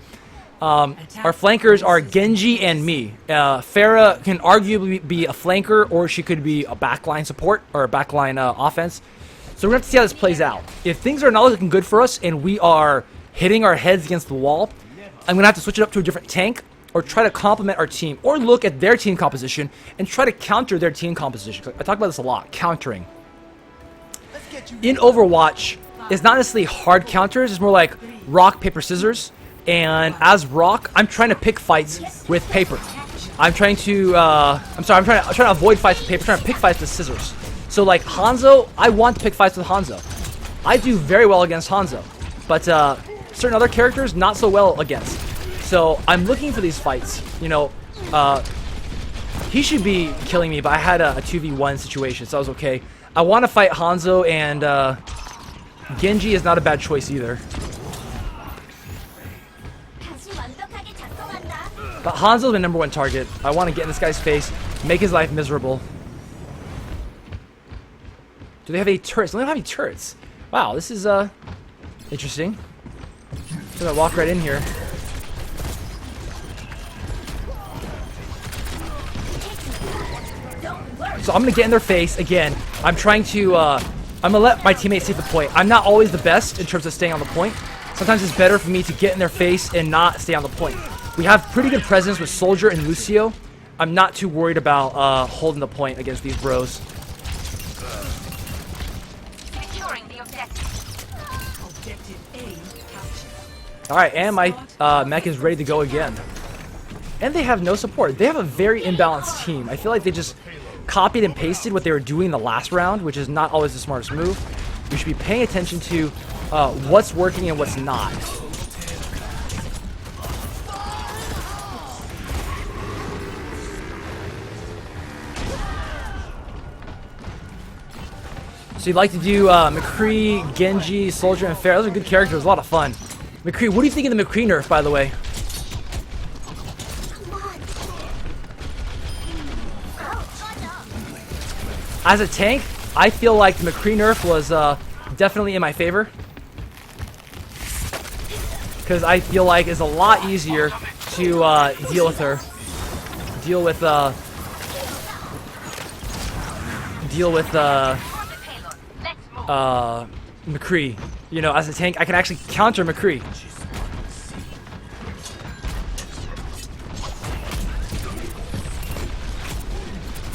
Our flankers are Genji and me. Pharah can arguably be a flanker, or she could be a backline support or a backline offense. So we're going to have to see how this plays out. If things are not looking good for us and we are hitting our heads against the wall, I'm going to have to switch it up to a different tank or try to complement our team or look at their team composition and try to counter their team composition. I talk about this a lot, countering. In Overwatch, it's not necessarily hard counters. It's more like rock, paper, scissors. And as rock, I'm trying to pick fights with paper. I'm trying to, I'm trying to avoid fights with paper. I'm trying to pick fights with scissors. So like Hanzo, I want to pick fights with Hanzo. I do very well against Hanzo, but certain other characters not so well against. So I'm looking for these fights. You know, he should be killing me, but I had a 2v1 situation, so I was okay. I want to fight Hanzo, and Genji is not a bad choice either. But Hanzo's my #1 target. I want to get in this guy's face, make his life miserable. Do they have any turrets? They don't have any turrets. Wow, this is interesting. So I'm gonna walk right in here. So I'm gonna get in their face again. I'm trying to. I'm gonna let my teammates take the point. I'm not always the best in terms of staying on the point. Sometimes it's better for me to get in their face and not stay on the point. We have pretty good presence with Soldier and Lucio. I'm not too worried about holding the point against these bros. Securing the objective. Objective A captured. All right, and my mech is ready to go again. And they have no support. They have a very imbalanced team. I feel like they just copied and pasted what they were doing the last round, which is not always the smartest move. We should be paying attention to what's working and what's not. So you'd like to do McCree, Genji, Soldier, and Pharah. Those are good characters. A lot of fun. McCree, what do you think of the McCree nerf, by the way? As a tank, I feel like the McCree nerf was definitely in my favor. Because I feel like it's a lot easier to deal with her. Deal with McCree. You know, as a tank, I can actually counter McCree.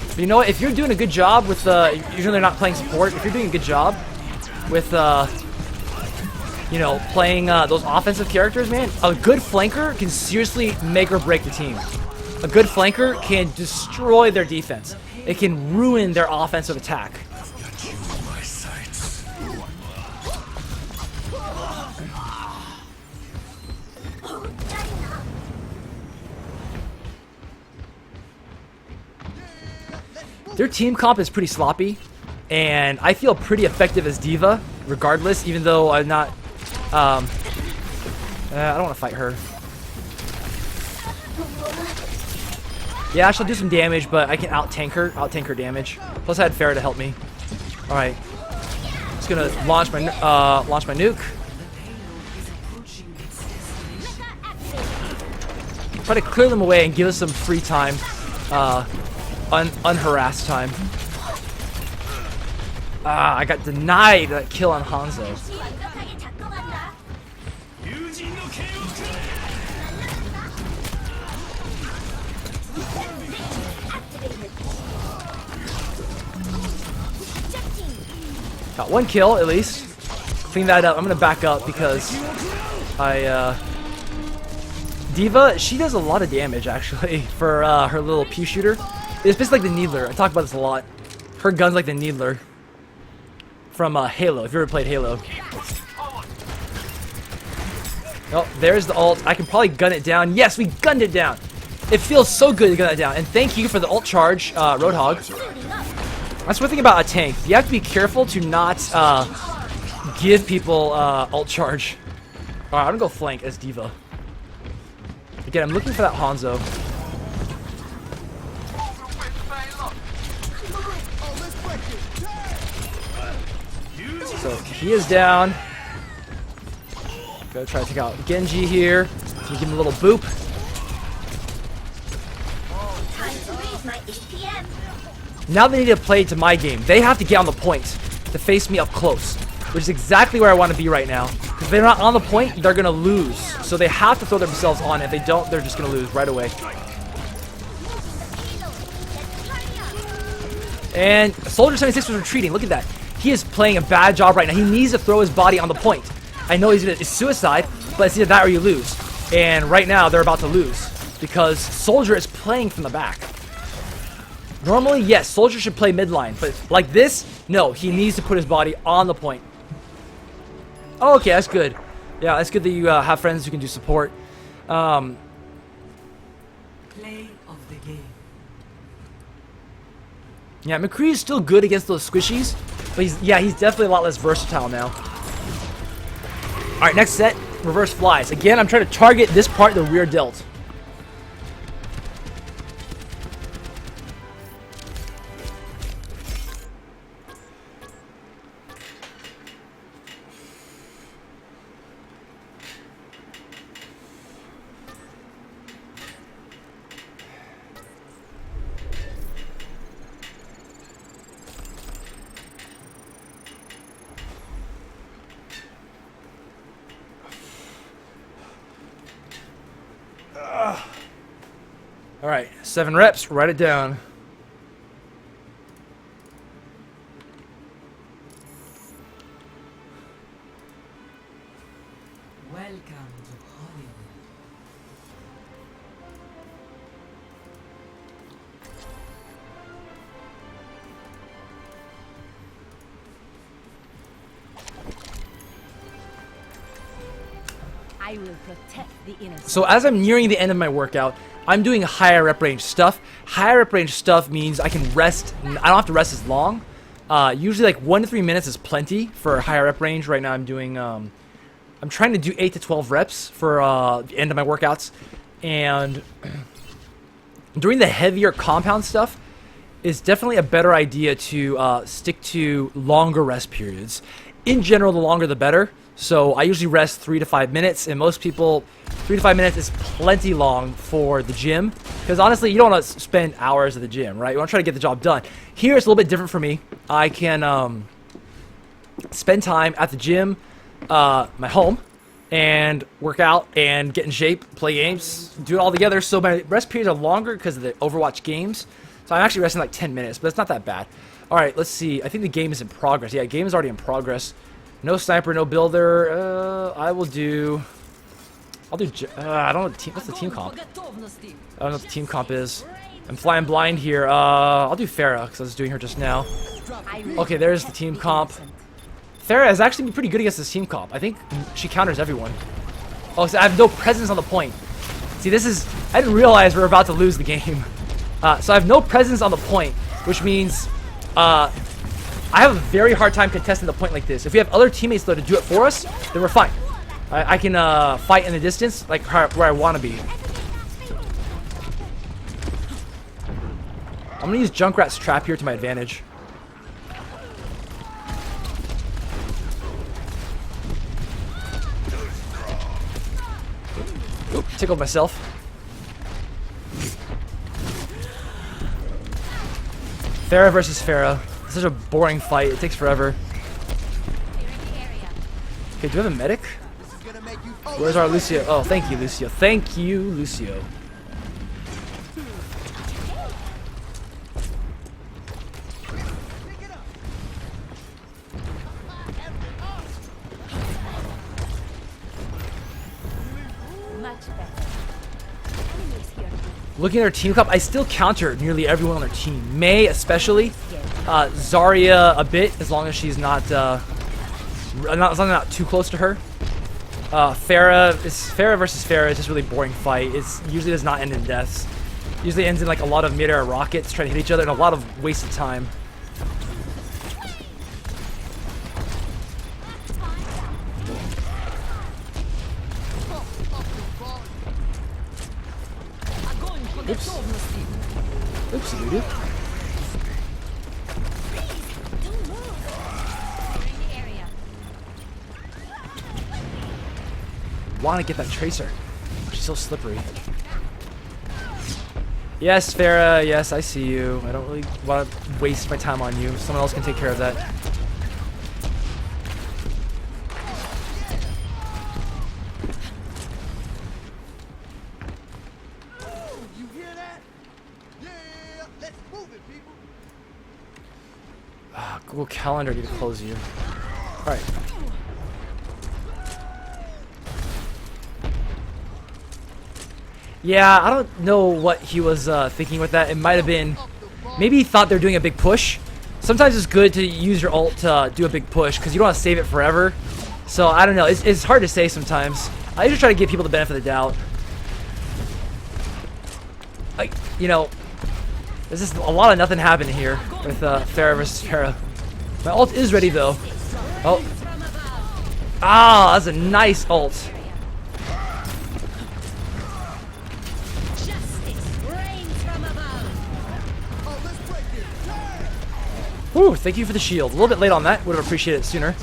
But you know what? If you're doing a good job with, usually they're not playing support. If you're doing a good job with, you know, playing those offensive characters, man, a good flanker can seriously make or break the team. A good flanker can destroy their defense. It can ruin their offensive attack. Got you in my sights. Their team comp is pretty sloppy, and I feel pretty effective as D.Va, regardless, even though I'm not, I don't want to fight her. Yeah, she'll do some damage, but I can out-tank her damage. Plus I had Pharah to help me. Alright. Just gonna launch my nuke. Try to clear them away and give us some free time. Unharassed time. I got denied that kill on Hanzo. Got one kill at least. Clean that up. I'm gonna back up because D.Va, she does a lot of damage actually for her little pew shooter. It's basically like the Needler. I talk about this a lot. Her gun's like the Needler from Halo, if you ever played Halo. Oh, there's the ult. I can probably gun it down. Yes, we gunned it down. It feels so good to gun it down. And thank you for the ult charge, Roadhog. That's one thing about a tank. You have to be careful to not give people ult charge. Alright, I'm gonna go flank as D.Va. Again, I'm looking for that Hanzo. So he is down. Gotta try to take out Genji here. So give him a little boop. Now they need to play to my game. They have to get on the point to face me up close, which is exactly where I want to be right now. If they're not on the point, they're gonna lose. So they have to throw themselves on. If they don't, they're just gonna lose right away. And Soldier 76 was retreating. Look at that. He is playing a bad job right now. He needs to throw his body on the point. I know it's suicide, but it's either that or you lose. And right now, they're about to lose because Soldier is playing from the back. Normally, yes, Soldier should play midline, but like this, no, he needs to put his body on the point. Oh, okay, that's good. Yeah, that's good that you have friends who can do support. Play of the game. Yeah, McCree is still good against those squishies, but he's definitely a lot less versatile now. All right, next set, reverse flies. Again, I'm trying to target this part of the rear delt. All right, 7 reps. Write it down. Welcome to Hollywood. I will protect the innocent. So as I'm nearing the end of my workout, I'm doing higher rep range stuff. Higher rep range stuff means I can rest. I don't have to rest as long. Usually like 1 to 3 minutes is plenty for higher rep range. Right now I'm doing, I'm trying to do 8 to 12 reps for the end of my workouts. And during the heavier compound stuff, it's definitely a better idea to stick to longer rest periods. In general, the longer the better. So I usually rest 3 to 5 minutes, and most people, 3 to 5 minutes is plenty long for the gym. Because honestly, you don't want to spend hours at the gym, right? You want to try to get the job done. Here, it's a little bit different for me. I can spend time at the gym, my home, and work out and get in shape, play games, do it all together. So my rest periods are longer because of the Overwatch games. So I'm actually resting like 10 minutes, but it's not that bad. All right, let's see. I think the game is in progress. Yeah, game is already in progress. No sniper, no builder. I will do. I don't know what the team. What's the team comp? I don't know what the team comp is. I'm flying blind here. I'll do Farah because I was doing her just now. Okay, there's the team comp. Farah has actually been pretty good against this team comp. I think she counters everyone. Oh, so I have no presence on the point. See, this is. I didn't realize we're about to lose the game. So I have no presence on the point, which means I have a very hard time contesting the point like this. If we have other teammates though to do it for us, then we're fine. I can fight in the distance, like where I want to be. I'm gonna use Junkrat's trap here to my advantage. Oop, tickled myself. Farah versus Farah. Such a boring fight. It takes forever. Okay, do we have a medic? Where's our Lucio? Oh, thank you, Lucio. Thank you, Lucio. Much better. Enemies here. Looking at our team comp, I still counter nearly everyone on our team. Mei especially. Zarya a bit, as long as she's not too close to her. Farah versus Farah is just a really boring fight. It usually does not end in deaths. Usually ends in like a lot of mid-air rockets trying to hit each other and a lot of wasted time. Oops. Oopsie doo. Want to get that tracer. She's so slippery. Yes, Farah. Yes, I see you. I don't really want to waste my time on you. Someone else can take care of that. You hear that? Yeah, let's move it, people. Google Calendar need to close you. All right. Yeah, I don't know what he was thinking with that. It might have been, maybe he thought they're doing a big push. Sometimes it's good to use your ult to do a big push because you don't want to save it forever. So I don't know. It's hard to say sometimes. I usually try to give people the benefit of the doubt. Like, you know, there's just a lot of nothing happening here with Farah versus Farah. My ult is ready though. Oh. Ah, that's a nice ult. Whew, thank you for the shield. A little bit late on that. Would have appreciated it sooner.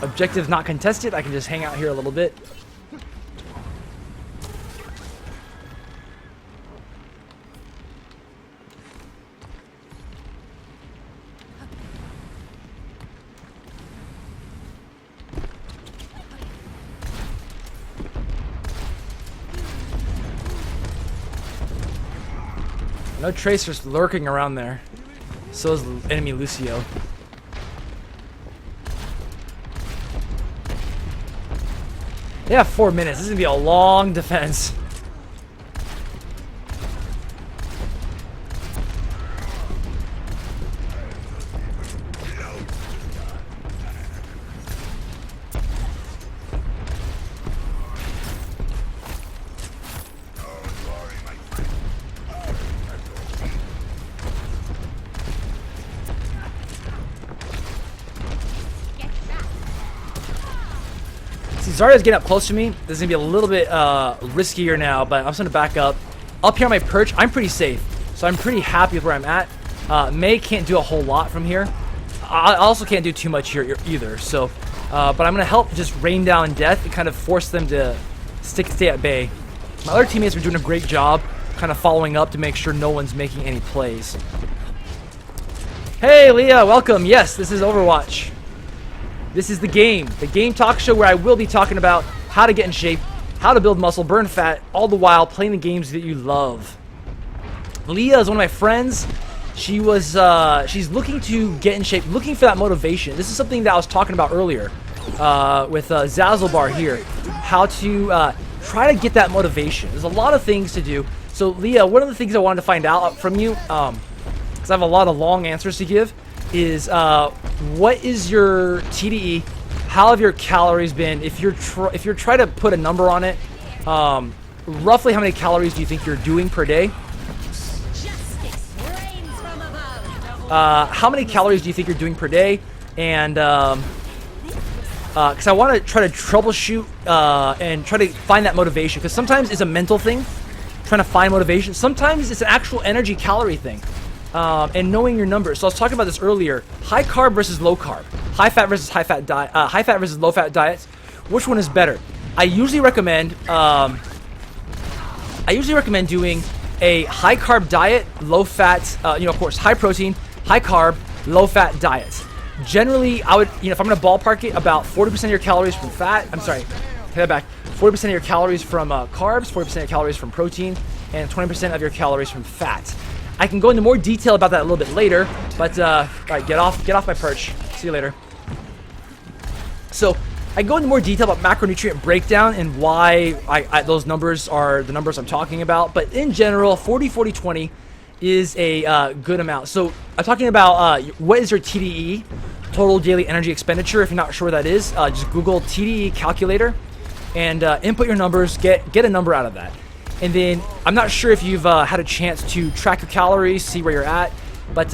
Objective not contested. I can just hang out here a little bit. No Tracer's lurking around there. So is the enemy Lucio. They have 4 minutes. This is gonna be a long defense. See, Zarya's getting up close to me. This is gonna be a little bit riskier now, but I'm just gonna back up. Up here on my perch, I'm pretty safe, so I'm pretty happy with where I'm at. Mei can't do a whole lot from here. I also can't do too much here either. So, but I'm gonna help just rain down death and kind of force them to stay at bay. My other teammates are doing a great job, kind of following up to make sure no one's making any plays. Hey, Leah, welcome. Yes, this is Overwatch. This is the game talk show where I will be talking about how to get in shape, how to build muscle, burn fat, all the while playing the games that you love. Leah is one of my friends. She's looking to get in shape, looking for that motivation. This is something that I was talking about earlier with Zazzlebar here, how to try to get that motivation. There's a lot of things to do. So Leah, one of the things I wanted to find out from you, because I have a lot of long answers to give, is what is your TDE? How have your calories been? If you're trying to put a number on it, roughly how many calories do you think you're doing per day? How many calories do you think you're doing per day? And because I want to try to troubleshoot and try to find that motivation, because sometimes it's a mental thing, trying to find motivation. Sometimes it's an actual energy calorie thing. And knowing your numbers. So I was talking about this earlier. High carb versus low carb. High fat versus high fat diet. High fat versus low fat diets. Which one is better? I usually recommend doing a high carb diet, low fat. Of course, high protein, high carb, low fat diet. Generally, I would, if I'm gonna ballpark it, about 40% of your calories from fat. I'm sorry, take that back. 40% of your calories from carbs, 40% of your calories from protein, and 20% of your calories from fat. I can go into more detail about that a little bit later, but all right, get off my perch. See you later. So I can go into more detail about macronutrient breakdown and why those numbers are the numbers I'm talking about. But in general, 40-40-20 is a good amount. So I'm talking about what is your TDE, total daily energy expenditure. If you're not sure what that is, just Google TDE calculator and input your numbers. Get a number out of that. And then, I'm not sure if you've had a chance to track your calories, see where you're at, but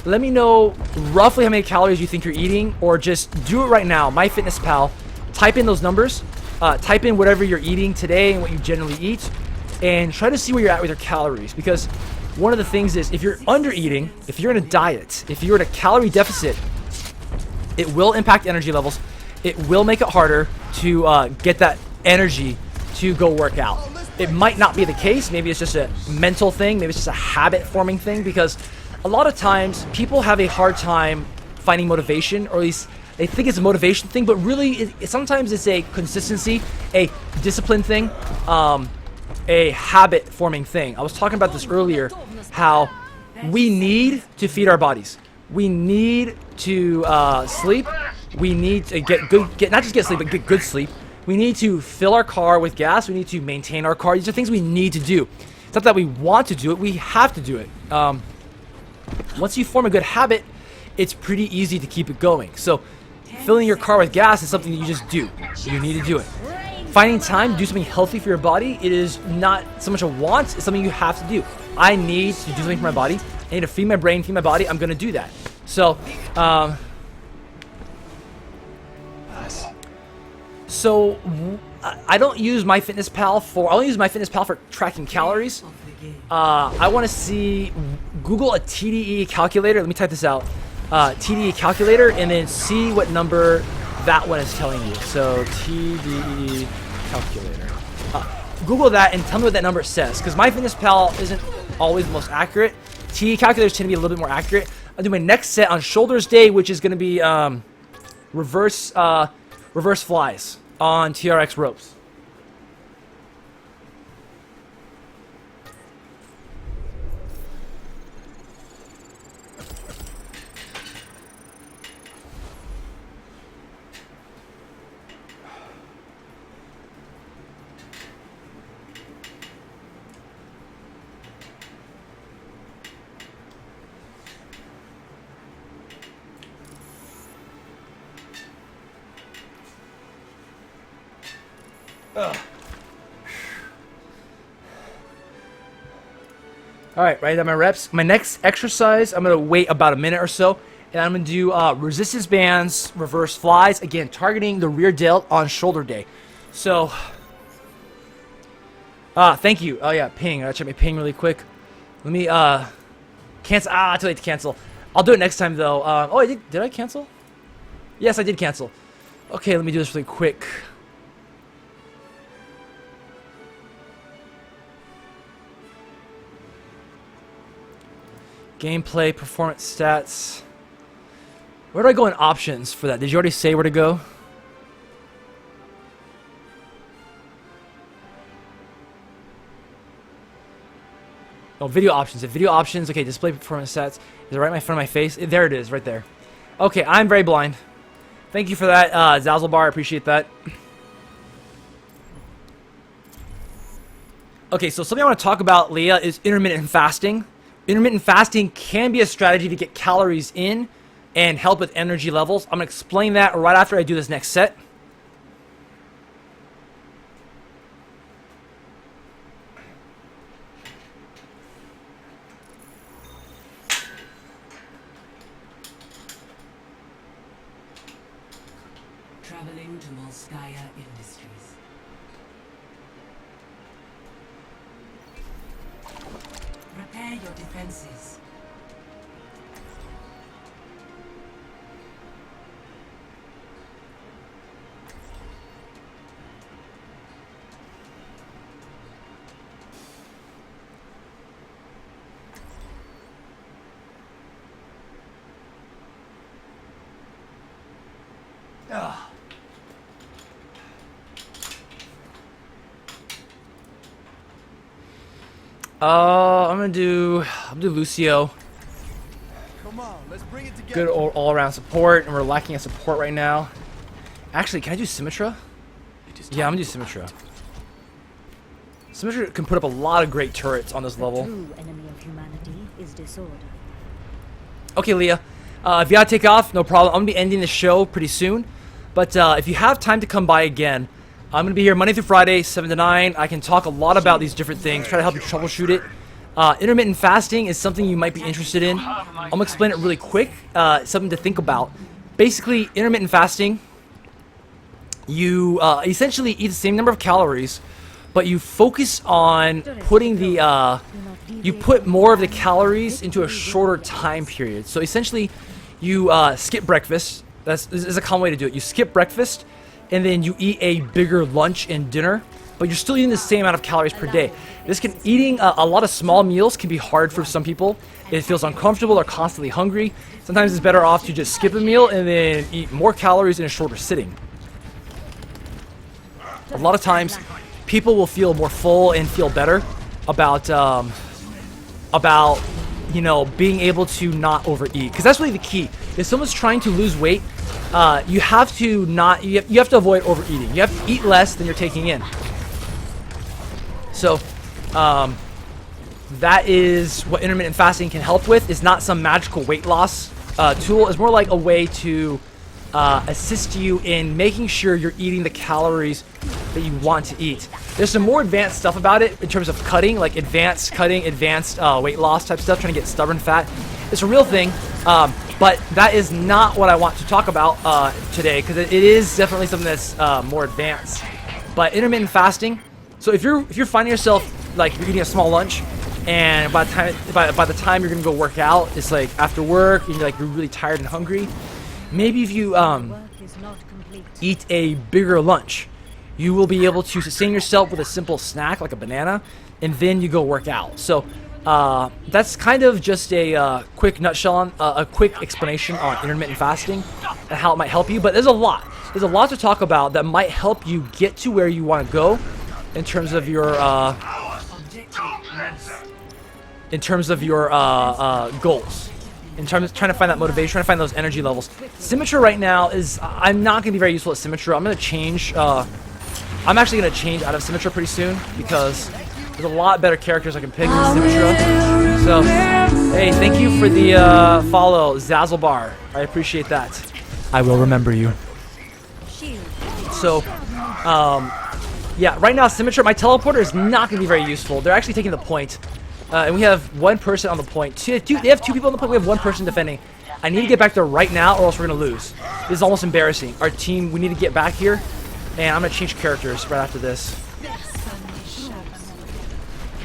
let me know roughly how many calories you think you're eating, or just do it right now. MyFitnessPal, type in those numbers, type in whatever you're eating today and what you generally eat, and try to see where you're at with your calories. Because one of the things is, if you're under eating, if you're in a diet, if you're in a calorie deficit, it will impact energy levels. It will make it harder to get that energy to go work out. It might not be the case. Maybe it's just a mental thing. Maybe it's just a habit forming thing, because a lot of times people have a hard time finding motivation, or at least they think it's a motivation thing, but really sometimes it's a consistency, a discipline thing, a habit forming thing. I was talking about this earlier, how we need to feed our bodies. We need to sleep. We need to not just get sleep, but get good sleep. We need to fill our car with gas. We need to maintain our car. These are things we need to do. It's not that we want to do it. We have to do it. Once you form a good habit, it's pretty easy to keep it going. So filling your car with gas is something that you just do. You need to do it. Finding time to do something healthy for your body, it is not so much a want. It's something you have to do. I need to do something for my body. I need to feed my brain, feed my body. I'm going to do that. So, I don't use MyFitnessPal for. I only use MyFitnessPal for tracking calories. I want to see. Google a TDE calculator. Let me type this out. TDE calculator, and then see what number that one is telling you. So TDE calculator. Google that and tell me what that number says, because MyFitnessPal isn't always the most accurate. TDE calculators tend to be a little bit more accurate. I'll do my next set on Shoulders Day, which is going to be reverse flies on TRX ropes. All right, write down my reps. My next exercise, I'm gonna wait about a minute or so, and I'm gonna do resistance bands, reverse flies, again, targeting the rear delt on shoulder day. So, thank you. Oh yeah, ping. I gotta check my ping really quick. Let me cancel. Too late to cancel. I'll do it next time though. Oh, I did. Did I cancel? Yes, I did cancel. Okay, let me do this really quick. Gameplay, performance stats. Where do I go in options for that? Did you already say where to go? Oh, video options. If video options, okay, display performance stats. Is it right in front of my face? There it is, right there. Okay, I'm very blind. Thank you for that, Zazzlebar. I appreciate that. Okay, so something I want to talk about, Leah, is intermittent fasting. Intermittent fasting can be a strategy to get calories in and help with energy levels. I'm going to explain that right after I do this next set. Traveling to Molskaya Industries. Prepare your defenses. I'm gonna do Lucio. Come on, let's bring it together. Good all-around support, and we're lacking a support right now. Actually, can I do Symmetra? Yeah, I'm gonna do Symmetra. Symmetra can put up a lot of great turrets on this The level. true enemy of humanity is disorder. Okay, Leah. If you gotta take off, no problem. I'm gonna be ending the show pretty soon. But if you have time to come by again, I'm gonna be here Monday through Friday, 7 to 9. I can talk a lot about these different things, try to help you troubleshoot it. Intermittent fasting is something you might be interested in. I'm gonna explain it really quick. Something to think about. Basically, intermittent fasting, you essentially eat the same number of calories, but you focus on putting the you put more of the calories into a shorter time period. So essentially, you skip breakfast. This is a common way to do it. You skip breakfast, and then you eat a bigger lunch and dinner, but you're still eating the same amount of calories per day. Eating a lot of small meals can be hard for some people. It feels uncomfortable or constantly hungry. Sometimes it's better off to just skip a meal and then eat more calories in a shorter sitting. A lot of times, people will feel more full and feel better about you know, being able to not overeat, because that's really the key. If someone's trying to lose weight, you have to avoid overeating. You have to eat less than you're taking in. So that is what intermittent fasting can help with. It's not some magical weight loss tool. It's more like a way to assist you in making sure you're eating the calories that you want to eat. There's some more advanced stuff about it in terms of cutting, like advanced cutting, advanced weight loss type stuff, trying to get stubborn fat. It's a real thing, but that is not what I want to talk about today, because it is definitely something that's more advanced. But intermittent fasting, so if you're finding yourself like you're eating a small lunch, and by the time you're gonna go work out, it's like after work, and you're really tired and hungry. Maybe if you Work is not complete. eat a bigger lunch, you will be able to sustain yourself with a simple snack like a banana, and then you go work out. So that's kind of just a quick nutshell on a quick explanation on intermittent fasting and how it might help you. But there's a lot to talk about that might help you get to where you want to go in terms of your goals. In terms of trying to find that motivation, trying to find those energy levels. Symmetra right now is, I'm not going to be very useful at Symmetra. I'm going to change, I'm actually going to change out of Symmetra pretty soon, because there's a lot better characters I can pick than Symmetra. So, hey, thank you for the follow, Zazzlebar. I appreciate that. I will remember you. Shield. So, Yeah, right now, Symmetra, my teleporter is not going to be very useful. They're actually taking the point. And we have one person on the point. They have two people on the point. We have one person defending. I need to get back there right now or else we're going to lose. This is almost embarrassing. Our team, we need to get back here. And I'm going to change characters right after this.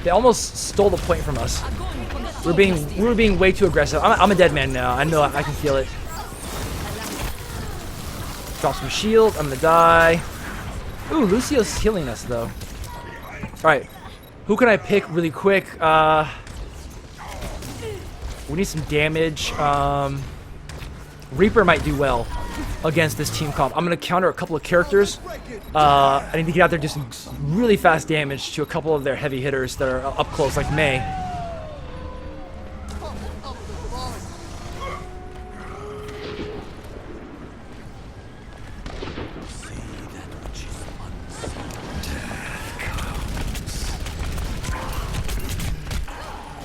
They almost stole the point from us. We were being way too aggressive. I'm a dead man now. I know I can feel it. Drop some shield. I'm going to die. Ooh, Lucio's healing us, though. Alright. Who can I pick really quick? We need some damage. Reaper might do well against this team comp. I'm going to counter a couple of characters. I need to get out there and do some really fast damage to a couple of their heavy hitters that are up close, like Mei.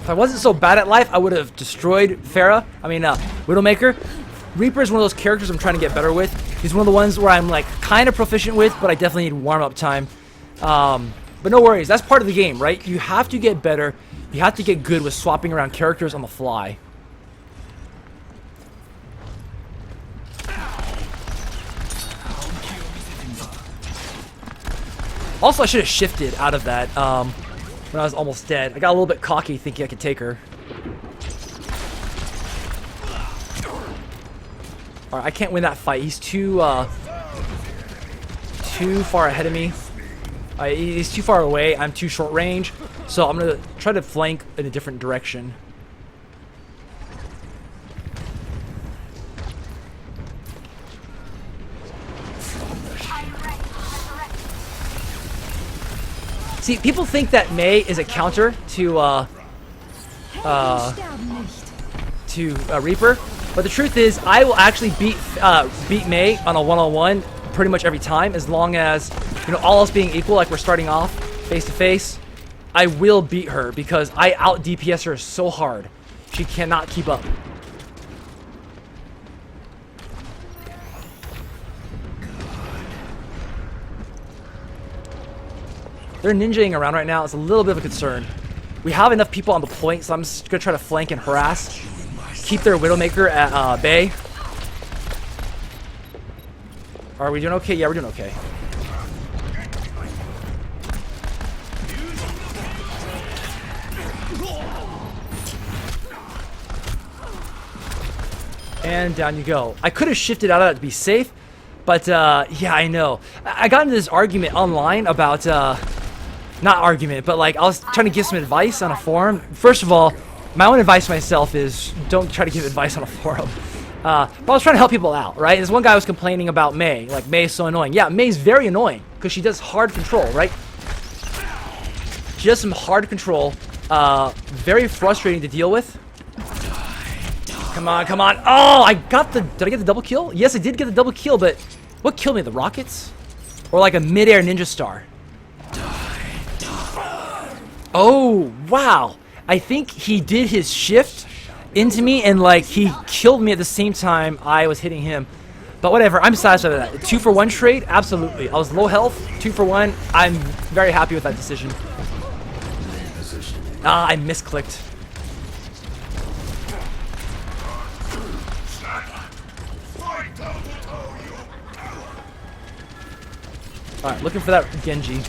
If I wasn't so bad at life, I would have destroyed Widowmaker. Reaper is one of those characters I'm trying to get better with. He's one of the ones where I'm like kind of proficient with, but I definitely need warm-up time. But no worries, that's part of the game, right? You have to get better. You have to get good with swapping around characters on the fly. Also, I should have shifted out of that. When I was almost dead. I got a little bit cocky thinking I could take her. Alright, I can't win that fight. He's too far ahead of me. He's too far away. I'm too short range. So I'm going to try to flank in a different direction. See, people think that Mei is a counter to Reaper, but the truth is, I will actually beat Mei on a one-on-one pretty much every time, as long as all else being equal, like we're starting off face to face. I will beat her because I out DPS her so hard, she cannot keep up. They're ninjaing around right now. It's a little bit of a concern. We have enough people on the point, so I'm just going to try to flank and harass. Keep their Widowmaker at bay. Are we doing okay? Yeah, we're doing okay. And down you go. I could have shifted out of that to be safe, but yeah, I know. I got into this argument online about... not argument, but like I was trying to give some advice on a forum. First of all, my own advice to myself is don't try to give advice on a forum. But I was trying to help people out, right? This one guy was complaining about Mei. Like, Mei is so annoying. Yeah, Mei's very annoying because she does hard control, right? She does some hard control. Very frustrating to deal with. Come on, come on. Oh, I got the... Did I get the double kill? Yes, I did get the double kill, but what killed me? The rockets? Or like a mid-air ninja star? Oh, wow. I think he did his shift into me and like he killed me at the same time I was hitting him. But whatever, I'm satisfied with that. 2-for-1 trade? Absolutely. I was low health, 2-for-1. I'm very happy with that decision. Ah, I misclicked. Alright, looking for that Genji.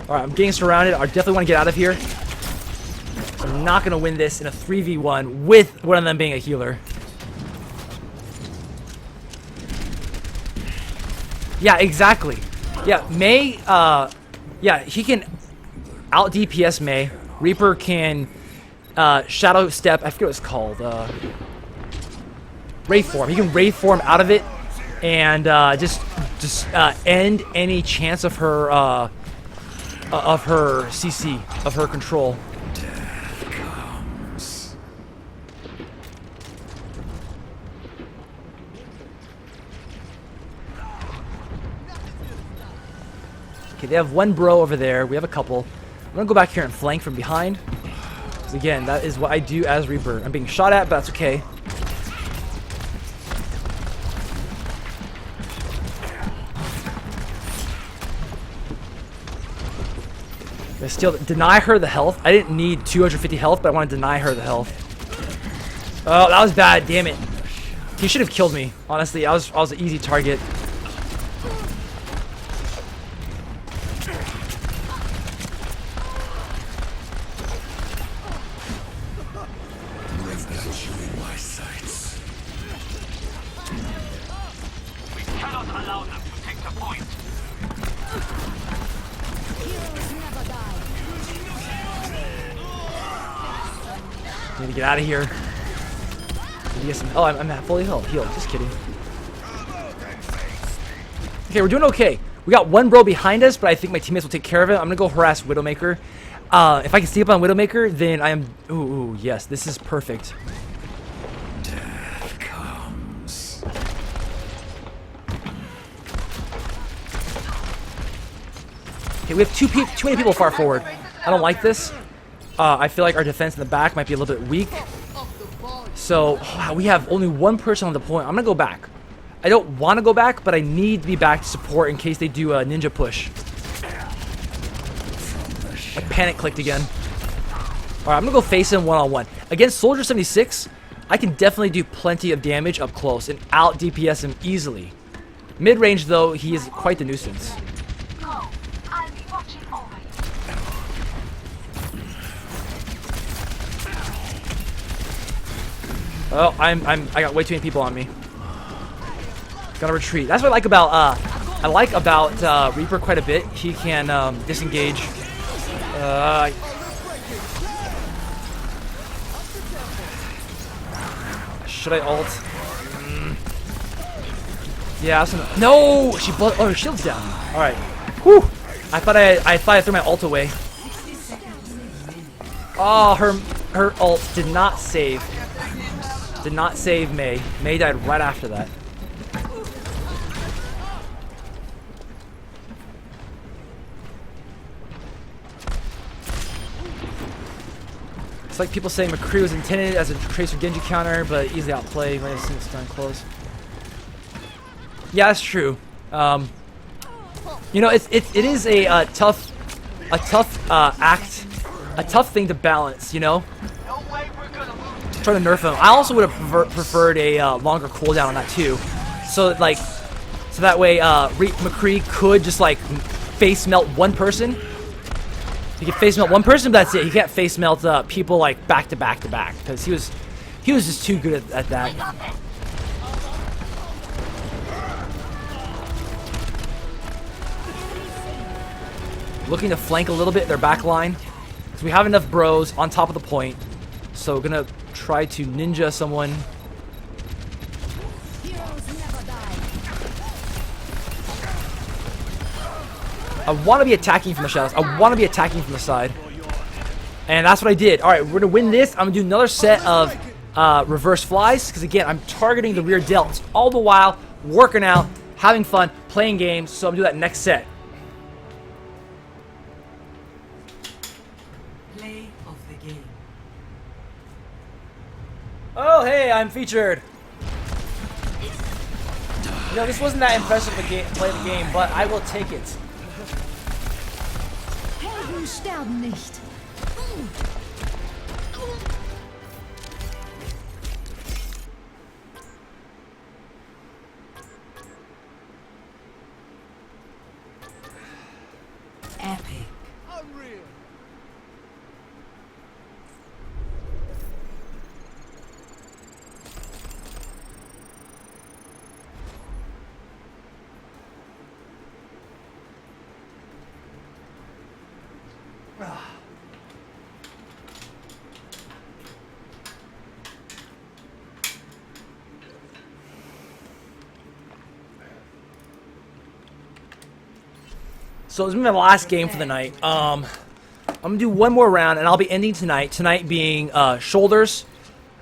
Alright, I'm getting surrounded. I definitely want to get out of here. I'm not going to win this in a 3v1 with one of them being a healer. Yeah, exactly. Yeah, Mei, yeah, he can out DPS Mei. Reaper can shadow step, I forget what it's called. Wraith form. He can Wraith form out of it and just end any chance of her CC, of her control. Okay, they have one bro over there. We have a couple. I'm gonna go back here and flank from behind. Because again, that is what I do as Reaper. I'm being shot at, but that's okay. I still deny her the health. I didn't need 250 health, but I want to deny her the health. Oh, that was bad. Damn it. He should have killed me. Honestly, I was an easy target. I've got you in my sights. We cannot allow them to take the point. Need to get out of here. Need to get some. Oh, I'm fully healed. Just kidding. Okay, we're doing okay. We got one bro behind us, but I think my teammates will take care of it. I'm gonna go harass Widowmaker. If I can sneak up on Widowmaker, then I am. Ooh, yes, this is perfect. Death comes. Okay, we have too many people far forward. I don't like this. I feel like our defense in the back might be a little bit weak. So we have only one person on the point. I'm gonna go back. I don't want to go back, but I need to be back to support in case they do a ninja push. I panic clicked again. Alright, I'm gonna go face him one-on-one. Against Soldier 76, I can definitely do plenty of damage up close and out DPS him easily. Mid-range though, he is quite the nuisance. Go. I'll be watching over you. Oh, I got way too many people on me. Gotta retreat. That's what I like about Reaper quite a bit. He can disengage. Should I ult? Yeah. No, she oh, her shield's down. All right. Whew. I thought I threw my ult away. Oh, her ult did not save. Did not save Mei. Mei died right after that. It's like people say McCree was intended as a Tracer Genji counter, but easily outplayed. Might have seen it's done close. Yeah, that's true. You know, it is a tough act, a tough thing to balance. You know, trying to nerf him. I also would have preferred a longer cooldown on that too, so that way McCree could just like face melt one person. He can face melt one person, but that's it. He can't face melt people like back to back to back because he was just too good at that. Looking to flank a little bit their back line. So we have enough bros on top of the point. So we're gonna try to ninja someone. I want to be attacking from the shadows. I want to be attacking from the side. And that's what I did. All right, we're going to win this. I'm going to do another set of reverse flies. Because, again, I'm targeting the rear delts. All the while, working out, having fun, playing games. So I'm going to do that next set. Play of the game. Oh, hey, I'm featured. You know, this wasn't that impressive to play the game, but I will take it. Helden sterben nicht. Epic. Unreal. So this is my last game for the night. I'm gonna do one more round, and I'll be ending tonight. Tonight being shoulders.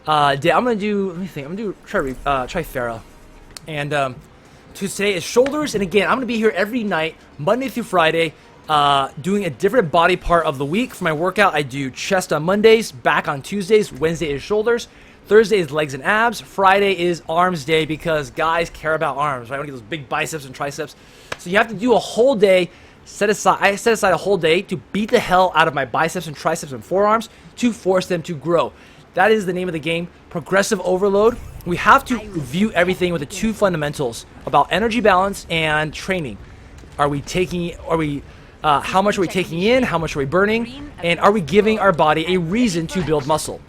I'm gonna do. Let me think. I'm gonna do try Farah, and today is shoulders. And again, I'm gonna be here every night, Monday through Friday, doing a different body part of the week for my workout. I do chest on Mondays, back on Tuesdays. Wednesday is shoulders. Thursday is legs and abs. Friday is arms day because guys care about arms, right? I want to get those big biceps and triceps. So you have to do a whole day I set aside a whole day to beat the hell out of my biceps and triceps and forearms to force them to grow. That is the name of the game, progressive overload. We have to view everything with the two fundamentals about energy balance and training. How much are we taking in? How much are we burning? And are we giving our body a reason to build muscle?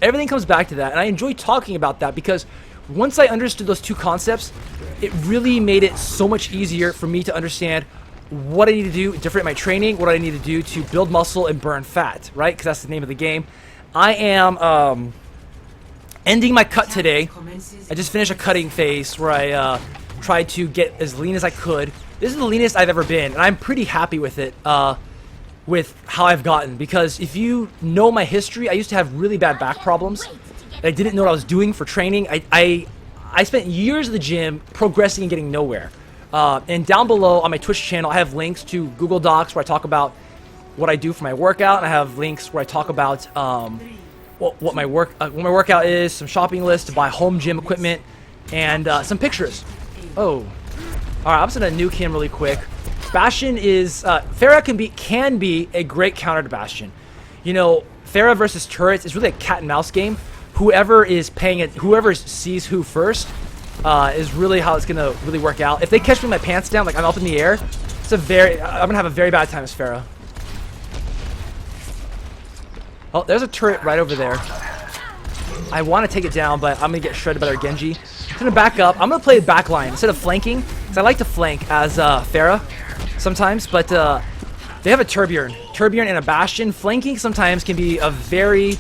Everything comes back to that, and I enjoy talking about that because once I understood those two concepts, it really made it so much easier for me to understand what I need to do different in my training, what I need to do to build muscle and burn fat, right? Because that's the name of the game. I am ending my cut today. I just finished a cutting phase where I tried to get as lean as I could. This is the leanest I've ever been, and I'm pretty happy with it, with how I've gotten. Because if you know my history, I used to have really bad back problems. And I didn't know what I was doing for training. I spent years at the gym progressing and getting nowhere. And down below on my Twitch channel, I have links to Google Docs where I talk about what I do for my workout. And I have links where I talk about what my workout is, some shopping lists to buy home gym equipment, and some pictures. Oh, all right. I'm just gonna nuke him really quick. Bastion is Pharah can be a great counter to Bastion. You know, Pharah versus turrets is really a cat and mouse game. Whoever sees who first is really how it's gonna really work out. If they catch me with my pants down, like I'm up in the air, I'm gonna have a very bad time as Pharah. Oh, there's a turret right over there. I want to take it down, but I'm gonna get shredded by their Genji. I'm gonna back up. I'm gonna play the back line instead of flanking, because I like to flank as Pharah sometimes, but they have a Turbjorn and a Bastion. Flanking sometimes can be a very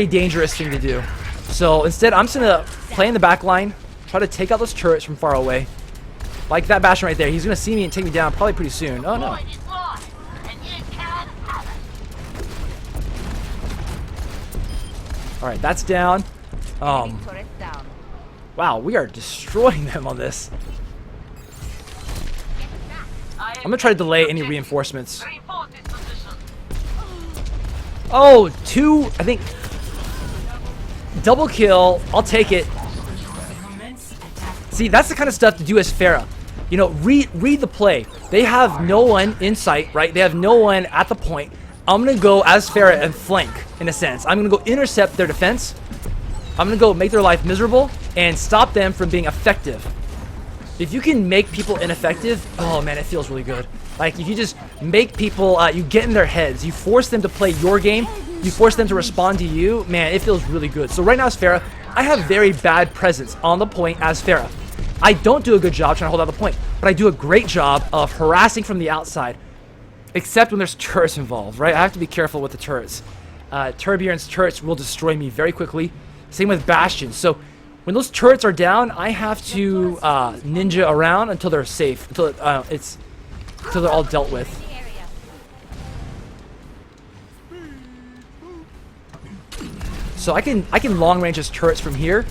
dangerous thing to do. So instead, I'm just gonna play in the back line, try to take out those turrets from far away. Like that Bastion right there. He's gonna see me and take me down probably pretty soon. Oh no. Alright, that's down. Wow, we are destroying them on this. I'm gonna try to delay any reinforcements. Oh, two, I think. Double kill, I'll take it. See, that's the kind of stuff to do as Pharah. You know, read the play. They have no one in sight, right? They have no one at the point. I'm gonna go as Pharah and flank, in a sense. I'm gonna go intercept their defense. I'm gonna go make their life miserable and stop them from being effective. If you can make people ineffective, oh man, it feels really good. Like, if you just make people, you get in their heads, you force them to play your game, you force them to respond to you, man, it feels really good. So right now as Pharah, I have very bad presence on the point as Pharah. I don't do a good job trying to hold out the point, but I do a great job of harassing from the outside, except when there's turrets involved, right? I have to be careful with the turrets. Turbjorn's turrets will destroy me very quickly. Same with Bastion. So when those turrets are down, I have to ninja around until they're safe, until they're all dealt with. So I can long range his turrets from here.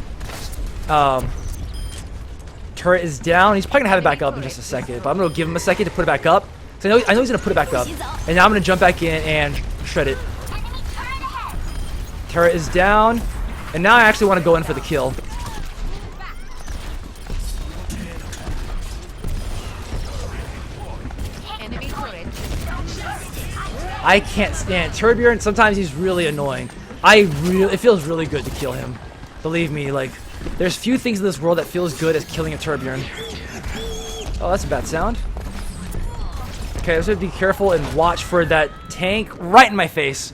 Turret is down. He's probably gonna have it back up in just a second, but I'm gonna give him a second to put it back up. So I know he's gonna put it back up, and now I'm gonna jump back in and shred it. Turret is down, and now I actually want to go in for the kill. I can't stand Turbjorn. Sometimes he's really annoying. It feels really good to kill him. Believe me, like, there's few things in this world that feels good as killing a Turbjorn. Oh, that's a bad sound. Okay, let's be careful and watch for that tank right in my face.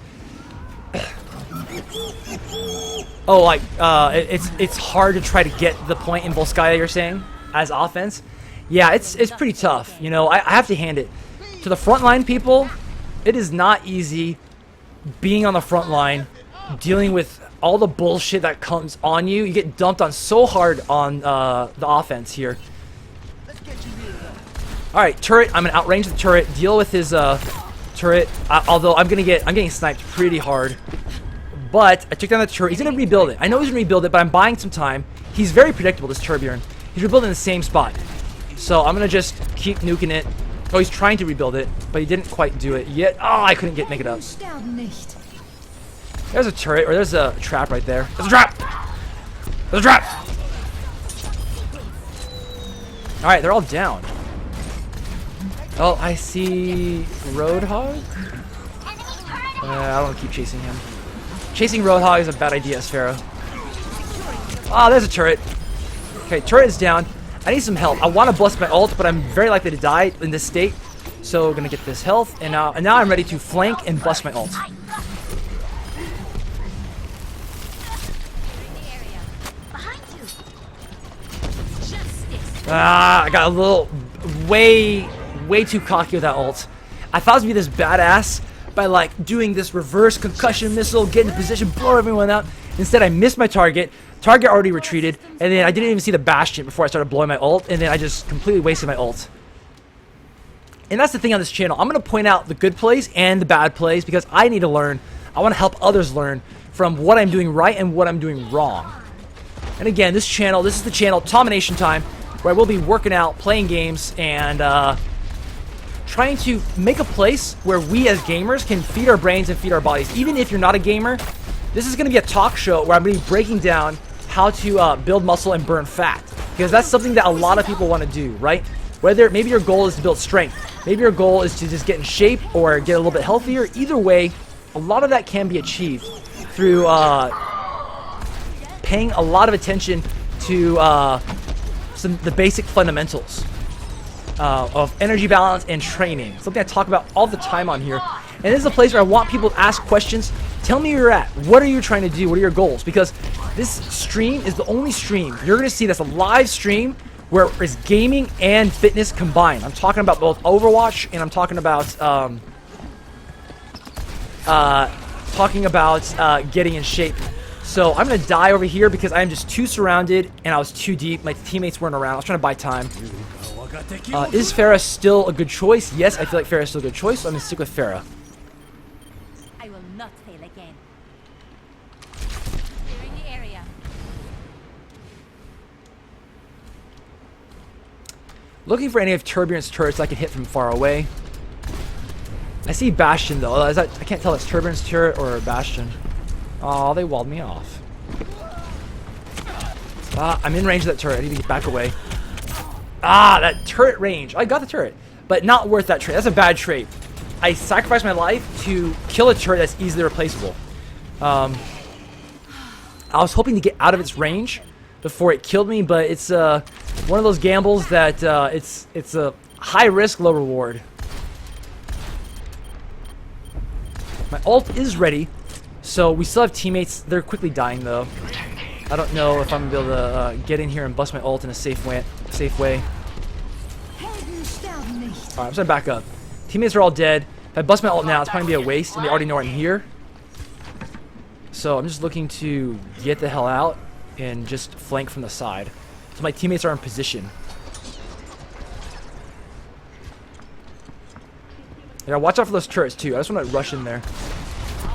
Oh, like, it's hard to try to get the point in Volskaya, you're saying, as offense? Yeah, it's pretty tough. You know, I have to hand it to the frontline people. It is not easy being on the front line, dealing with all the bullshit that comes on you. You get dumped on so hard on the offense here. All right, turret. I'm gonna outrange the turret. Deal with his turret. Although I'm getting sniped pretty hard. But I took down the turret. He's gonna rebuild it. I know he's gonna rebuild it, but I'm buying some time. He's very predictable, this Turbjorn. He's rebuilding the same spot. So I'm gonna just keep nuking it. Oh, he's trying to rebuild it, but he didn't quite do it yet. Oh, I couldn't make it up. There's a turret, or there's a trap right there. There's a trap! There's a trap! Alright, they're all down. Oh, I see Roadhog. I don't want to keep chasing him. Chasing Roadhog is a bad idea, Sphero. Ah, there's a turret. Okay, turret is down. I need some help. I want to bust my ult, but I'm very likely to die in this state. So gonna get this health, and now I'm ready to flank and bust my ult. Ah, I got a little way too cocky with that ult. I thought it was gonna be this badass by like doing this reverse concussion missile, get into position, blow everyone out. Instead, I missed my target. Target already retreated, and then I didn't even see the Bastion before I started blowing my ult, and then I just completely wasted my ult. And that's the thing on this channel. I'm going to point out the good plays and the bad plays because I need to learn. I want to help others learn from what I'm doing right and what I'm doing wrong. And again, this is the channel, Tomination Time, where I will be working out, playing games, and trying to make a place where we as gamers can feed our brains and feed our bodies. Even if you're not a gamer, this is going to be a talk show where I'm going to be breaking down how to build muscle and burn fat. Because that's something that a lot of people want to do, right? Whether maybe your goal is to build strength, maybe your goal is to just get in shape or get a little bit healthier. Either way, a lot of that can be achieved through paying a lot of attention to the basic fundamentals of energy balance and training. Something I talk about all the time on here. And this is a place where I want people to ask questions. Tell me where you're at. What are you trying to do? What are your goals? Because this stream is the only stream you're going to see that's a live stream where it's gaming and fitness combined. I'm talking about both Overwatch and I'm talking about getting in shape. So I'm going to die over here because I'm just too surrounded and I was too deep. My teammates weren't around. I was trying to buy time. Is Pharah still a good choice? Yes, I feel like Pharah is still a good choice, so I'm going to stick with Pharah. I will not fail again. Clearing the area. Looking for any of Turbulent's turrets I can hit from far away. I see Bastion though. I can't tell if it's Turbulent's turret or Bastion. Oh, they walled me off. I'm in range of that turret. I need to get back away. That turret range. I got the turret, but not worth that trade. That's a bad trade. I sacrificed my life to kill a turret that's easily replaceable. I was hoping to get out of its range before it killed me, but it's one of those gambles that it's a high risk, low reward. My ult is ready, so we still have teammates. They're quickly dying though. I don't know if I'm gonna be able to get in here and bust my ult in a safe way. Alright, I'm just gonna back up. Teammates are all dead. If I bust my ult now, it's probably gonna be a waste, and they already know I'm here. So I'm just looking to get the hell out and just flank from the side. So my teammates are in position. Yeah, watch out for those turrets too. I just want to rush in there.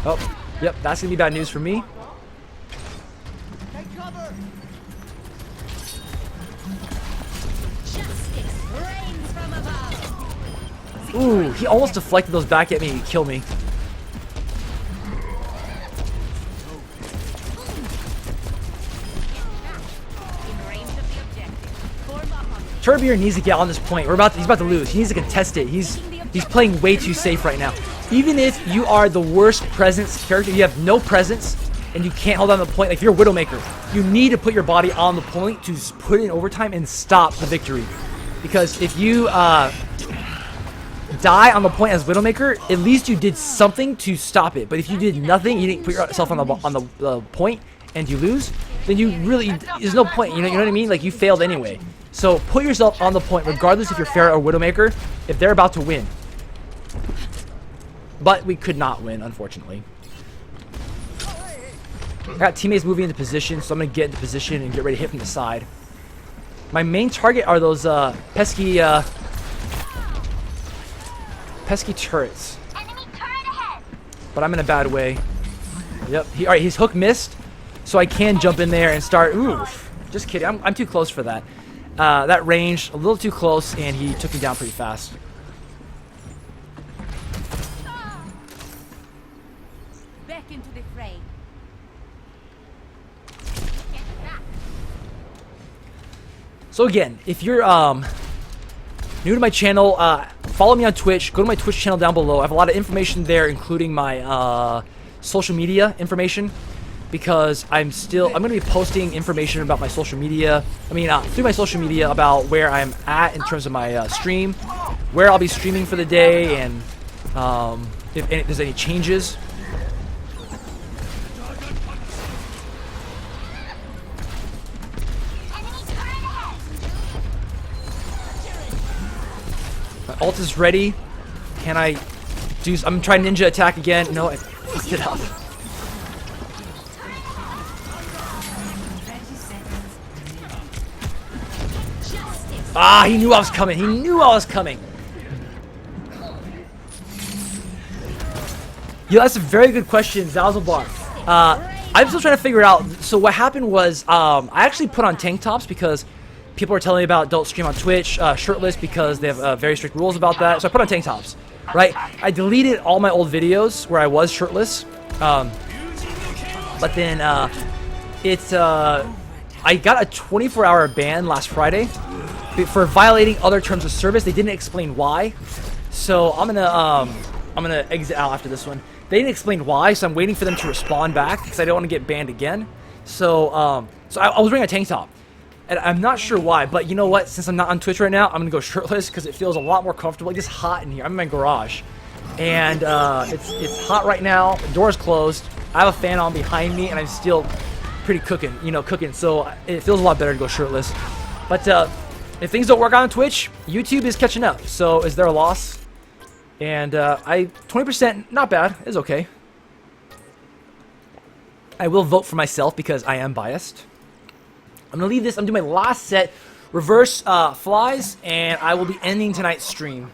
Oh, yep, that's gonna be bad news for me. Take cover. Ooh, he almost deflected those back at me and killed me. Turbier needs to get on this point. He's about to lose. He needs to contest it. He's playing way too safe right now. Even if you are the worst presence character, you have no presence, and you can't hold on to the point. Like if you're a Widowmaker, you need to put your body on the point to put in overtime and stop the victory. Because if you die on the point as Widowmaker, at least you did something to stop it. But if you did nothing, you didn't put yourself on the point, and you lose, then you really, there's no point. You know what I mean? Like you failed anyway. So put yourself on the point, regardless if you're Pharah or Widowmaker, if they're about to win. But we could not win, unfortunately. I got teammates moving into position, so I'm gonna get into position and get ready to hit from the side. My main target are those pesky turrets. Enemy turret ahead. But I'm in a bad way. Yep. Alright, his hook missed, so I can jump in there and start. Oof. Just kidding. I'm too close for that. That range, a little too close, and he took me down pretty fast. Back into the fray. So again, if you're new to my channel, follow me on Twitch. Go to my Twitch channel down below. I have a lot of information there, including my social media information, because I'm going to be posting information about my social media. I mean, through my social media about where I'm at in terms of my stream, where I'll be streaming for the day, and if there's any changes. My ult is ready. Can I do... I'm trying ninja attack again. No, I fucked it up. Ah, he knew I was coming. He knew I was coming. Yeah, that's a very good question, Zalzabar. I'm still trying to figure it out. So what happened was, I actually put on tank tops because people are telling me about don't stream on Twitch shirtless because they have very strict rules about that. So I put on tank tops, right? I deleted all my old videos where I was shirtless. But then I got a 24-hour ban last Friday for violating other terms of service. They didn't explain why. So I'm gonna exit out after this one. They didn't explain why, so I'm waiting for them to respond back because I don't want to get banned again. So I was wearing a tank top, and I'm not sure why, but you know what? Since I'm not on Twitch right now, I'm gonna go shirtless because it feels a lot more comfortable. It's just hot in here. I'm in my garage, and it's hot right now. The door's closed. I have a fan on behind me, and I'm still pretty cooking. So it feels a lot better to go shirtless. But if things don't work out on Twitch, YouTube is catching up. So is there a loss? And 20%, not bad. It's okay. I will vote for myself because I am biased. I'm going to leave this. I'm doing my last set, reverse flies, and I will be ending tonight's stream.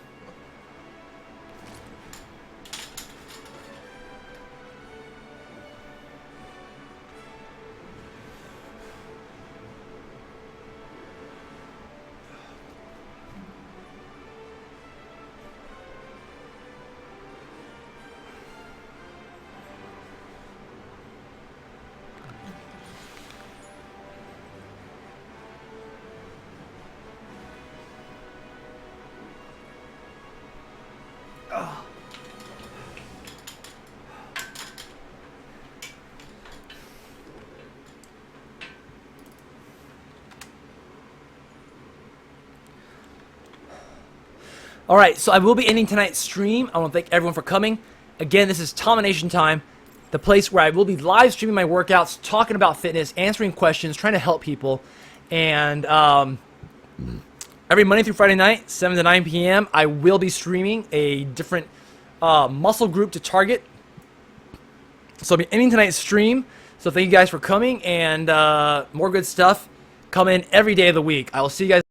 Alright, so I will be ending tonight's stream. I want to thank everyone for coming. Again, this is Tomination Time, the place where I will be live streaming my workouts, talking about fitness, answering questions, trying to help people. And every Monday through Friday night, 7 to 9 p.m., I will be streaming a different muscle group to target. So I'll be ending tonight's stream. So thank you guys for coming, and more good stuff coming every day of the week. I will see you guys.